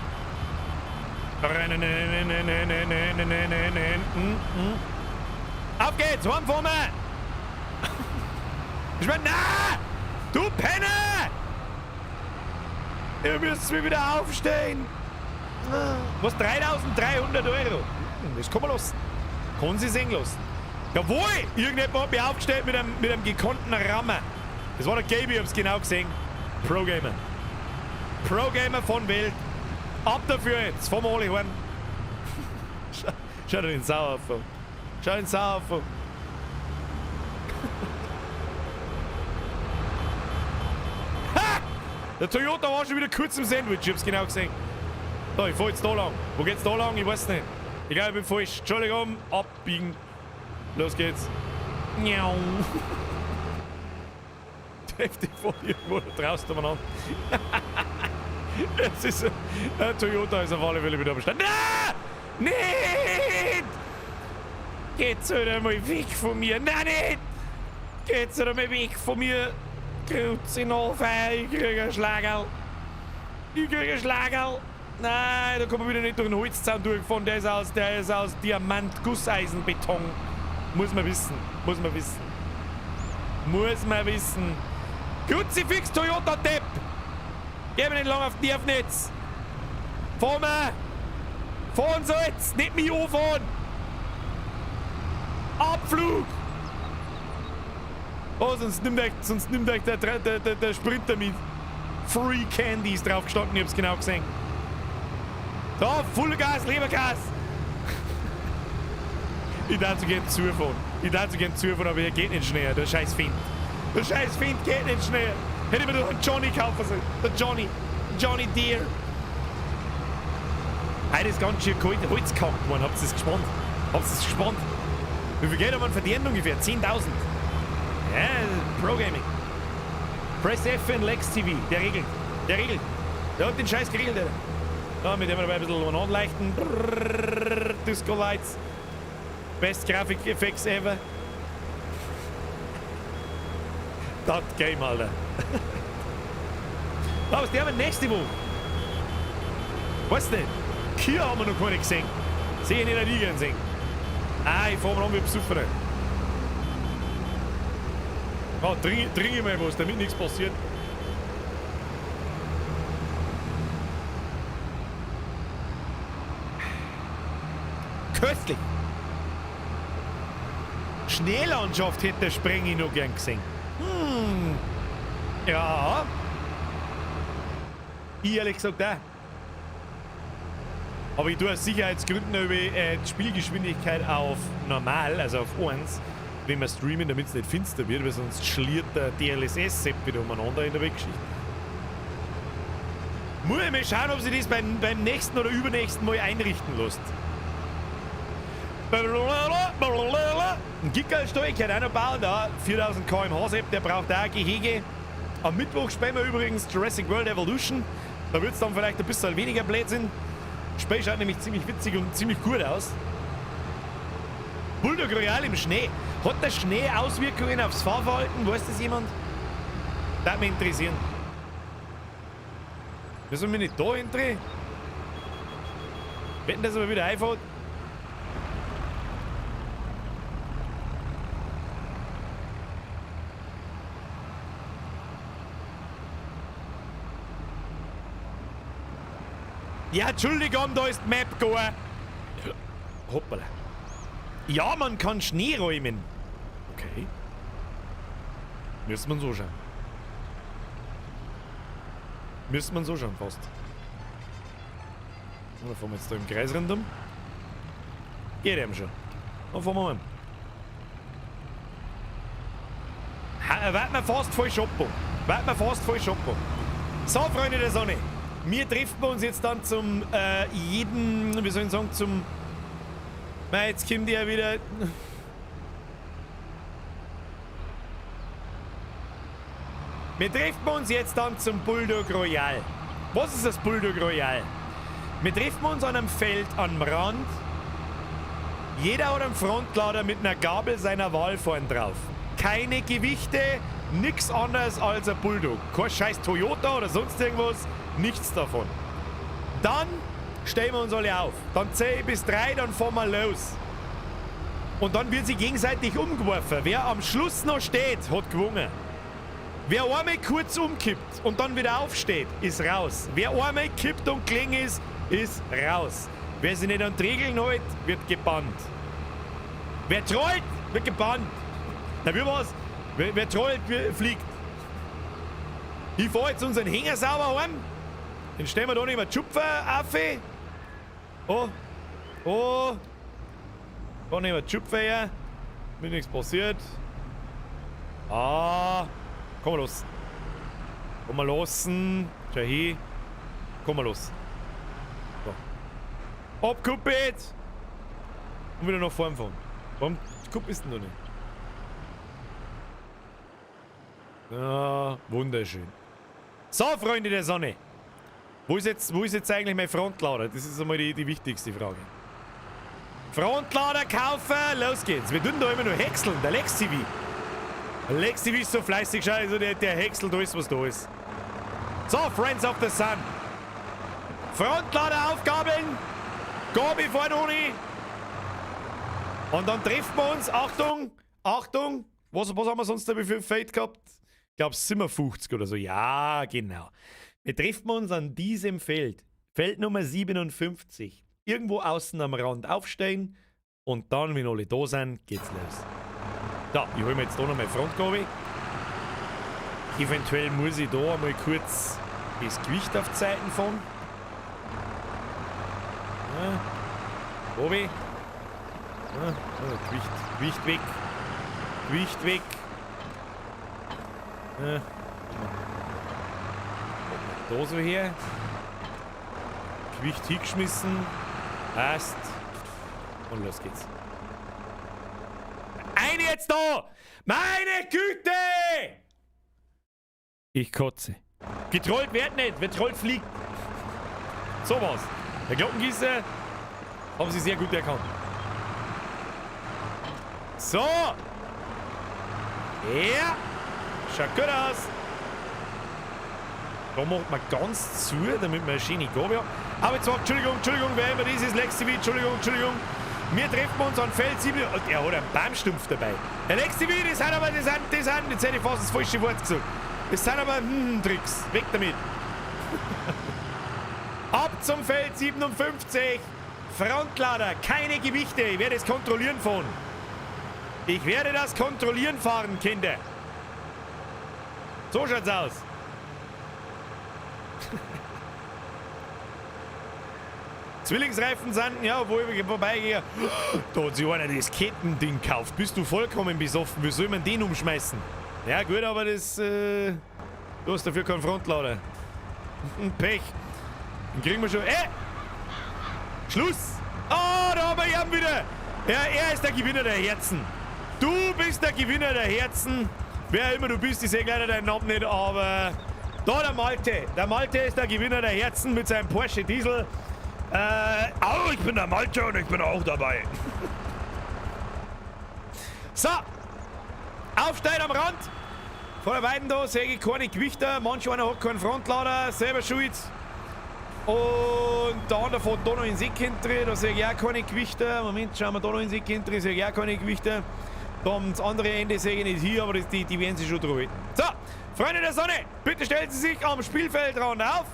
Auf geht's, heim fahren wir! Ich mein, na! Du Penner! Ihr müsst mir wieder aufstehen! Was, 3.300 €? Das kann man lassen. Kann sie sehen lassen. Jawohl! Irgendjemand hat mich aufgestellt mit einem gekonnten Rammer. Das war der Gaby, ich hab's genau gesehen. Pro-Gamer. Pro-Gamer von Welt. Ab dafür jetzt. Fahren wir alle heim. Schau dir den Sau auf. Schau den Sau auf. Ha! Der Toyota war schon wieder kurz im Sandwich. Ich hab's genau gesehen. So, ich fahr jetzt da lang. Wo geht's da lang? Ich weiß nicht. Ich glaube, ich bin falsch. Entschuldigung. Abbiegen. Los geht's. Miau. Heftig vor irgendwo da draußen umeinander. Es ist ein Toyota ist auf alle Fälle wieder am Stand. Nein! Nicht! Geht's wieder mal weg von mir. Nein, nicht! Geht's wieder mal weg von mir. Grüezi Nachfeier. Ich krieg einen Schlagerl. Nein, da kommen wir wieder nicht durch den Holzzaun durchgefahren. Der ist aus Diamant, Gusseisenbeton. Muss man wissen. Muss man wissen. Kruzifix Toyota Depp. Geh mir nicht lang auf die Nervnetz. Fahr mal. Fahren so jetzt. Nicht mich anfahren. Abflug. Oh, sonst nimmt euch der Sprinter mit. Free Candies drauf gestanden, ich hab's genau gesehen. Da, Vollgas, Lebergas. Ich darf so gern zufahren. Aber er geht nicht schneller, der scheiß Find. Der scheiß Find geht nicht schneller. Hätte ich mir doch einen Johnny kaufen sollen. Der Johnny Deere. Heute ist ganz schön kalt Holz gehackt worden. Habt ihr das gespannt? Wie viel Geld haben wir verdient ungefähr? 10.000. Ja, Pro-Gaming. Press F in Lex TV. Der regelt. Der hat den Scheiß geregelt, Alter. Ja, mit dem wir dabei ein bisschen anleichten. Disco Lights. Best Grafik-Effects ever. Das Game, Alter. Was der haben wir nächste Woche? Weißt du nicht? Kia haben wir noch gar nicht gesehen. Sehe ich nicht an die gern sehen. Ah, ich fahr mal an wie besoffen. Ah, trinke mal was, damit nichts passiert. Köstlich. Schneelandschaft hätte der Sprengi noch gern gesehen. Ja. Ich ehrlich gesagt auch. Aber ich tue aus Sicherheitsgründen die Spielgeschwindigkeit auf normal, also auf 1, wenn wir streamen, damit es nicht finster wird, weil sonst schliert der DLSS-Sepp wieder umeinander in der Weggeschichte. Muss ich mal schauen, ob sie das beim nächsten oder übernächsten Mal einrichten lässt. Ein Gickerlstall kann auch noch bauen, da 4000 km/h Sepp, der braucht auch ein Gehege. Am Mittwoch spielen wir übrigens Jurassic World Evolution. Da wird es dann vielleicht ein bisschen weniger Blödsinn. Das Spiel schaut nämlich ziemlich witzig und ziemlich gut aus. Bulldog Royal im Schnee. Hat der Schnee Auswirkungen aufs Fahrverhalten? Weiß das jemand? Das würde mich interessieren. Müssen wir nicht da hindrehen? Wenn das aber wieder einfährt. Ja, Entschuldigung, da ist die Map gegangen. Hoppala. Ja, man kann Schnee räumen. Okay. Müssen wir so schauen. Fast. Da fahren wir jetzt da im Kreis rundum. Geht eben schon. Dann fahren wir mal. Warten wir fast voll shoppen. So, Freunde der Sonne. Wir treffen uns jetzt dann zum wie soll ich sagen, zum... Jetzt kommt ja wieder... Wir treffen uns jetzt dann zum Bulldog Royal. Was ist das Bulldog Royal? Wir treffen uns an einem Feld am Rand. Jeder hat einen Frontlader mit einer Gabel seiner Wahl vorn drauf. Keine Gewichte, nichts anderes als ein Bulldog. Kein scheiß Toyota oder sonst irgendwas. Nichts davon. Dann stellen wir uns alle auf. Dann zähle ich bis 3, dann fahren wir los. Und dann wird sie gegenseitig umgeworfen. Wer am Schluss noch steht, hat gewonnen. Wer einmal kurz umkippt und dann wieder aufsteht, ist raus. Wer einmal kippt und gelegen ist raus. Wer sich nicht an die Regeln hält, wird gebannt. Wer trollt, wird gebannt. Na, wie war's? Wer trollt, fliegt. Ich fahre jetzt unseren Hänger sauber heim. Den stellen wir da nicht mehr Schupfer auf. Oh. Da nehmen wir Schupfer her. Mir nichts passiert. Komm mal los. Komm mal losen. Schau hier. Komm mal los. So. Abkuppelt. Und wieder nach vorn fahren. Warum kuppelst du denn noch nicht? Ja, wunderschön. So, Freunde der Sonne. Wo ist jetzt eigentlich mein Frontlader? Das ist einmal die wichtigste Frage. Frontlader kaufen, los geht's. Wir tun da immer nur häckseln, der Lex TV. Der Lex TV ist so fleißig, schau, also der häckselt alles, was da ist. So, Friends of the Sun. Frontlader aufgabeln. Gabi vorne ohne. Und dann treffen wir uns, Achtung, Was haben wir sonst da wie viel Feld gehabt? Ich glaube 57 oder so. Ja, genau. Wir treffen uns an diesem Feld. Feld Nummer 57. Irgendwo außen am Rand aufstehen und dann, wenn alle da sind, geht's los. So, ich hole mir jetzt da noch meine Frontgabe. Eventuell muss ich da einmal kurz das Gewicht auf die Seiten fahren. Ja. Obi. Ja. Oh, Gewicht weg. Gewicht weg. Ja. Da so her. Gewicht hingeschmissen. Passt. Und los geht's. Eine jetzt da! Meine Güte! Ich kotze. Getrollt wird nicht, wer trollt fliegt. So was. Der Glockengießer haben sie sehr gut erkannt. So! Ja! Schaut gut aus! Da macht man ganz zu, damit man eine schöne Gabe hat. Aber jetzt sagt, Entschuldigung, wer immer das ist, Lexi, Entschuldigung. Wir treffen uns an Feld 7. Er hat einen Baumstumpf dabei. Der Lexi, das sind aber, jetzt hätte ich fast das falsche Wort gesagt. Das sind aber Tricks. Weg damit. Ab zum Feld 57. Frontlader, keine Gewichte. Ich werde es kontrollieren fahren. Ich werde das kontrollieren fahren, Kinder. So schaut's aus. Zwillingsreifen sind, ja, wo ich vorbeigehe. Da hat sich einer das Kettending gekauft. Bist du vollkommen besoffen? Wie soll man den umschmeißen? Ja, gut, aber das. Du hast dafür keinen Frontlader. Pech. Den kriegen wir schon. Schluss! Oh, da haben wir ihn wieder! Ja, er ist der Gewinner der Herzen. Du bist der Gewinner der Herzen. Wer immer du bist, ich sehe leider deinen Namen nicht, aber. Da der Malte. Der Malte ist der Gewinner der Herzen mit seinem Porsche Diesel. Ich bin der Malte und ich bin auch dabei. So. Aufsteigen am Rand. Vor der Weiden da sehe ich keine Gewichter. Manch einer hat keinen Frontlader. Selber schuld. Und der andere fährt da noch in den Sick hinter. Da sehe ich auch keine Gewichter. Moment, schauen wir da noch in den Sick hinter. Sehe ich auch keine Gewichter. Da am andere Ende sehe ich nicht hier, aber die werden sich schon drüber. So, Freunde der Sonne, bitte stellen Sie sich am Spielfeldrand auf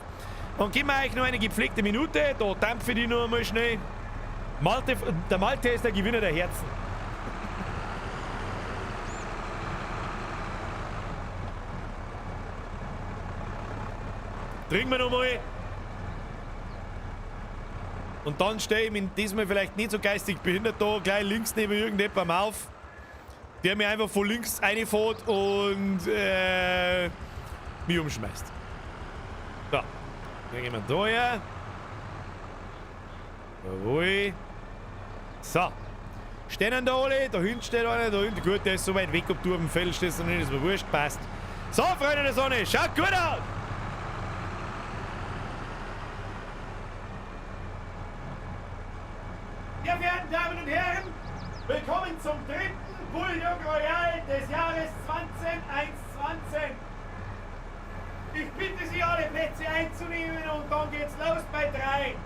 und geben wir euch noch eine gepflegte Minute. Da dampfe ich die noch einmal schnell. Der Malte ist der Gewinner der Herzen. Trinken wir noch mal. Und dann stehe ich mit diesmal vielleicht nicht so geistig behindert da, gleich links neben irgendjemandem auf, der mir einfach von links reinfährt und mich umschmeißt. So, dann gehen wir da her. Jawohl. So. Stehen da alle, da hinten steht einer, da hinten, gut, der ist so weit weg, ob du auf dem Feld stehst oder nicht, ist mir wurscht, passt. So, Freunde der Sonne, schaut gut aus! Sehr verehrten Damen und Herren, willkommen zum dritten Bulldog Royal des Jahres 2021. Ich bitte Sie, alle Plätze einzunehmen und dann geht's los bei 3.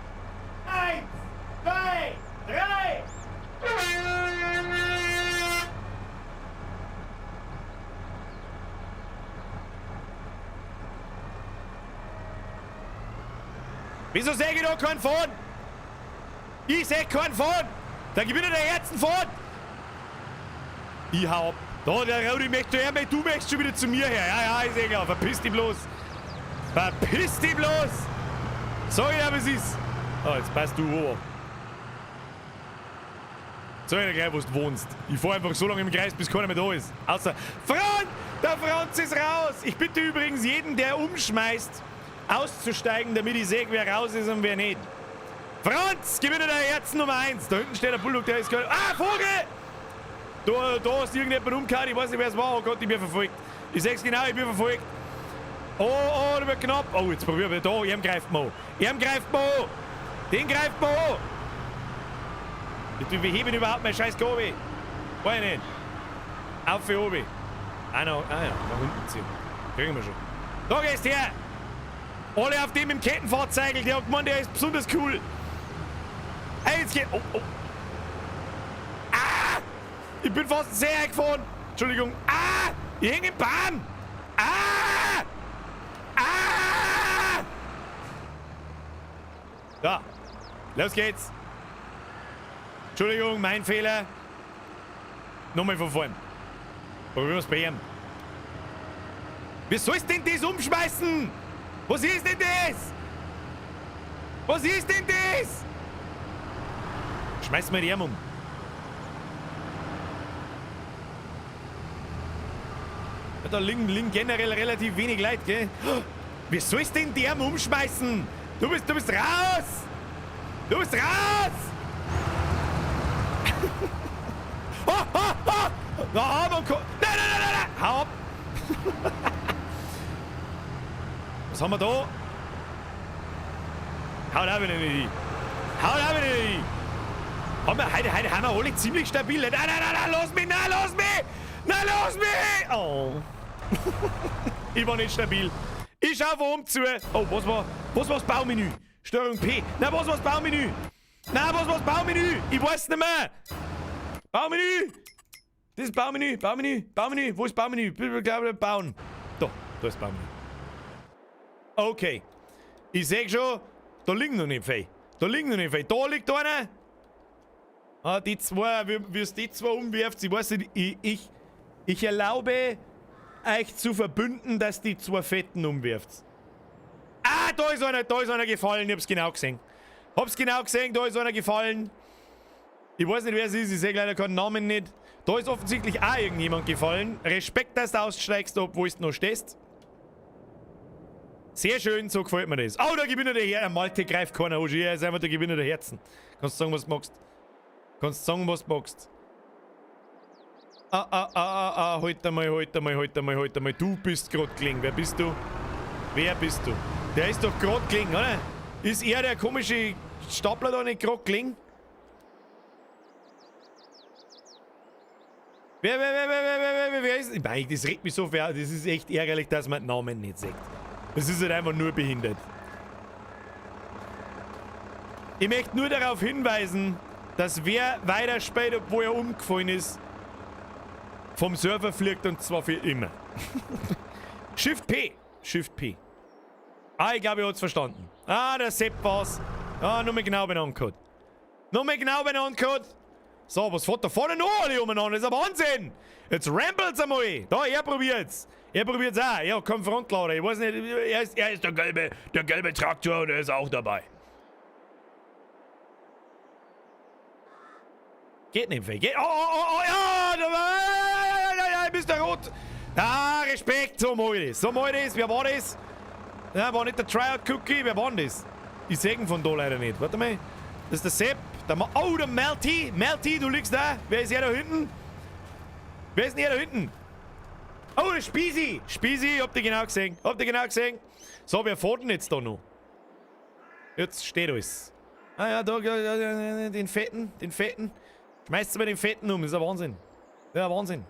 1, 2, 3. Wieso sehe ich da keinen vorn? Ich sehe keinen vorn! Der Gewinner der Herzen vorn! Ich hau ab. Da, der Rudi möchte her, du möchtest schon wieder zu mir her. Ja, ich sehe klar. Verpiss dich bloß. Verpiss dich bloß! Sag ich dir, was ist. Oh, jetzt passt du over. Sag dir gleich, wo du wohnst. Ich fahr einfach so lange im Kreis, bis keiner mehr da ist. Außer Franz! Der Franz ist raus! Ich bitte übrigens jeden, der umschmeißt, auszusteigen, damit ich sehe, wer raus ist und wer nicht. Franz, Gewinner der Herzen Nummer 1. Da hinten steht der Bulldog, der ist gehört. Ah, Vogel! Da hast irgendjemand umgehauen, ich weiß nicht, wer es war. Oh Gott, ich bin verfolgt. Ich sag's genau, ich bin verfolgt. Oh, der wird knapp. Oh, jetzt probieren wir da. Ihm greift man an. Den greift man an. Wir heben überhaupt meine scheiß Gabe. War ich nicht. Auf für oben. Ja, nach unten ziehen. Kriegen wir schon. Da gehst du her. Alle auf dem im Kettenfahrzeug, der hat gemeint, der ist besonders cool. Hey, jetzt geht. Oh. Ah! Ich bin fast sehr gefahren. Entschuldigung. Ah! Ich hänge im Bahn! Ah! Ah! Ja, los geht's. Entschuldigung, mein Fehler. Nochmal von vorn. Probieren wir's bei ihm. Wie sollst denn das umschmeißen? Was ist denn das? Was ist denn das? Schmeiß mal die Arme um. Ja, da liegen generell relativ wenig Leute, gell? Wie sollst denn die Arme umschmeißen? Du bist raus! Du bist raus! Na, aber nein! Hau ab! Was haben wir da? Haut ab wieder nicht rein. Haut ab wieder nicht rein. Heute haben wir alle ziemlich stabil. Nein, los mich! Nein, los mich! Oh. Ich war nicht stabil. Ich schau von oben zu. Oh, was war das Baumenü? Steuerung P. Nein, was war das Baumenü? Nein, was war das Baumenü? Ich weiß nicht mehr. Baumenü! Das ist Baumenü. Wo ist Baumenü? Bauen. Da ist Baumenü. Okay. Ich sehe schon, da liegen noch nicht viel. Da liegt einer. Ah, die zwei, wie es die zwei umwirft, ich weiß nicht, ich erlaube euch zu verbünden, dass die zwei Fetten umwirft. Ah, da ist einer gefallen, ich hab's genau gesehen. Da ist einer gefallen. Ich weiß nicht, wer es ist, ich sehe leider keinen Namen nicht. Da ist offensichtlich auch irgendjemand gefallen. Respekt, dass du aussteigst, obwohl du noch stehst. Sehr schön, so gefällt mir das. Oh, der Gewinner der Herzen. Malte greift keiner an. Er ist einfach der Gewinner der Herzen. Kannst sagen, was du magst. Halt einmal. Du bist gerade gelingen. Wer bist du? Der ist doch gerade gelingen, oder? Ist er der komische Stapler da nicht gerade gelingen? Wer ist? Nein, das regt mich so viel. Das ist echt ärgerlich, dass man den Namen nicht sieht. Das ist halt einfach nur behindert. Ich möchte nur darauf hinweisen, dass wer weiterspielt, obwohl er umgefallen ist, vom Server fliegt und zwar für immer. Shift P. Ah, ich glaube, er hat's verstanden. Ah, der Sepp war's. Ah, nur mal genau benannt gehabt. So, was fährt da vorne noch alle umeinander? Das ist ein Wahnsinn! Jetzt rampelt's einmal! Da, er probiert's auch. Ja, komm, Frontlader. Ich weiß nicht, er ist der gelbe Traktor und er ist auch dabei. Geht nicht weg. Ja, bist du rot. Ah, Respekt, so mal das. Wer war das? Ja, war nicht der Tryout-Cookie, wer war denn das? Ich sehe ihn von da leider nicht. Warte mal. Das ist der Sepp. Der Melty. Melty, du liegst da. Wer ist der da hinten? Oh, der Spießi. Ich hab dich genau gesehen. So, wer fährt denn jetzt da noch? Jetzt steht alles. Ah ja, da, den Fetten. Schmeißt mal den Fetten um, das ist ein Wahnsinn.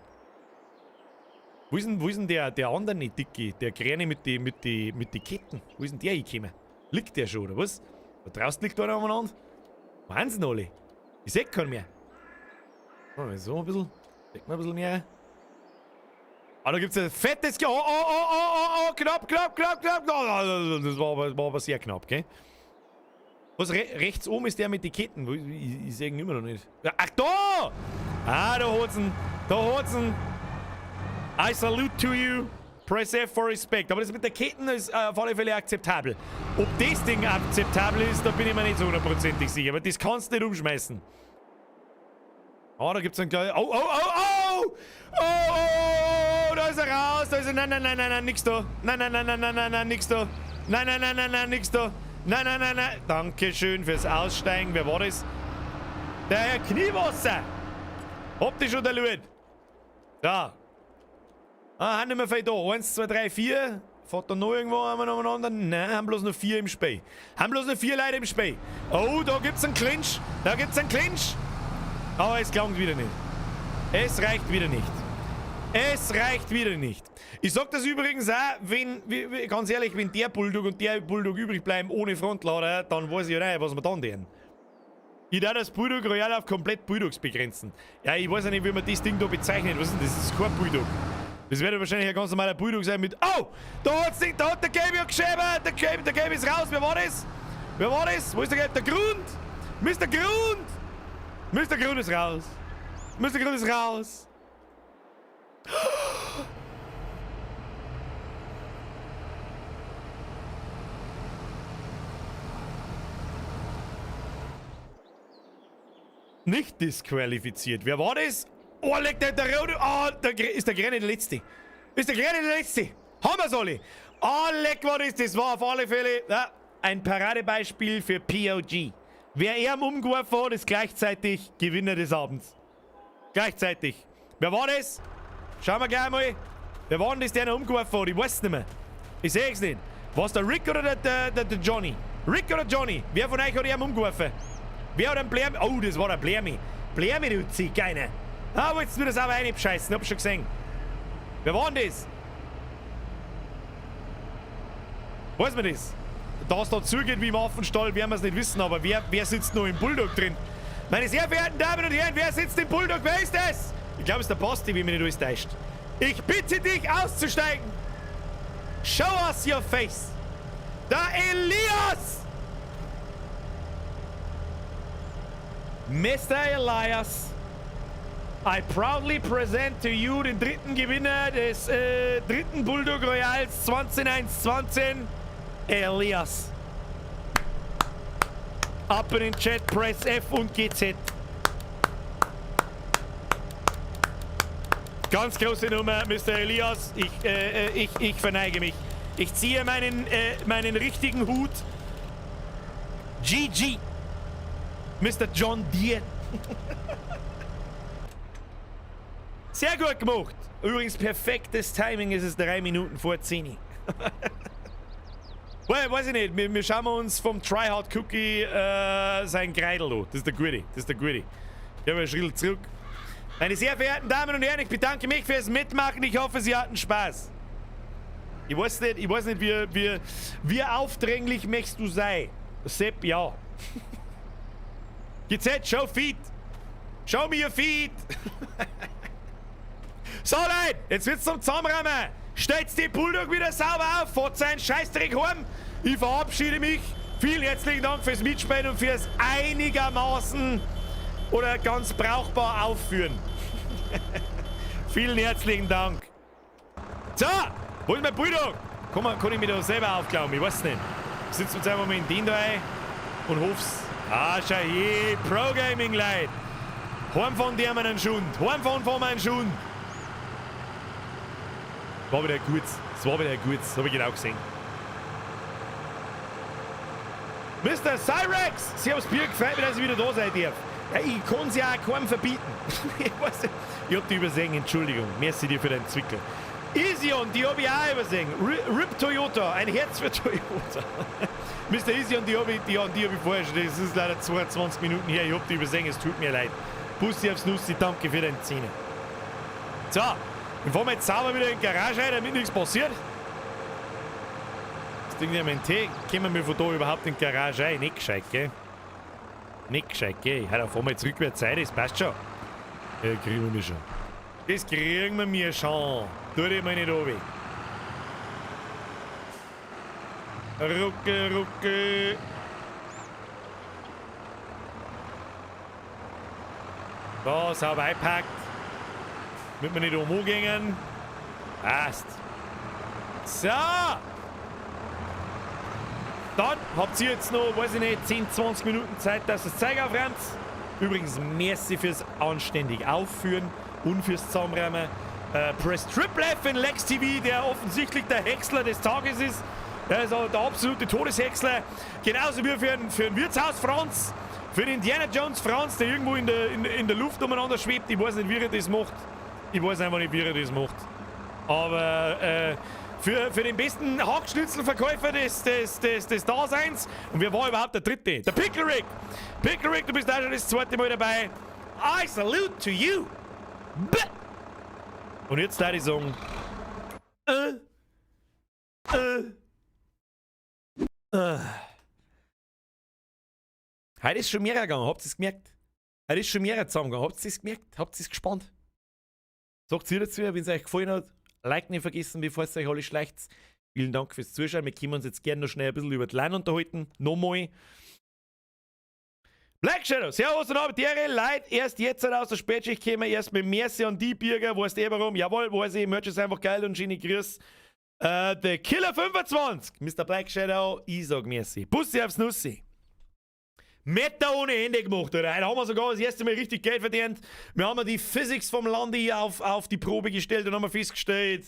Wo ist denn der andere nicht dicke? Der Kräne mit die Ketten. Wo ist denn der hingekommen? Liegt der schon, oder was? Da draußen liegt einer umeinander. Wahnsinn, alle. Ich seh keinen mehr. So ein bisschen. Leg mal ein bisschen mehr. Ah, da gibt's ein fettes... Knapp. Das war aber sehr knapp, gell? Was, rechts oben ist der mit den Ketten. Ich seh ihn immer noch nicht. Ach, da! Ah, da hat's ihn. I salute to you. Press F for respect. Aber das mit der Ketten ist auf alle Fälle akzeptabel. Ob das Ding akzeptabel ist, da bin ich mir nicht so hundertprozentig sicher. Aber das kannst du nicht umschmeißen. Oh, da gibt's einen gleich. Oh, da ist er raus. Da ist er. Nein, nix da. Nein, nix da. Nein. Dankeschön fürs Aussteigen. Wer war das? Der Herr Kniewasser. Habt ihr schon der Lut? Da. Ah, haben nicht mehr viel da. 1, 2, 3, 4. Fährt da noch irgendwo umeinander? Nein, haben bloß noch 4 im Spiel. Haben bloß noch 4 Leute im Spiel. Oh, da gibt's einen Clinch. Aber es klang wieder nicht. Es reicht wieder nicht. Ich sag das übrigens auch, ganz ehrlich, wenn der Bulldog und der Bulldog übrig bleiben ohne Frontlader, dann weiß ich ja nicht, was wir dann tun. Ich darf das Bulldog Royal auf komplett Bulldogs begrenzen. Ja, ich weiß ja nicht, wie man das Ding da bezeichnet. Was ist denn das? Das ist kein Bulldog. Das wird wahrscheinlich ein ganz normaler Bulldog sein mit... Oh! Da hat der Gabe ja geschrieben! Der Gabe ist raus! Wer war das? Wer war das? Wo ist der Gabe? Der Grund! Mr. Grund! Mr. Grund ist raus! Mr. Grund ist raus! Nicht disqualifiziert. Wer war das? Oh, legt der Rote. Oh, ist der Grene der Letzte. Ist der Grene der Letzte. Haben wir's alle. Oh, leck war das. Das war auf alle Fälle ein Paradebeispiel für POG. Wer ihm umgeworfen hat, ist gleichzeitig Gewinner des Abends. Gleichzeitig. Wer war das? Schauen wir gleich mal. Wer war denn das, der ihn umgeworfen hat? Ich weiß es nicht mehr. Ich sehe es nicht. War es der Rick oder der Johnny? Rick oder Johnny? Wer von euch hat ihn umgeworfen? Wer hat einen Blermi? Oh, das war der Blermi. Blermi, du Zigeiner. Ah, wolltest du das aber reinbescheißen? Hab schon gesehen. Wer war denn das? Weiß man das? Da es da zugeht wie im Affenstall, werden wir es nicht wissen, aber wer sitzt noch im Bulldog drin? Meine sehr verehrten Damen und Herren, wer sitzt im Bulldog? Wer ist das? Ich glaube, es ist der Basti, wie mich nicht alles täuscht. Ich bitte dich auszusteigen. Show us your face. Der Elias! Mr. Elias, I proudly present to you den dritten Gewinner des dritten Bulldog Royals 2021, Elias. Ab in den Chat, press F und GZ. Ganz große Nummer, Mr. Elias. Ich verneige mich. Ich ziehe meinen richtigen Hut. GG. Mr. John Deere. Sehr gut gemacht. Übrigens perfektes Timing ist es 3 Minuten vor 10. Well, weiß ich nicht. Wir schauen uns vom Tryhard Cookie sein Kreidel an. Das ist der Gute. Das ist der Gute. Ich habe einen Schritt zurück. Meine sehr verehrten Damen und Herren, ich bedanke mich fürs Mitmachen. Ich hoffe, Sie hatten Spaß. Ich weiß nicht, wie aufdringlich möchtest du sein? Sepp, ja. GZ, show Feed. Show me your Feed. So, Leute, jetzt wird's zum Zusammenräumen. Stellt die Bulldog wieder sauber auf, fährt seinen Scheißdreck heim. Ich verabschiede mich. Vielen herzlichen Dank fürs Mitspielen und fürs einigermaßen oder ganz brauchbar Aufführen. Vielen herzlichen Dank. So, wo ist mein Bulldog? Kann ich mich da selber aufklauen? Ich weiß nicht. Ich sitze jetzt einfach mal in den da ein und hoff's. Ah, schau hier, Pro-Gaming, Leute. Heim von dir meinen Schund. Heim von meinen Schund. War wieder gut. Das war wieder gut. Das habe ich genau gesehen. Mr. Cyrex, Sie haben das Bier gefreut, dass ich wieder da sein darf. Ja, ich kann es ja auch keinem verbieten. Ich weiß nicht. Ich hab die übersehen, Entschuldigung. Merci dir für deinen Zwickel. Ision, die habe ich auch übersehen. RIP Toyota, ein Herz für Toyota. Mr. Ision, die hab ich vorher schon. Das ist leider 22 Minuten her. Ich hab die übersehen, es tut mir leid. Bussi aufs Nussi, danke für deine Zähne. So, dann fahren wir jetzt sauber wieder in die Garage rein, damit nichts passiert. Das Ding ja mein Tee. Kommen wir von da überhaupt in die Garage rein? Nicht gescheit, gell? Nicht gescheit, gell? Ja, dann fahren wir jetzt rückwärts rein, das passt schon. Ja, kriegen wir schon. Das kriegen wir mir schon. Tu dich mal nicht runter. Rucke, rucke. Da, sauber eingepackt. Damit wir nicht umgehen. Passt. So. Dann habt ihr jetzt noch, weiß ich nicht, 10, 20 Minuten Zeit, dass ihr das Zeug aufräumt. Übrigens, merci fürs anständig Aufführen und fürs Zusammenräumen. Press Triple F in Lex TV, der offensichtlich der Häcksler des Tages ist. Der ist der absolute Todeshäcksler. Genauso wie für ein Wirtshaus Franz. Für den Indiana Jones Franz, der irgendwo in der Luft umeinander schwebt. Ich weiß nicht, wie er das macht. Ich weiß einfach nicht, wie er das macht. Aber für den besten Hackschnitzelverkäufer des Daseins. Und wer war überhaupt der Dritte? Der Pickle Rick. Pickle Rick, du bist auch schon das zweite Mal dabei. I salute to you. Und jetzt da die Song. Heute ist schon mehr gegangen, habt ihr es gemerkt? Heute ist schon mehr zusammengegangen, habt ihr es gemerkt? Habt ihr es gespannt? Sagt ihr dazu, wenn es euch gefallen hat. Like nicht vergessen, bevor es euch alle schleicht. Vielen Dank fürs Zuschauen. Wir können uns jetzt gerne noch schnell ein bisschen über die Line unterhalten. Nochmal. Black Shadow, Servus und Abitiere, Leute, erst jetzt aus der Spätschicht kommen, erst mit Merci an die Bürger, weißt du warum? Jawohl, weiß ich, Merch ist einfach geil und schöne Grüß. Der Killer 25, Mr. Black Shadow, ich sag Merci. Bussi aufs Nussi. Meter ohne Ende gemacht, oder? Heute haben wir sogar das erste Mal richtig Geld verdient. Wir haben die Physics vom Lande hier auf die Probe gestellt und haben festgestellt.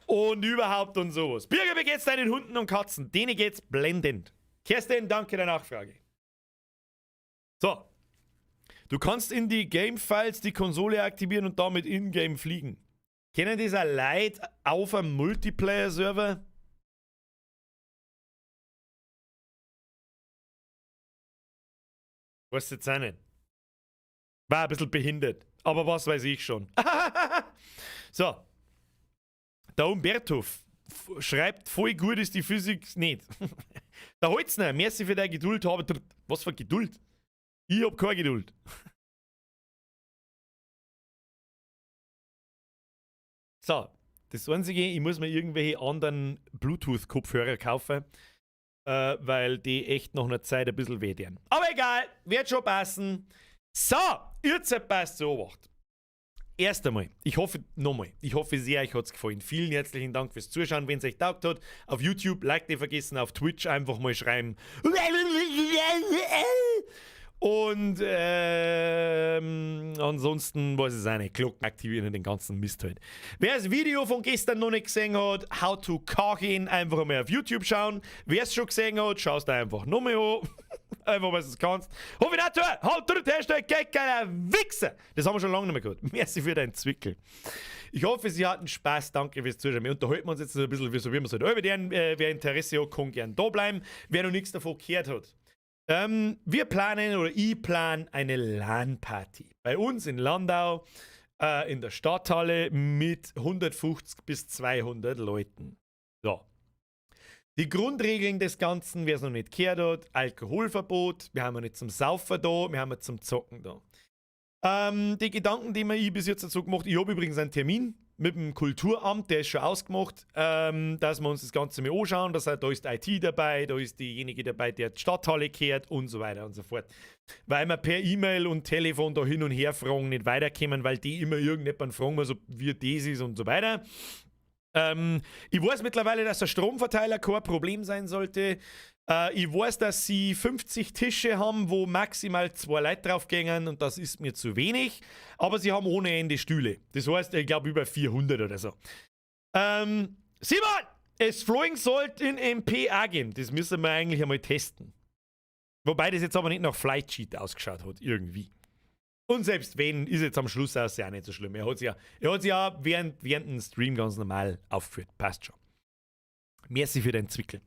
Und überhaupt und sowas. Bürger, wie geht's deinen Hunden und Katzen? Denen geht's blendend. Kerstin, danke der Nachfrage. So. Du kannst in die Game-Files die Konsole aktivieren und damit in-game fliegen. Kennen dieser Leute auf einem Multiplayer-Server? Weißt du jetzt auch nicht. War ein bisschen behindert. Aber was weiß ich schon. So. Der Umberto schreibt, voll gut ist die Physik nicht. Der Holzner, merci für deine Geduld. Was für Geduld? Ich hab keine Geduld. So, das Einzige, ich muss mir irgendwelche anderen Bluetooth-Kopfhörer kaufen, weil die echt nach einer Zeit ein bisschen weh tun. Aber egal, wird schon passen. So, jetzt passt so Obacht. Erst einmal, ich hoffe sehr, euch hat es gefallen. Vielen herzlichen Dank fürs Zuschauen. Wenn es euch taugt hat, auf YouTube, like nicht vergessen, auf Twitch einfach mal schreiben. Und ansonsten weiß ich es auch nicht. Glocken aktivieren und den ganzen Mist halt. Wer das Video von gestern noch nicht gesehen hat, How to Kochen, einfach mal auf YouTube schauen. Wer es schon gesehen hat, schaust du einfach nochmal an. Einfach, was du kannst. Hoffe ich nicht, halt durch den Hashtag, geiler Wichser. Das haben wir schon lange nicht mehr gehört. Merci für deinen Zwickel. Ich hoffe, Sie hatten Spaß. Danke fürs Zuschauen. Wir unterhalten uns jetzt ein bisschen, so wie wir es halt über den. Wer Interesse hat, kann gerne da bleiben. Wer noch nichts davon gehört hat. Wir planen, oder ich plane eine LAN-Party. Bei uns in Landau, in der Stadthalle mit 150 bis 200 Leuten. So. Die Grundregeln des Ganzen, wer es noch nicht gehört hat, Alkoholverbot, wir haben ja nicht zum Saufen da, wir haben ja zum Zocken da. Die Gedanken, die ich bis jetzt dazu gemacht habe, ich habe übrigens einen Termin mit dem Kulturamt, der ist schon ausgemacht, dass wir uns das Ganze mal anschauen, da ist IT dabei, da ist diejenige dabei, die die Stadthalle kehrt und so weiter und so fort. Weil wir per E-Mail und Telefon da hin und her fragen, nicht weiterkommen, weil die immer irgendjemanden fragen, so wie das ist und so weiter. Ich weiß mittlerweile, dass der Stromverteiler kein Problem sein sollte. Ich weiß, dass sie 50 Tische haben, wo maximal 2 Leute drauf gehen und das ist mir zu wenig. Aber sie haben ohne Ende Stühle. Das heißt, ich glaube über 400 oder so. Simon! Es Flying sollte in MP auch gehen. Das müssen wir eigentlich einmal testen. Wobei das jetzt aber nicht nach Flight Cheat ausgeschaut hat, irgendwie. Und selbst wenn, ist jetzt am Schluss auch sehr nicht so schlimm. Er hat sich ja während dem Stream ganz normal aufgeführt. Passt schon. Merci für deinen Zwickel.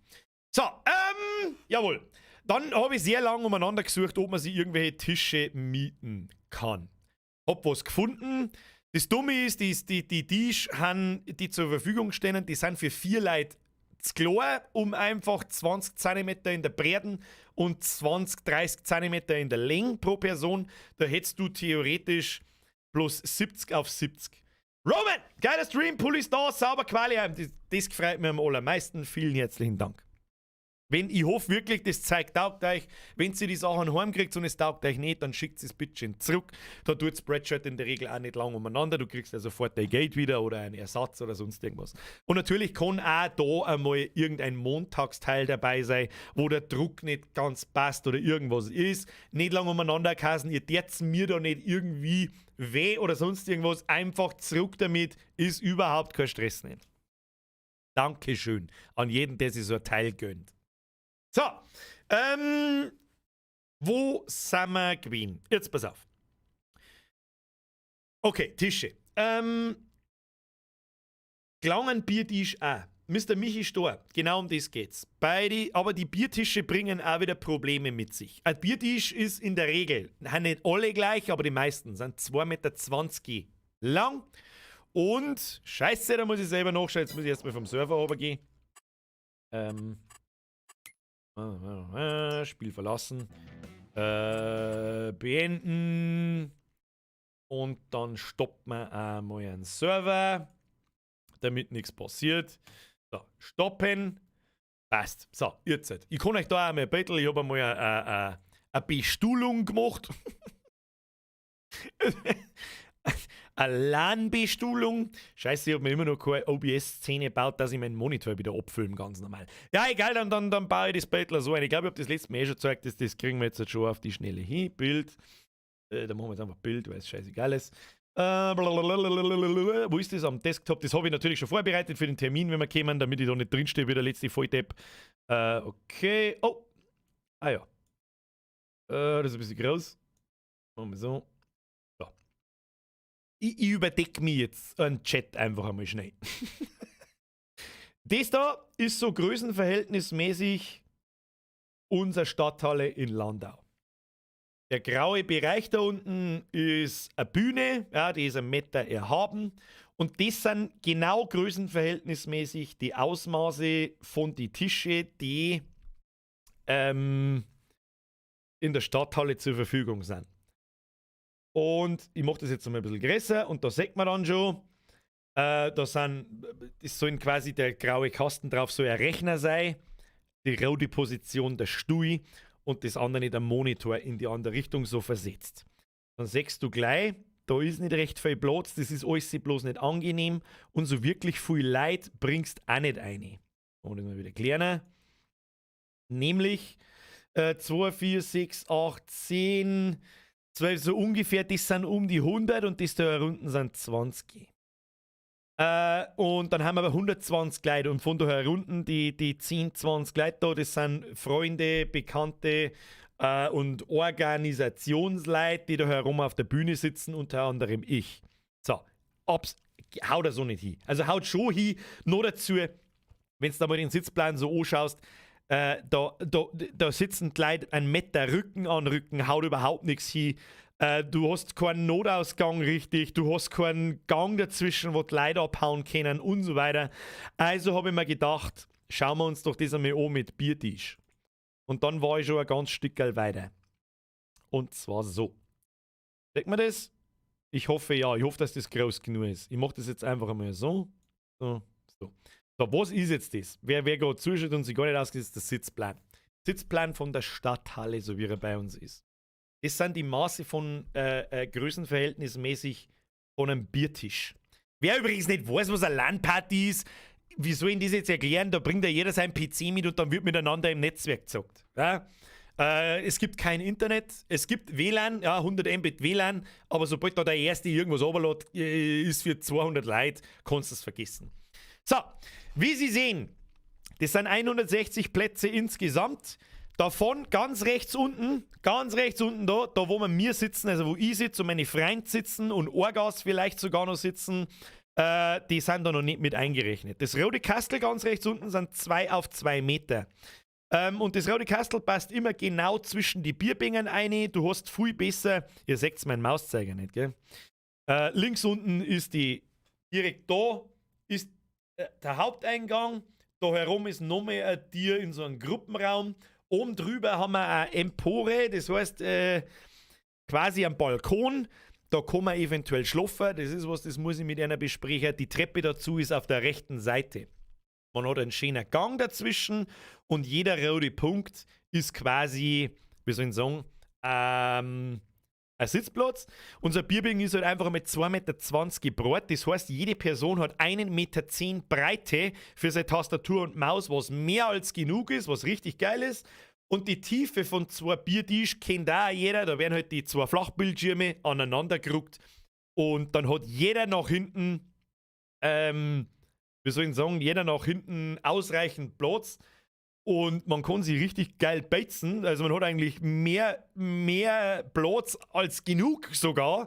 So, jawohl. Dann habe ich sehr lange umeinander gesucht, ob man sich irgendwelche Tische mieten kann. Hab was gefunden. Das Dumme ist, die Tische, die zur Verfügung stehen, die sind für 4 Leute zu klein, um einfach 20 cm in der Breite und 20, 30 cm in der Länge pro Person. Da hättest du theoretisch plus 70 auf 70. Roman, geiler Stream, Pull ist da, sauber Quali. Das freut mir am allermeisten. Vielen herzlichen Dank. Ich hoffe wirklich, das zeigt taugt euch. Wenn ihr die Sachen heimkriegt und es taugt euch nicht, dann schickt es bitte zurück. Da tut Spreadshirt in der Regel auch nicht lang umeinander. Du kriegst ja sofort dein Geld wieder oder einen Ersatz oder sonst irgendwas. Und natürlich kann auch da einmal irgendein Montagsteil dabei sein, wo der Druck nicht ganz passt oder irgendwas ist. Nicht lang umeinander kassen. Ihr dürft mir da nicht irgendwie weh oder sonst irgendwas. Einfach zurück damit. Ist überhaupt kein Stress nicht. Dankeschön an jeden, der sich so ein Teil gönnt. So, wo sind wir gewesen? Jetzt pass auf. Okay, Tische. Gelangen Biertisch auch. Mr. Michi Stor, genau um das geht's. Aber die Biertische bringen auch wieder Probleme mit sich. Ein Biertisch ist in der Regel, nicht alle gleich, aber die meisten sind 2,20 Meter lang. Und, scheiße, da muss ich selber nachschauen, jetzt muss ich erstmal vom Server runtergehen. Spiel verlassen. Beenden. Und dann stoppt man einmal einen Server, damit nichts passiert. So, stoppen. Passt. So, jetzt. Ich kann euch da einmal bitten, ich habe einmal eine Bestuhlung gemacht. Eine LAN-Bestuhlung. Scheiße, ich habe mir immer noch keine OBS-Szene gebaut, dass ich meinen Monitor wieder abfilme, ganz normal. Ja, egal, dann baue ich das Bild so ein. Ich glaube, ich habe das letzte Mal schon gezeigt, das kriegen wir jetzt schon auf die Schnelle hin. Bild. Da machen wir jetzt einfach Bild, weil es scheißegal ist. Wo ist das am Desktop? Das habe ich natürlich schon vorbereitet für den Termin, wenn wir kommen, damit ich da nicht drinstehe wie der letzte Volldepp. Okay. Oh. Ah ja. Das ist ein bisschen groß. Machen wir so. So. Ich überdecke mich jetzt einen Chat einfach einmal schnell. Das da ist so größenverhältnismäßig unsere Stadthalle in Landau. Der graue Bereich da unten ist eine Bühne, ja, die ist 1 Meter erhaben. Und das sind genau größenverhältnismäßig die Ausmaße von die Tische, die in der Stadthalle zur Verfügung sind. Und ich mache das jetzt mal ein bisschen größer und da sieht man dann schon, das sollen quasi der graue Kasten drauf so ein Rechner sein, die rote Position der Stuhl und das andere der Monitor in die andere Richtung so versetzt. Dann siehst du gleich, da ist nicht recht viel Platz, das ist alles bloß nicht angenehm und so wirklich viel Leid bringst auch nicht rein. Und das mal wieder klären. Nämlich 2, 4, 6, 8, 10, 12, so ungefähr, das sind um die 100 und das da unten sind 20. Und dann haben wir aber 120 Leute und von daher unten die 10, 20 Leute da, das sind Freunde, Bekannte und Organisationsleute, die da herum auf der Bühne sitzen, unter anderem ich. So, haut er so nicht hin. Also haut schon hin, nur dazu, wenn du da mal den Sitzplan so anschaust, da sitzen die Leute 1 Meter Rücken an Rücken, haut überhaupt nichts hin. Du hast keinen Notausgang richtig, du hast keinen Gang dazwischen, wo die Leute abhauen können und so weiter. Also habe ich mir gedacht, schauen wir uns doch das einmal an mit Biertisch. Und dann war ich schon ein ganz Stückchen weiter. Und zwar so. Seht man das? Ich hoffe, ja. Ich hoffe, dass das groß genug ist. Ich mache das jetzt einfach einmal so. So. So, was ist jetzt das? Wer gerade zuschaut und sich gar nicht ausgeht, ist der Sitzplan. Sitzplan von der Stadthalle, so wie er bei uns ist. Das sind die Maße von größenverhältnismäßig von einem Biertisch. Wer übrigens nicht weiß, was eine LAN-Party ist, wie soll ich das jetzt erklären? Da bringt ja jeder seinen PC mit und dann wird miteinander im Netzwerk gezockt. Ja? Es gibt kein Internet, es gibt WLAN, ja, 100 Mbit WLAN, aber sobald da der Erste irgendwas runterlädt, ist für 200 Leute, kannst du es vergessen. So, wie Sie sehen, das sind 160 Plätze insgesamt. Davon ganz rechts unten da wo wir sitzen, also wo ich sitze und meine Freunde sitzen und Orgas vielleicht sogar noch sitzen, die sind da noch nicht mit eingerechnet. Das rote Kastel ganz rechts unten sind 2 auf 2 Meter. Und das rote Kastel passt immer genau zwischen die Bierbängen ein. Du hast viel besser, ihr seht meinen Mauszeiger nicht, gell? Links unten ist direkt da ist der Haupteingang. Da herum ist nochmal ein Tier in so einem Gruppenraum. Oben drüber haben wir eine Empore, das heißt quasi ein Balkon. Da kann man eventuell schlafen. Das ist was, das muss ich mit einer besprechen. Die Treppe dazu ist auf der rechten Seite. Man hat einen schönen Gang dazwischen und jeder rote Punkt ist quasi, wie soll ich sagen, ein Sitzplatz. Unser Bierbing ist halt einfach mit 2,20 Meter breit. Das heißt, jede Person hat 1,10 Meter Breite für seine Tastatur und Maus, was mehr als genug ist, was richtig geil ist. Und die Tiefe von 2 Biertisch kennt auch jeder. Da werden halt die 2 Flachbildschirme aneinander gerückt. Und dann hat jeder nach hinten, wie soll ich sagen, jeder nach hinten ausreichend Platz. Und man kann sie richtig geil beizen. Also man hat eigentlich mehr Platz als genug sogar.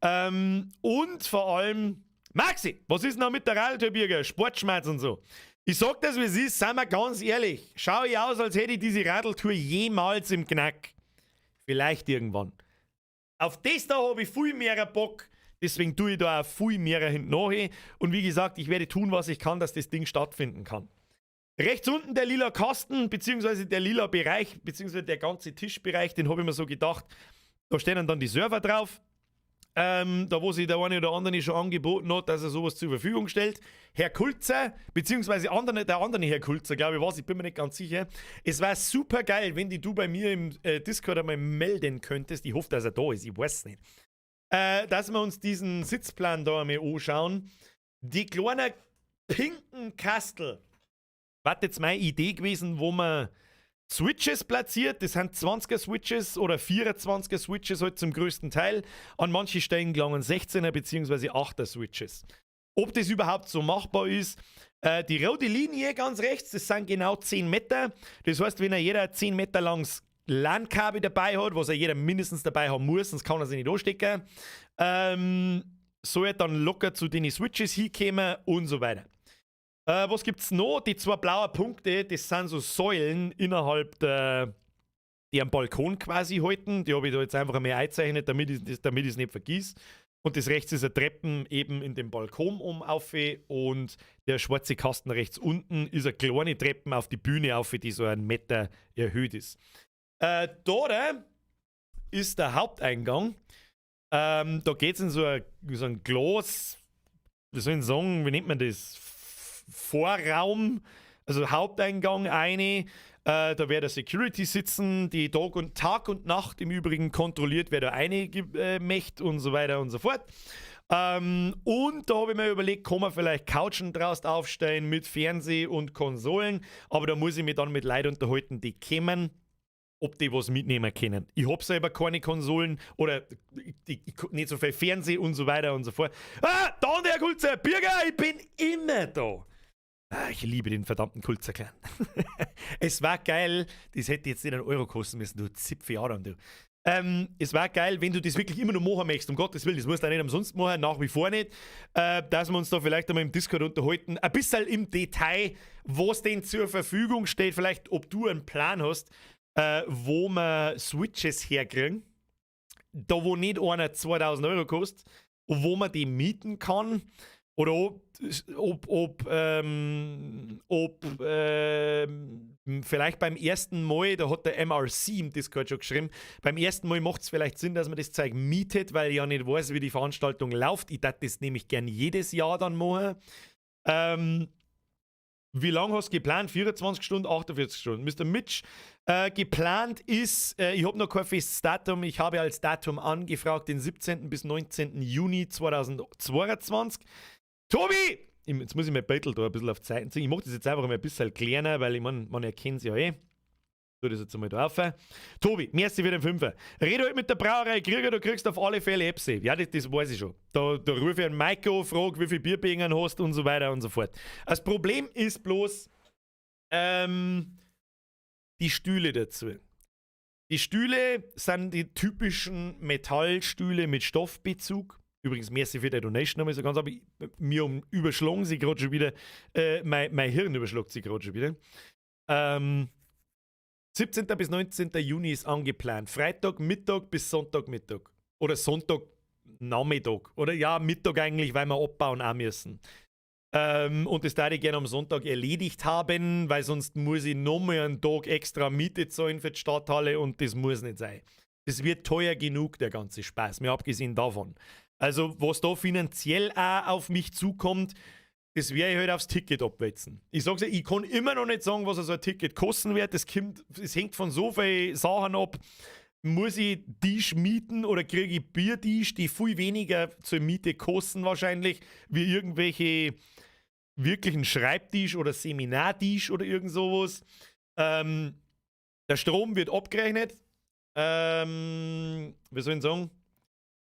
Und vor allem, Maxi, was ist noch mit der Radltürbürger? Sportschmerz und so. Ich sag das, wie es ist, seien wir ganz ehrlich. Schau ich aus, als hätte ich diese Radltour jemals im Knack. Vielleicht irgendwann. Auf das da habe ich viel mehr Bock. Deswegen tue ich da auch viel mehr hinten nachher. Und wie gesagt, ich werde tun, was ich kann, dass das Ding stattfinden kann. Rechts unten der lila Kasten, beziehungsweise der lila Bereich, beziehungsweise der ganze Tischbereich, den habe ich mir so gedacht, da stehen dann die Server drauf. Da wo sich der eine oder andere schon angeboten hat, dass er sowas zur Verfügung stellt. Herr Kulzer, beziehungsweise der andere Herr Kulzer, glaube ich, ich bin mir nicht ganz sicher. Es wäre super geil, wenn du bei mir im Discord einmal melden könntest. Ich hoffe, dass er da ist, ich weiß nicht. Dass wir uns diesen Sitzplan da einmal anschauen. Die kleinen pinken Kastel. War jetzt meine Idee gewesen, wo man Switches platziert, das sind 20er Switches oder 24er Switches halt zum größten Teil. An manchen Stellen gelangen 16er bzw. 8er Switches. Ob das überhaupt so machbar ist, die rote Linie ganz rechts, das sind genau 10 Meter. Das heißt, wenn jeder 10 Meter langes LAN-Kabel dabei hat, was jeder mindestens dabei haben muss, sonst kann er sich nicht anstecken, soll er dann locker zu den Switches hinkommen und so weiter. Was gibt's noch? Die 2 blauen Punkte, das sind so Säulen innerhalb die am Balkon quasi halten. Die habe ich da jetzt einfach einmal eingezeichnet, damit ich es nicht vergiss. Und das rechts ist eine Treppen eben in den Balkon auf und der schwarze Kasten rechts unten ist eine kleine Treppen auf die Bühne auf, die so 1 Meter erhöht ist. Da ist der Haupteingang. Da geht es in so ein Glas, wie soll ich sagen, wie nennt man das? Vorraum, also Haupteingang eine. Da wird der Security sitzen, die Tag und Nacht im Übrigen kontrolliert, wer da einmächt und so weiter und so fort. Und da habe ich mir überlegt, kann man vielleicht Couchen draus aufstellen mit Fernseh und Konsolen, aber da muss ich mich dann mit Leuten unterhalten, die kommen, ob die was mitnehmen können. Ich habe selber keine Konsolen oder nicht so viel Fernseh und so weiter und so fort. Da der Kulzer, Bürger, ich bin immer da. Ich liebe den verdammten Kulzer-Clan. Es war geil, das hätte jetzt nicht einen Euro kosten müssen, du Zipfe Adam, du. Es war geil, wenn du das wirklich immer noch machen möchtest, um Gottes Willen, das musst du auch nicht umsonst machen, nach wie vor nicht, dass wir uns da vielleicht einmal im Discord unterhalten, ein bisschen im Detail, was denn zur Verfügung steht, vielleicht ob du einen Plan hast, wo man Switches herkriegen, da wo nicht einer 2000 Euro kostet, wo man die mieten kann. Oder ob vielleicht beim ersten Mal, da hat der MRC im Discord schon geschrieben, beim ersten Mal macht es vielleicht Sinn, dass man das Zeug mietet, weil ich ja nicht weiß, wie die Veranstaltung läuft. Ich darf das nämlich gern jedes Jahr dann machen. Wie lange hast du geplant? 24 Stunden, 48 Stunden? Mr. Mitch, geplant ist, ich habe noch kein festes Datum, ich habe als Datum angefragt, den 17. bis 19. Juni 2022. Tobi! Jetzt muss ich mein Beutel da ein bisschen auf die Seiten ziehen. Ich mache das jetzt einfach mal ein bisschen kleiner, weil ich meine, man erkennt es ja eh. Tu das jetzt einmal da auf. Tobi, merci für den Fünfer. Rede halt mit der Brauerei Krieger, du kriegst auf alle Fälle Epsi. Ja, das weiß ich schon. Da rufe ich einen Mike an, frage, wie viel Bierbingen hast und so weiter und so fort. Das Problem ist bloß die Stühle dazu. Die Stühle sind die typischen Metallstühle mit Stoffbezug. Übrigens, merci für die Donation, nochmal so ganz, aber mir überschlagen sie gerade schon wieder, mein Hirn überschlagt sie gerade schon wieder. 17. bis 19. Juni ist angeplant. Freitag Mittag bis Sonntag Mittag. Oder Sonntag Nachmittag. Oder ja, Mittag eigentlich, weil wir abbauen auch müssen. Und das würde ich gerne am Sonntag erledigt haben, weil sonst muss ich nochmal einen Tag extra Miete zahlen für die Stadthalle und das muss nicht sein. Das wird teuer genug, der ganze Spaß, mir abgesehen davon. Also, was da finanziell auch auf mich zukommt, das werde ich halt aufs Ticket abwälzen. Ich sag's ja, ich kann immer noch nicht sagen, was so ein Ticket kosten wird. Das hängt von so vielen Sachen ab. Muss ich Tisch mieten oder kriege ich Biertisch, die viel weniger zur Miete kosten wahrscheinlich, wie irgendwelche wirklichen Schreibtisch oder Seminartisch oder irgend sowas. Der Strom wird abgerechnet. Wie soll ich sagen?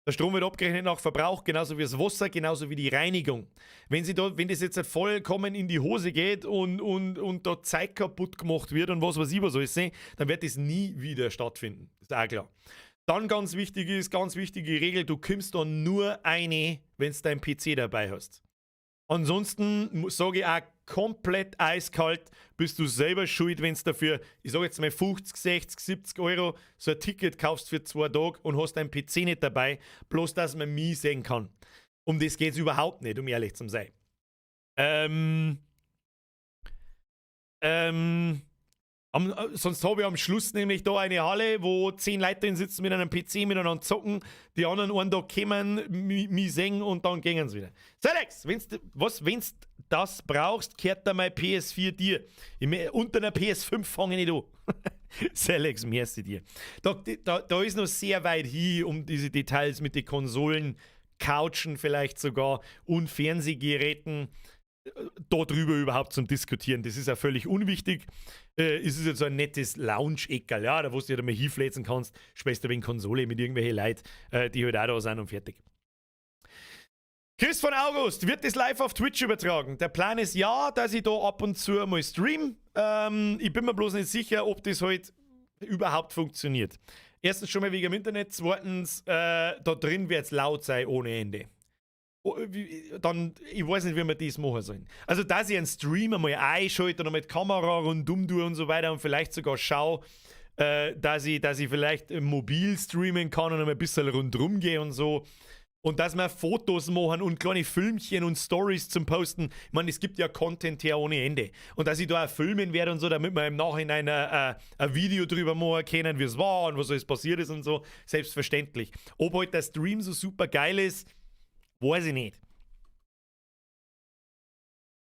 Der Strom wird abgerechnet nach Verbrauch, genauso wie das Wasser, genauso wie die Reinigung. Wenn das jetzt halt vollkommen in die Hose geht und da Zeit kaputt gemacht wird und was weiß ich was alles, dann wird das nie wieder stattfinden. Ist auch klar. Dann ganz wichtige Regel, du kommst dann nur eine, wenn du deinen PC dabei hast. Ansonsten sage ich auch komplett eiskalt, bist du selber schuld, wenn es dafür, ich sage jetzt mal 50, 60, 70 Euro so ein Ticket kaufst für 2 Tage und hast deinen PC nicht dabei, bloß dass man mich sehen kann. Um das geht es überhaupt nicht, um ehrlich zu sein. Sonst habe ich am Schluss nämlich da eine Halle, wo 10 Leute drin sitzen mit einem PC miteinander zocken, die anderen einen da kommen, mich singen und dann gehen sie wieder. So Alex, wenn's das brauchst, kehrt da mein PS4 dir. Unter einer PS5 fange ich nicht an. So Alex, merci dir. Da ist noch sehr weit hin, um diese Details mit den Konsolen, Couchen vielleicht sogar und Fernsehgeräten darüber überhaupt zum Diskutieren. Das ist ja völlig unwichtig. Es ist jetzt so ein nettes Lounge-Eckerl, ja, da wo du dir mal hinfläzen kannst, spielst du wegen Konsole mit irgendwelchen Leuten, die halt auch da sind und fertig. Chris von August, wird das live auf Twitch übertragen? Der Plan ist ja, dass ich da ab und zu mal stream. Ich bin mir bloß nicht sicher, ob das halt überhaupt funktioniert. Erstens schon mal wegen dem Internet, zweitens, da drin wird es laut sein ohne Ende. Dann, ich weiß nicht, wie wir das machen sollen. Also, dass ich einen Stream einmal einschalte und mit Kamera rundum tue und so weiter und vielleicht sogar schaue, dass ich vielleicht mobil streamen kann und ein bisschen rundrum gehe und so. Und dass wir Fotos machen und kleine Filmchen und Stories zum Posten. Ich meine, es gibt ja Content her ohne Ende. Und dass ich da auch filmen werde und so, damit wir im Nachhinein ein Video drüber machen können, wie es war und was alles passiert ist und so. Selbstverständlich. Ob halt der Stream so super geil ist, weiß ich nicht.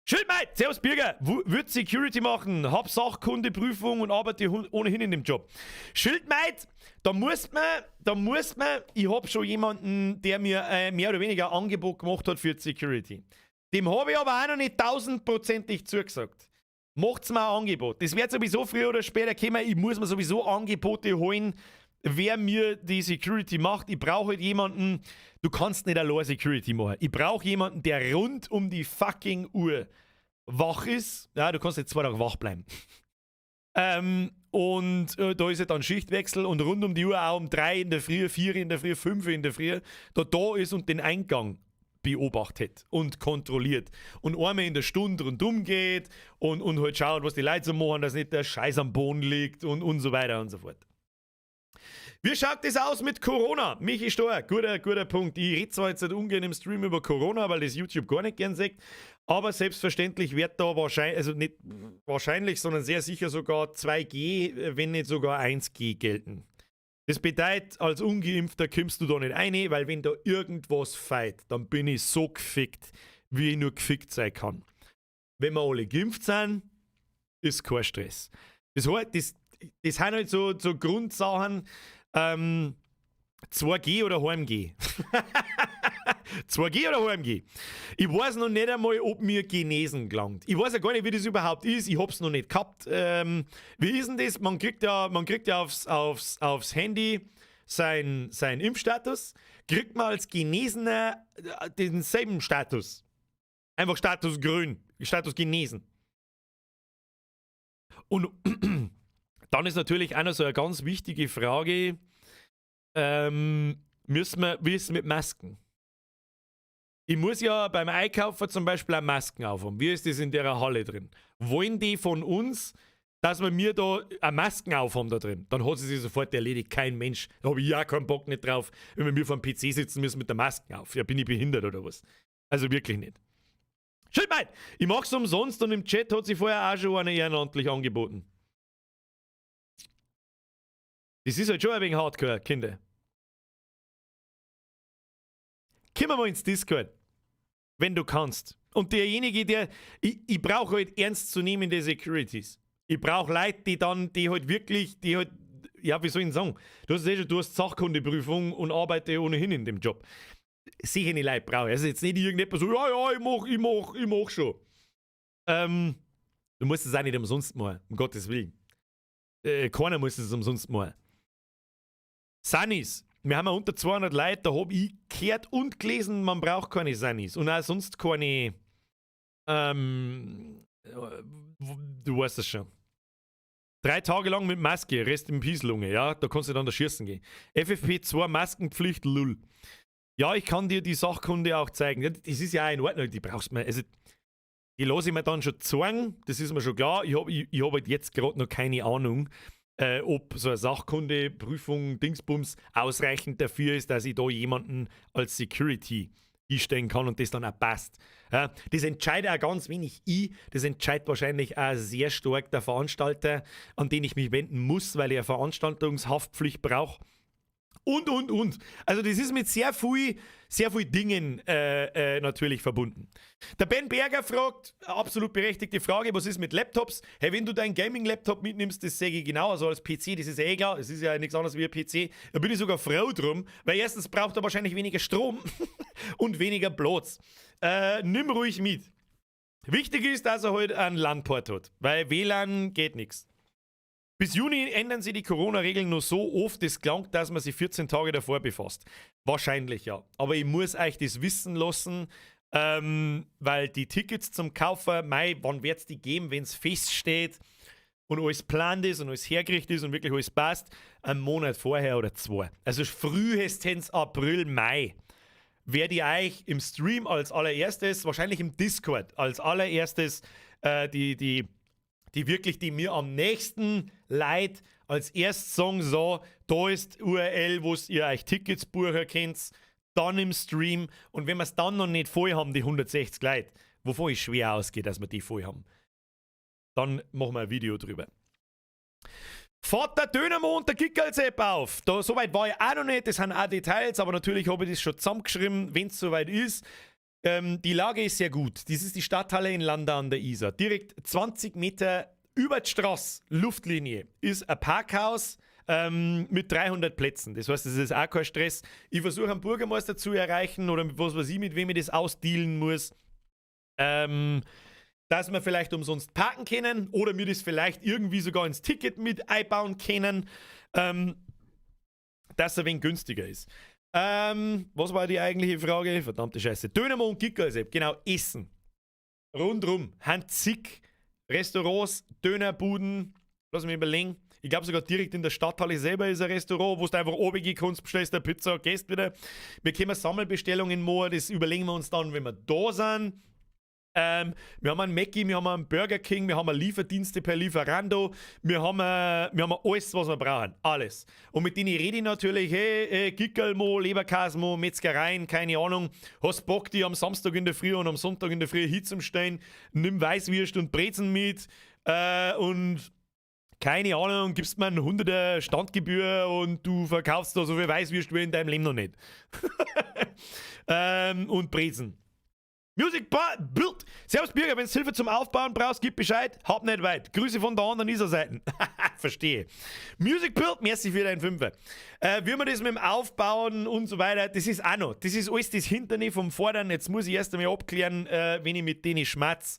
Schildmeid, servus Birger, wird Security machen, hab Sachkundeprüfung und arbeite ohnehin in dem Job. Schildmeid, da muss man, ich hab schon jemanden, der mir mehr oder weniger ein Angebot gemacht hat für Security. Dem habe ich aber auch noch nicht 1000%ig zugesagt. Macht's mir ein Angebot. Das wird sowieso früher oder später kommen, ich muss mir sowieso Angebote holen, wer mir die Security macht. Ich brauche halt jemanden, du kannst nicht allein Security machen. Ich brauche jemanden, der rund um die fucking Uhr wach ist. Ja, du kannst jetzt 2 Tage wach bleiben. Da ist ja dann Schichtwechsel und rund um die Uhr auch um 3 in der Früh, 4 in der Früh, 5 in der Früh, da ist und den Eingang beobachtet und kontrolliert. Und einmal in der Stunde rundum geht und halt schaut, was die Leute so machen, dass nicht der Scheiß am Boden liegt und so weiter und so fort. Wie schaut das aus mit Corona? Michi Stoer, guter Punkt. Ich rede zwar jetzt nicht ungern im Stream über Corona, weil das YouTube gar nicht gern sagt, aber selbstverständlich wird da wahrscheinlich, also nicht wahrscheinlich, sondern sehr sicher sogar 2G, wenn nicht sogar 1G gelten. Das bedeutet, als Ungeimpfter kommst du da nicht rein, weil wenn da irgendwas feit, dann bin ich so gefickt, wie ich nur gefickt sein kann. Wenn wir alle geimpft sind, ist kein Stress. Das sind halt so Grundsachen, 2G oder HMG? 2G oder HMG? Ich weiß noch nicht einmal, ob mir genesen gelangt. Ich weiß ja gar nicht, wie das überhaupt ist. Ich hab's noch nicht gehabt. Wie ist denn das? Man kriegt ja aufs Handy seinen Impfstatus. Kriegt man als Genesener denselben Status. Einfach Status grün. Status genesen. Und dann ist natürlich auch noch so eine ganz wichtige Frage, wie ist es mit Masken? Ich muss ja beim Einkaufen zum Beispiel auch Masken aufhaben. Wie ist das in der Halle drin? Wollen die von uns, dass wir mir da eine Masken aufhaben da drin? Dann hat sie sich sofort erledigt. Kein Mensch. Da habe ich ja keinen Bock nicht drauf, wenn wir mir vor dem PC sitzen müssen mit der Maske auf. Ja, bin ich behindert oder was? Also wirklich nicht. Schildmeid, ich mach's umsonst und im Chat hat sie vorher auch schon eine ehrenamtlich angeboten. Das ist halt schon ein wenig Hardcore, Kinder. Komm mal ins Discord, wenn du kannst. Und derjenige, der... Ich brauche halt ernstzunehmende Securities. Ich brauche Leute, die halt wirklich... Ja, wie soll ich sagen? Du hast Sachkundeprüfung und arbeite ohnehin in dem Job. Sicher nicht Leute brauche ich. Also jetzt nicht irgendjemand so, ja, ich mach schon. Du musst es auch nicht umsonst machen, um Gottes Willen. Keiner muss es umsonst machen. Sunnies. Wir haben ja unter 200 Leute, da habe ich gehört und gelesen, man braucht keine Sunnies. Und auch sonst keine, du weißt das schon. 3 Tage lang mit Maske, Rest im Pieslunge, ja, da kannst du dann da schießen gehen. FFP2 Maskenpflicht, lull. Ja, ich kann dir die Sachkunde auch zeigen. Das ist ja auch in Ordnung, die brauchst du mir, also die lasse ich mir dann schon zeigen, das ist mir schon klar. Ich hab halt jetzt gerade noch keine Ahnung, ob so eine Sachkundeprüfung, Dingsbums, ausreichend dafür ist, dass ich da jemanden als Security einstellen kann und das dann auch passt. Ja, das entscheidet auch ganz wenig ich, das entscheidet wahrscheinlich auch sehr stark der Veranstalter, an den ich mich wenden muss, weil ich eine Veranstaltungshaftpflicht brauche. Und. Also das ist mit sehr viel Dingen natürlich verbunden. Der Ben Berger fragt, absolut berechtigte Frage, was ist mit Laptops? Hey, wenn du deinen Gaming-Laptop mitnimmst, das sehe ich genau, also als PC, das ist ja klar, das ist ja nichts anderes wie ein PC, da bin ich sogar froh drum, weil erstens braucht er wahrscheinlich weniger Strom und weniger Platz. Nimm ruhig mit. Wichtig ist, dass er halt einen LAN-Port hat, weil WLAN geht nichts. Bis Juni ändern sie die Corona-Regeln nur so oft, es klang, dass man sich 14 Tage davor befasst. Wahrscheinlich ja. Aber ich muss euch das wissen lassen, weil die Tickets zum Kaufen, wann wird es die geben, wenn es feststeht und alles geplant ist und alles hergerichtet ist und wirklich alles passt, einen Monat vorher oder 2. Also frühestens April, Mai werde ich euch im Stream als allererstes, wahrscheinlich im Discord als allererstes, die mir am nächsten Leid als erstes sagen, so, da ist URL, wo ihr euch Tickets buchen könnt, dann im Stream. Und wenn wir es dann noch nicht voll haben, die 160 Leute, wovon ich schwer ausgehe, dass wir die voll haben, dann machen wir ein Video drüber. Fahrt der Dynamo und der Kickers-App auf. Da, soweit war ich auch noch nicht, das sind auch Details, aber natürlich habe ich das schon zusammengeschrieben, wenn es soweit ist. Die Lage ist sehr gut. Das ist die Stadthalle in Landau an der Isar. Direkt 20 Meter über die Straße, Luftlinie, ist ein Parkhaus mit 300 Plätzen. Das heißt, es ist auch kein Stress. Ich versuche einen Bürgermeister zu erreichen oder was weiß ich, mit wem ich das ausdealen muss, dass wir vielleicht umsonst parken können oder mir das vielleicht irgendwie sogar ins Ticket mit einbauen können, dass es ein wenig günstiger ist. Was war die eigentliche Frage? Verdammte Scheiße. Dynamo und Kickers-App, genau, Essen. Rundrum, zig Restaurants, Dönerbuden, lass mich überlegen. Ich glaube sogar direkt in der Stadthalle selber ist ein Restaurant, wo du einfach oben gehen kannst, bestellst eine Pizza, gehst wieder. Wir können Sammelbestellungen machen, das überlegen wir uns dann, wenn wir da sind. Wir haben einen Mackie, wir haben einen Burger King, wir haben Lieferdienste per Lieferando, wir haben alles, was wir brauchen. Alles. Und mit denen rede ich natürlich, hey, Gickelmo, Leberkasmo, Metzgereien, keine Ahnung. Hast Bock, die am Samstag in der Früh und am Sonntag in der Früh hinzustellen, nimm Weißwürst und Brezen mit und keine Ahnung, gibst mir einen 100er Standgebühr und du verkaufst da so viel Weißwürst wie in deinem Leben noch nicht. Und Brezen. Music Bild. Servus Bürger, wenn du Hilfe zum Aufbauen brauchst, gib Bescheid. Hab nicht weit. Grüße von der anderen Isar-Seiten. Verstehe. Music Bild, merci für deinen Fünfer. Wie man das mit dem Aufbauen und so weiter, das ist auch noch. Das ist alles das Hinterne vom Vorderen. Jetzt muss ich erst einmal abklären, wenn ich mit denen schmatz.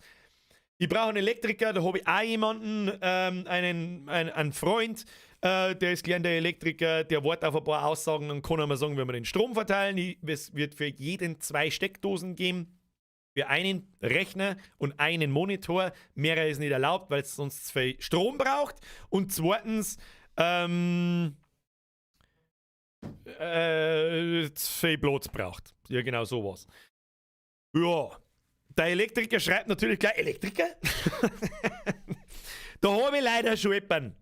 Ich brauche einen Elektriker, da habe ich auch jemanden, einen Freund, der ist gelernter Elektriker, der wartet auf ein paar Aussagen und kann einmal sagen, wenn wir den Strom verteilen. Es wird für jeden 2 Steckdosen geben. Für einen Rechner und einen Monitor. Mehr ist nicht erlaubt, weil es sonst zu viel Strom braucht. Und zweitens, zu viel Platz braucht. Ja, genau sowas. Ja, der Elektriker schreibt natürlich gleich, Elektriker? Da habe ich leider schon jemanden.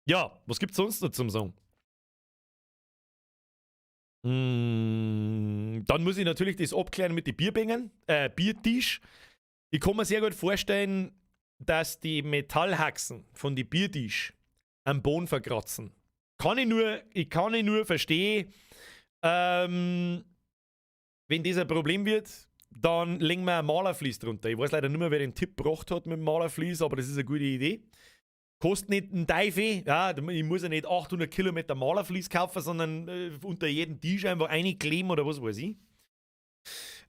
Ja, was gibt es sonst noch zum Sagen? Dann muss ich natürlich das abklären mit den Bierbängen, Biertisch. Ich kann mir sehr gut vorstellen, dass die Metallhaxen von den Biertisch am Boden verkratzen. Ich kann nur verstehen, wenn das ein Problem wird, dann legen wir ein Malerflies drunter. Ich weiß leider nicht mehr, wer den Tipp gebracht hat mit dem Malerflies, aber das ist eine gute Idee. Kostet nicht einen Teufel, ja, ich muss ja nicht 800 Kilometer Malerflies kaufen, sondern unter jedem Tisch einfach kleben oder was weiß ich.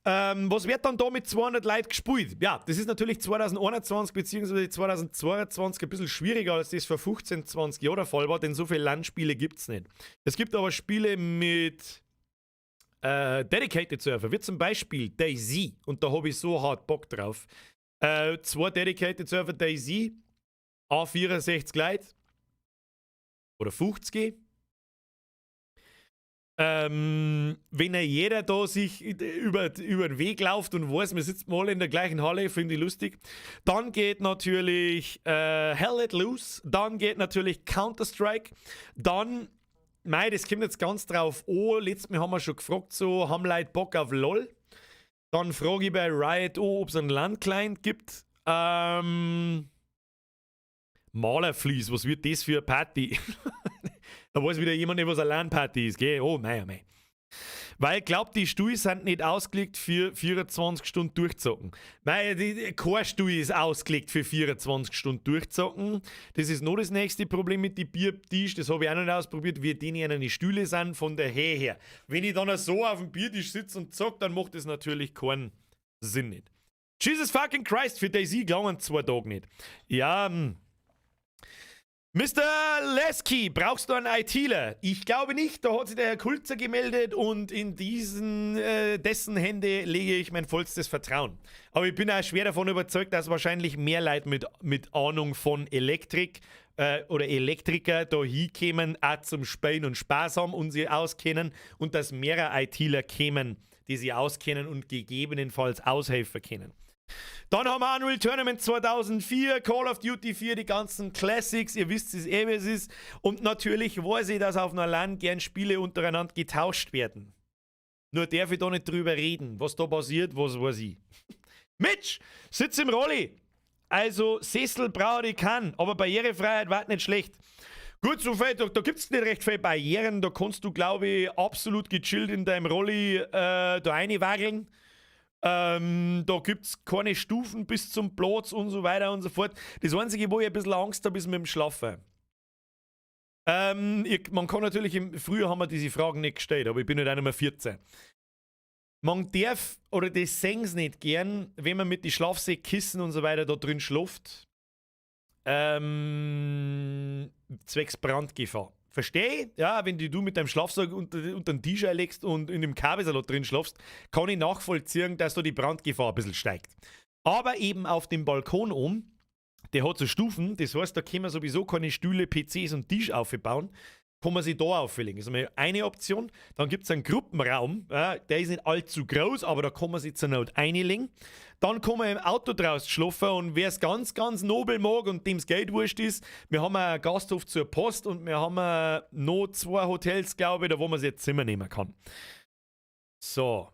Was wird dann da mit 200 Leuten gespielt? Ja, das ist natürlich 2021 bzw. 2022 ein bisschen schwieriger, als das vor 15, 20 Jahren der Fall war, denn so viele Landspiele gibt es nicht. Es gibt aber Spiele mit Dedicated Server, wie zum Beispiel DayZ, und da habe ich so hart Bock drauf. 2 Dedicated Server DayZ, A64 Leute oder 50. Wenn jeder da sich über den Weg läuft und weiß, wir sitzen alle in der gleichen Halle, finde ich lustig. Dann geht natürlich Hell Let Loose, dann geht natürlich Counter-Strike, dann Mei, das kommt jetzt ganz drauf an. Letztes Mal haben wir schon gefragt, so, haben Leute Bock auf LOL? Dann frage ich bei Riot an, ob es einen LAN-Client gibt. Malerflies, was wird das für eine Party? Da weiß wieder jemand nicht, was eine LAN-Party ist, gell? Oh, mei, oh mei. Weil ich glaube, die Stui sind nicht ausgelegt für 24 Stunden durchzocken. Weil kein Stui ist ausgelegt für 24 Stunden durchzocken. Das ist noch das nächste Problem mit den Biertisch. Das habe ich auch noch nicht ausprobiert, wie die in eine Stühle sind von der Höhe her. Wenn ich dann so auf dem Biertisch sitze und zock, dann macht das natürlich keinen Sinn nicht. Jesus fucking Christ, für Daisy gelangen 2 Tage nicht. Ja, Mr. Lesky, brauchst du einen ITler? Ich glaube nicht, da hat sich der Herr Kulzer gemeldet und in dessen Hände lege ich mein vollstes Vertrauen. Aber ich bin auch schwer davon überzeugt, dass wahrscheinlich mehr Leute mit Ahnung von Elektrik oder Elektriker da hinkommen, auch zum Spielen und Spaß haben und sie auskennen und dass mehrere ITler kämen, die sie auskennen und gegebenenfalls aushelfen können. Dann haben wir Unreal Tournament 2004, Call of Duty 4, die ganzen Classics, ihr wisst es wie es ist. Und natürlich weiß ich, dass auf einer LAN gern Spiele untereinander getauscht werden. Nur darf ich da nicht drüber reden. Was da passiert, was weiß ich. Mitch, sitz im Rolli. Also Sessel brauche ich kann, aber Barrierefreiheit war nicht schlecht. Gut, so viel, da gibt es nicht recht viele Barrieren. Da kannst du, glaube ich, absolut gechillt in deinem Rolli da reinwageln. Da gibt es keine Stufen bis zum Platz und so weiter und so fort. Das Einzige, wo ich ein bisschen Angst habe, ist mit dem Schlafen. Man kann natürlich, früher haben wir diese Fragen nicht gestellt, aber ich bin halt auch nicht mehr 14. Man darf, oder das sehen sie nicht gern, wenn man mit den Schlafsäckkissen und so weiter da drin schläft, zwecks Brandgefahr. Verstehe? Ja, wenn du mit deinem Schlafsack unter den Tisch legst und in dem Kabelsalat drin schlafst, kann ich nachvollziehen, dass da die Brandgefahr ein bisschen steigt. Aber eben auf dem Balkon oben, der hat so Stufen, das heißt, da können wir sowieso keine Stühle, PCs und Tisch aufbauen, kann man sich da auffüllen. Das ist mal eine Option. Dann gibt es einen Gruppenraum, der ist nicht allzu groß, aber da kann man sich zur Not einlegen. Dann kann man im Auto draußen schlafen und wer es ganz, ganz nobel mag und dem es Geld wurscht ist, wir haben einen Gasthof zur Post und wir haben noch 2 Hotels, glaube ich, da wo man sich jetzt Zimmer nehmen kann. So,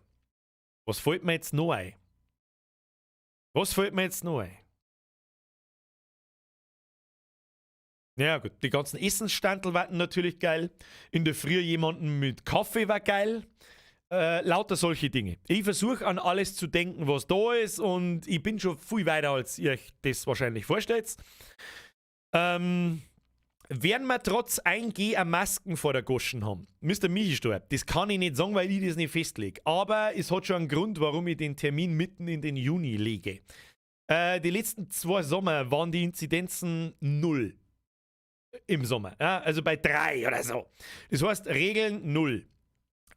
was fällt mir jetzt noch ein? Ja gut, die ganzen Essensstandel waren natürlich geil. In der Früh jemanden mit Kaffee war geil. Lauter solche Dinge. Ich versuche an alles zu denken, was da ist und ich bin schon viel weiter, als ihr euch das wahrscheinlich vorstellt. Werden wir trotz 1G eine Masken vor der Goschen haben? Mr. Michi-Stor, das kann ich nicht sagen, weil ich das nicht festlege. Aber es hat schon einen Grund, warum ich den Termin mitten in den Juni lege. Die letzten 2 Sommer waren die Inzidenzen 0. Im Sommer. Ja, also bei 3 oder so. Das heißt, Regeln 0.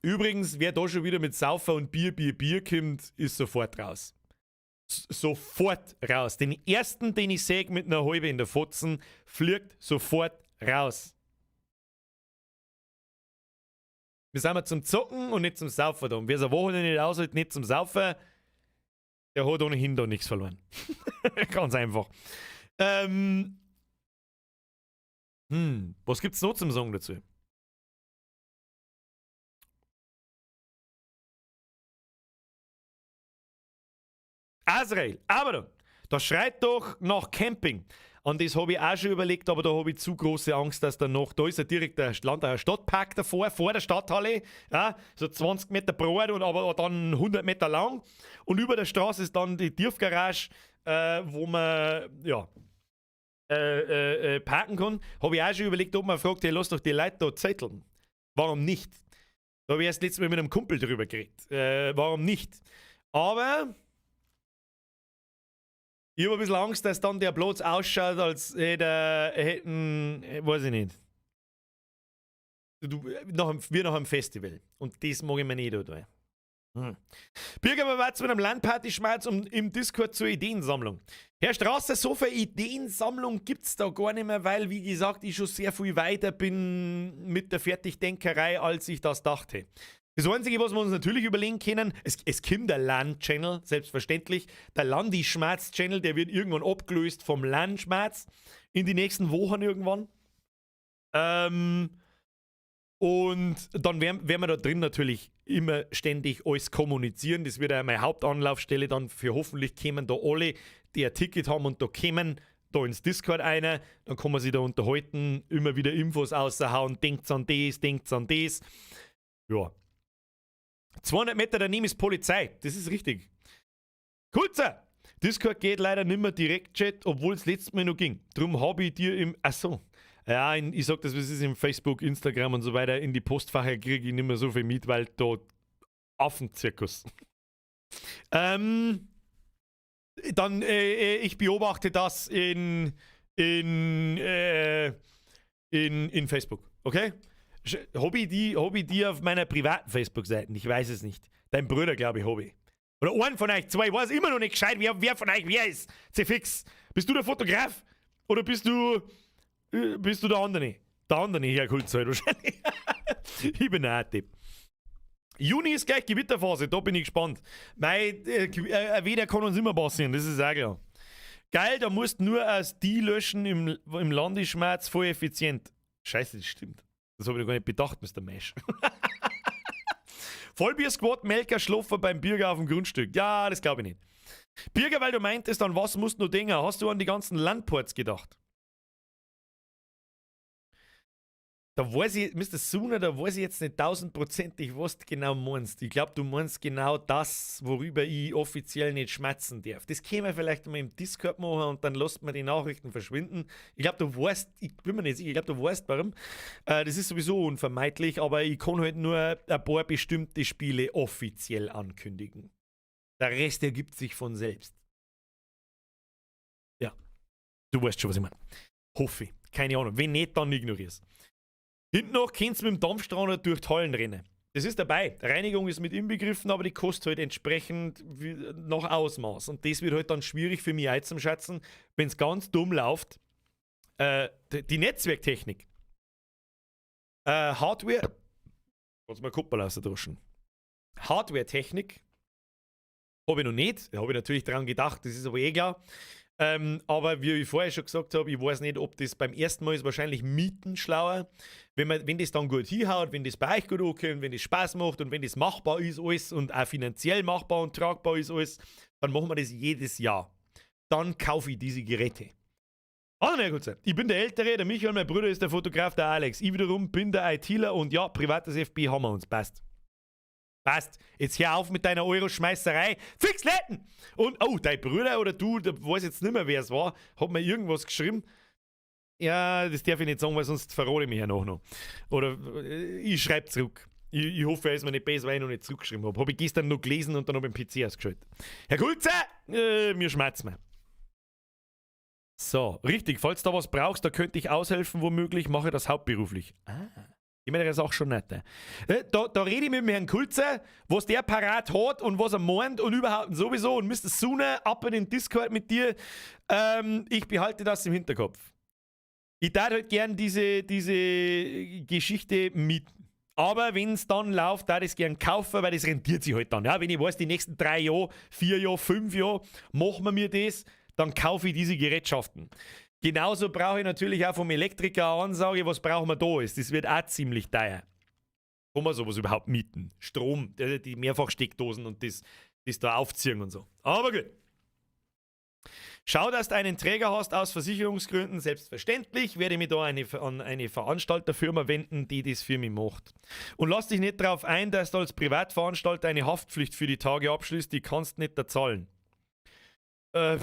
Übrigens, wer da schon wieder mit Saufer und Bier kommt, ist sofort raus. Sofort raus. Den ersten, den ich sehe mit einer halbe in der Fotzen, fliegt sofort raus. Wir sind zum Zocken und nicht zum Saufen da. Und wer so Wochenende nicht aushält, nicht zum Saufen, der hat ohnehin da nichts verloren. Ganz einfach. Was gibt's noch zum Song dazu? Azrael, aber da schreit doch nach Camping. An das habe ich auch schon überlegt, aber da habe ich zu große Angst, dass da ist ja direkt der Stadtpark davor, vor der Stadthalle, ja, so 20 Meter breit und aber dann 100 Meter lang. Und über der Straße ist dann die Tiefgarage, wo man, ja, parken kann. Habe ich auch schon überlegt, ob man fragt, hey, lass doch die Leute da zetteln. Warum nicht? Da habe ich erst letztes Mal mit einem Kumpel drüber geredet. Warum nicht? Aber ich habe ein bisschen Angst, dass dann der Platz ausschaut, als hätten, weiß ich nicht. Wir nach einem Festival. Und das mag ich mir nicht da. Bürger war mit einem Landparty-Schmerz im Discord zur Ideensammlung. Herr Strasser, so viel Ideensammlung gibt es da gar nicht mehr, weil, wie gesagt, ich schon sehr viel weiter bin mit der Fertigdenkerei, als ich das dachte. Das Einzige, was wir uns natürlich überlegen können, es kommt der Land-Channel, selbstverständlich. Der Landi-Schmerz-Channel, der wird irgendwann abgelöst vom Landschmerz in die nächsten Wochen irgendwann. Und dann werden wir da drin natürlich immer ständig alles kommunizieren. Das wird auch meine Hauptanlaufstelle dann für hoffentlich kämen da alle, die ein Ticket haben und da kämen da ins Discord rein. Dann kann man sich da unterhalten, immer wieder Infos raushauen. Denkt's an das, denkt's an das. Ja. 200 Meter daneben ist Polizei. Das ist richtig. Kurzer! Discord geht leider nicht mehr Direktchat, obwohl es letztes Mal noch ging. Drum habe ich dir im... Achso. Ja, ich sag das, was ist im Facebook, Instagram und so weiter, in die Postfache kriege ich nicht mehr so viel mit, weil da Affenzirkus. Dann, ich beobachte das in Facebook, okay? Hab ich die auf meiner privaten Facebook-Seite? Ich weiß es nicht. Dein Bruder, glaube ich, hab ich. Oder einen von euch zwei, ich weiß immer noch nicht gescheit, wer von euch wer ist. C-Fix. Bist du der Fotograf? Oder bist du der andere? Der andere, Herr Kulzheit wahrscheinlich. Ich bin ein Tipp. Juni ist gleich Gewitterphase, da bin ich gespannt. Weder kann uns immer passieren, das ist auch klar. Geil, da musst nur aus die löschen im Landesschmerz voll effizient. Scheiße, das stimmt. Das habe ich noch gar nicht bedacht, Mr. Mesh. Vollbier-Squad, Melker, Schloffer beim Bürger auf dem Grundstück. Ja, das glaube ich nicht. Bürger, weil du meintest, an was musst du noch denken? Hast du an die ganzen Landports gedacht? Da weiß ich, Mr. Sooner, da weiß ich jetzt nicht 1000%, was du genau meinst. Ich glaube, du meinst genau das, worüber ich offiziell nicht schmatzen darf. Das können wir vielleicht mal im Discord machen und dann lässt man die Nachrichten verschwinden. Ich glaube, du weißt, ich bin mir nicht sicher, ich glaube, du weißt warum. Das ist sowieso unvermeidlich, aber ich kann halt nur ein paar bestimmte Spiele offiziell ankündigen. Der Rest ergibt sich von selbst. Ja, du weißt schon, was ich meine. Hoffe ich. Keine Ahnung. Wenn nicht, dann ignorier's. Hinten noch kannst du mit dem Dampfstrahler durch die Hallen rennen. Das ist dabei. Reinigung ist mit inbegriffen, aber die kostet halt entsprechend nach Ausmaß. Und das wird halt dann schwierig für mich einzuschätzen, wenn es ganz dumm läuft. Die Netzwerktechnik. Hardware. Kannst mal Kuppel ausdroschen. Hardware-Technik. Habe ich noch nicht. Da habe ich natürlich dran gedacht, das ist aber eh klar. Aber wie ich vorher schon gesagt habe, ich weiß nicht, ob das beim ersten Mal ist, wahrscheinlich mieten schlauer. Wenn das dann gut hinhaut, wenn das bei euch gut ankommt, wenn das Spaß macht und wenn das machbar ist alles und auch finanziell machbar und tragbar ist alles, dann machen wir das jedes Jahr. Dann kaufe ich diese Geräte. Also, na gut, ich bin der Ältere, der Michael, mein Bruder ist der Fotograf, der Alex. Ich wiederum bin der ITler und ja, privates FB haben wir uns, passt. Passt, jetzt hör auf mit deiner Euro-Schmeißerei. Fix Läden! Und, oh, dein Bruder oder du, da weiß jetzt nicht mehr, wer es war, hat mir irgendwas geschrieben. Ja, das darf ich nicht sagen, weil sonst verrate ich mich ja noch. Oder ich schreibe zurück. Ich hoffe, er ist mir nicht besser, weil ich noch nicht zurückgeschrieben habe. Habe ich gestern noch gelesen und dann habe ich den PC ausgeschaltet. Herr Kulze, mir schmerzt mir. So, richtig, falls du da was brauchst, da könnte ich aushelfen, womöglich, mache das hauptberuflich. Ich meine, das ist auch schon nett. Da rede ich mit dem Herrn Kulze, was der parat hat und was er meint und überhaupt sowieso. Und Mr. Sooner, ab in den Discord mit dir. Ich behalte das im Hinterkopf. Ich darf halt gern diese Geschichte mieten. Aber wenn es dann läuft, darf ich es gern kaufen, weil das rentiert sich halt dann. Ja, wenn ich weiß, die nächsten 3 Jahre, 4 Jahre, 5 Jahre machen wir mir das, dann kaufe ich diese Gerätschaften. Genauso brauche ich natürlich auch vom Elektriker eine Ansage, was brauchen wir da ist. Das wird auch ziemlich teuer. Kann man sowas überhaupt mieten? Strom, die Mehrfachsteckdosen und das da aufziehen und so. Aber gut. Schau, dass du einen Träger hast aus Versicherungsgründen. Selbstverständlich werde ich mich da an eine Veranstalterfirma wenden, die das für mich macht. Und lass dich nicht darauf ein, dass du als Privatveranstalter eine Haftpflicht für die Tage abschließt, die kannst du nicht zahlen. Das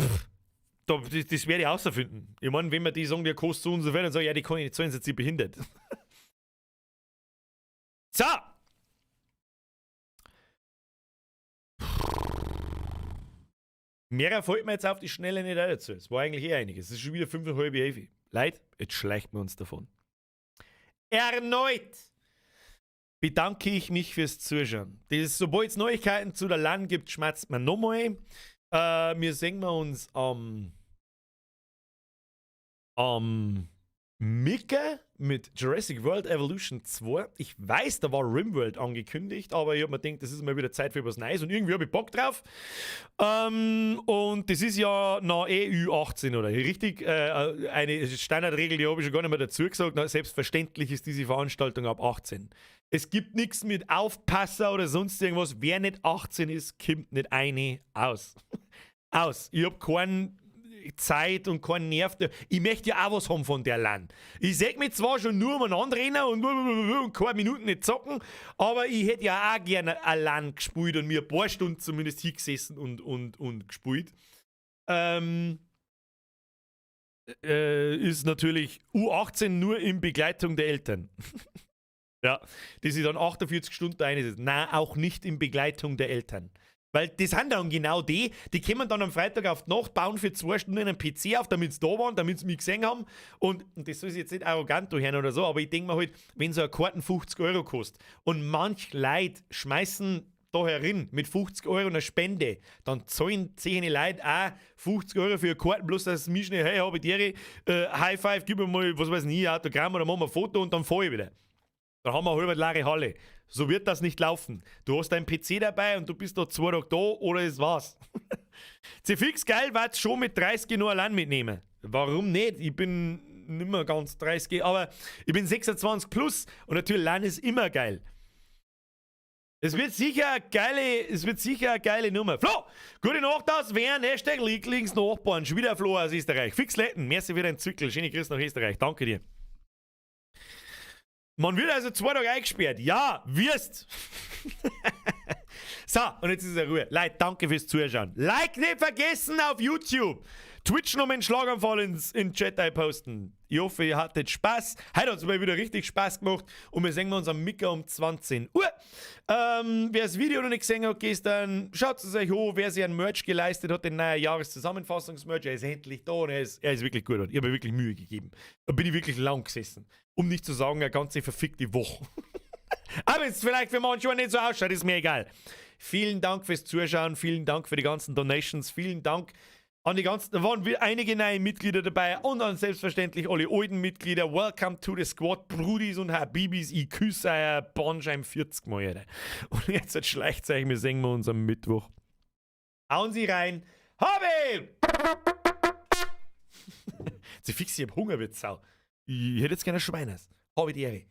werde ich außerfinden. Ich meine, wenn wir die sagen, der kostet so und so viel, dann sage ich, ja, die kann ich nicht zahlen, sind sie behindert. So! Mehr fällt mir jetzt auf die Schnelle nicht ein dazu. Es war eigentlich eh einiges. Es ist schon wieder 5,5 Heavy. Leute, jetzt schleicht wir uns davon. Erneut bedanke ich mich fürs Zuschauen. Sobald es Neuigkeiten zu der LAN gibt, schmerzt man nochmal. Wir sehen wir uns am Mittwoch, mit Jurassic World Evolution 2. Ich weiß, da war Rimworld angekündigt, aber ich habe mir gedacht, das ist mal wieder Zeit für was Neues und irgendwie habe ich Bock drauf. Und das ist ja nach EU18, oder? Richtig? Eine Standardregel, die habe ich schon gar nicht mehr dazu gesagt. Na, selbstverständlich ist diese Veranstaltung ab 18. Es gibt nichts mit Aufpasser oder sonst irgendwas. Wer nicht 18 ist, kommt nicht eine aus. Aus. Ich habe keine Zeit und keinen Nerv. Ich möchte ja auch was haben von der LAN. Ich sag mich zwar schon nur umeinander rennen und keine Minuten nicht zocken, aber ich hätte ja auch gerne eine LAN gespielt und mir ein paar Stunden zumindest hingesessen und gespielt. Ist natürlich U18 nur in Begleitung der Eltern. Ja, die sich dann 48 Stunden einsetzen. Nein, auch nicht in Begleitung der Eltern. Weil das sind dann genau die kommen dann am Freitag auf die Nacht, bauen für 2 Stunden einen PC auf, damit sie da waren, damit sie mich gesehen haben. Und das soll sich jetzt nicht arrogant hören oder so, aber ich denke mir halt, wenn so eine Karten 50 Euro kostet und manch Leute schmeißen da herin mit 50 Euro eine Spende, dann zahlen 10 Leute auch 50 Euro für eine Karten, bloß dass sie mich schnell, hey, habe ich dir, High Five, gib mir mal, was weiß ich, ein Autogramm oder machen wir ein Foto und dann fahre ich wieder. Dann haben wir eine halbe leere Halle. So wird das nicht laufen. Du hast deinen PC dabei und du bist da 2 Tage da oder es war's. Fix geil, weil es schon mit 30 nur allein mitnehmen. Warum nicht? Ich bin nicht mehr ganz 30, aber ich bin 26 plus und natürlich LAN ist immer geil. Es wird sicher eine geile Nummer. Flo, gute Nacht aus Wern, Hashtag Lieblingsnachbarn. Schon wieder Flo aus Österreich. Fix Letten, merci für deinen Zückel. Schöne Grüße nach Österreich. Danke dir. Man wird also 2 Tage eingesperrt. Ja, wirst. So, und jetzt ist es Ruhe. Leute, danke fürs Zuschauen. Like nicht vergessen auf YouTube. Twitch noch einen Schlaganfall in den Chat posten. Ich hoffe, ihr hattet Spaß. Heute hat es mal wieder richtig Spaß gemacht. Und wir sehen uns am Mittwoch um 20 Uhr. Wer das Video noch nicht gesehen hat gestern, schaut es euch an. Wer sich einen Merch geleistet hat, den neuen Jahreszusammenfassungsmerch, er ist endlich da und er ist wirklich gut. Ich habe mir wirklich Mühe gegeben. Da bin ich wirklich lang gesessen. Um nicht zu sagen, eine ganze verfickte Woche. Aber jetzt vielleicht für manche nicht so ausschaut, ist mir egal. Vielen Dank fürs Zuschauen, vielen Dank für die ganzen Donations, vielen Dank an die ganzen, da waren einige neue Mitglieder dabei und dann selbstverständlich alle alten Mitglieder. Welcome to the Squad, Brudis und Habibis. Ich küsse euer Bandscheiben 40 Mal. Alter. Und jetzt schleicht euch, wir sehen uns am Mittwoch. Hauen Sie rein. Habe! Sie fix, ich hab Hunger, wird Sau. Ich hätte jetzt gerne Schweiners. Habe die Ehre.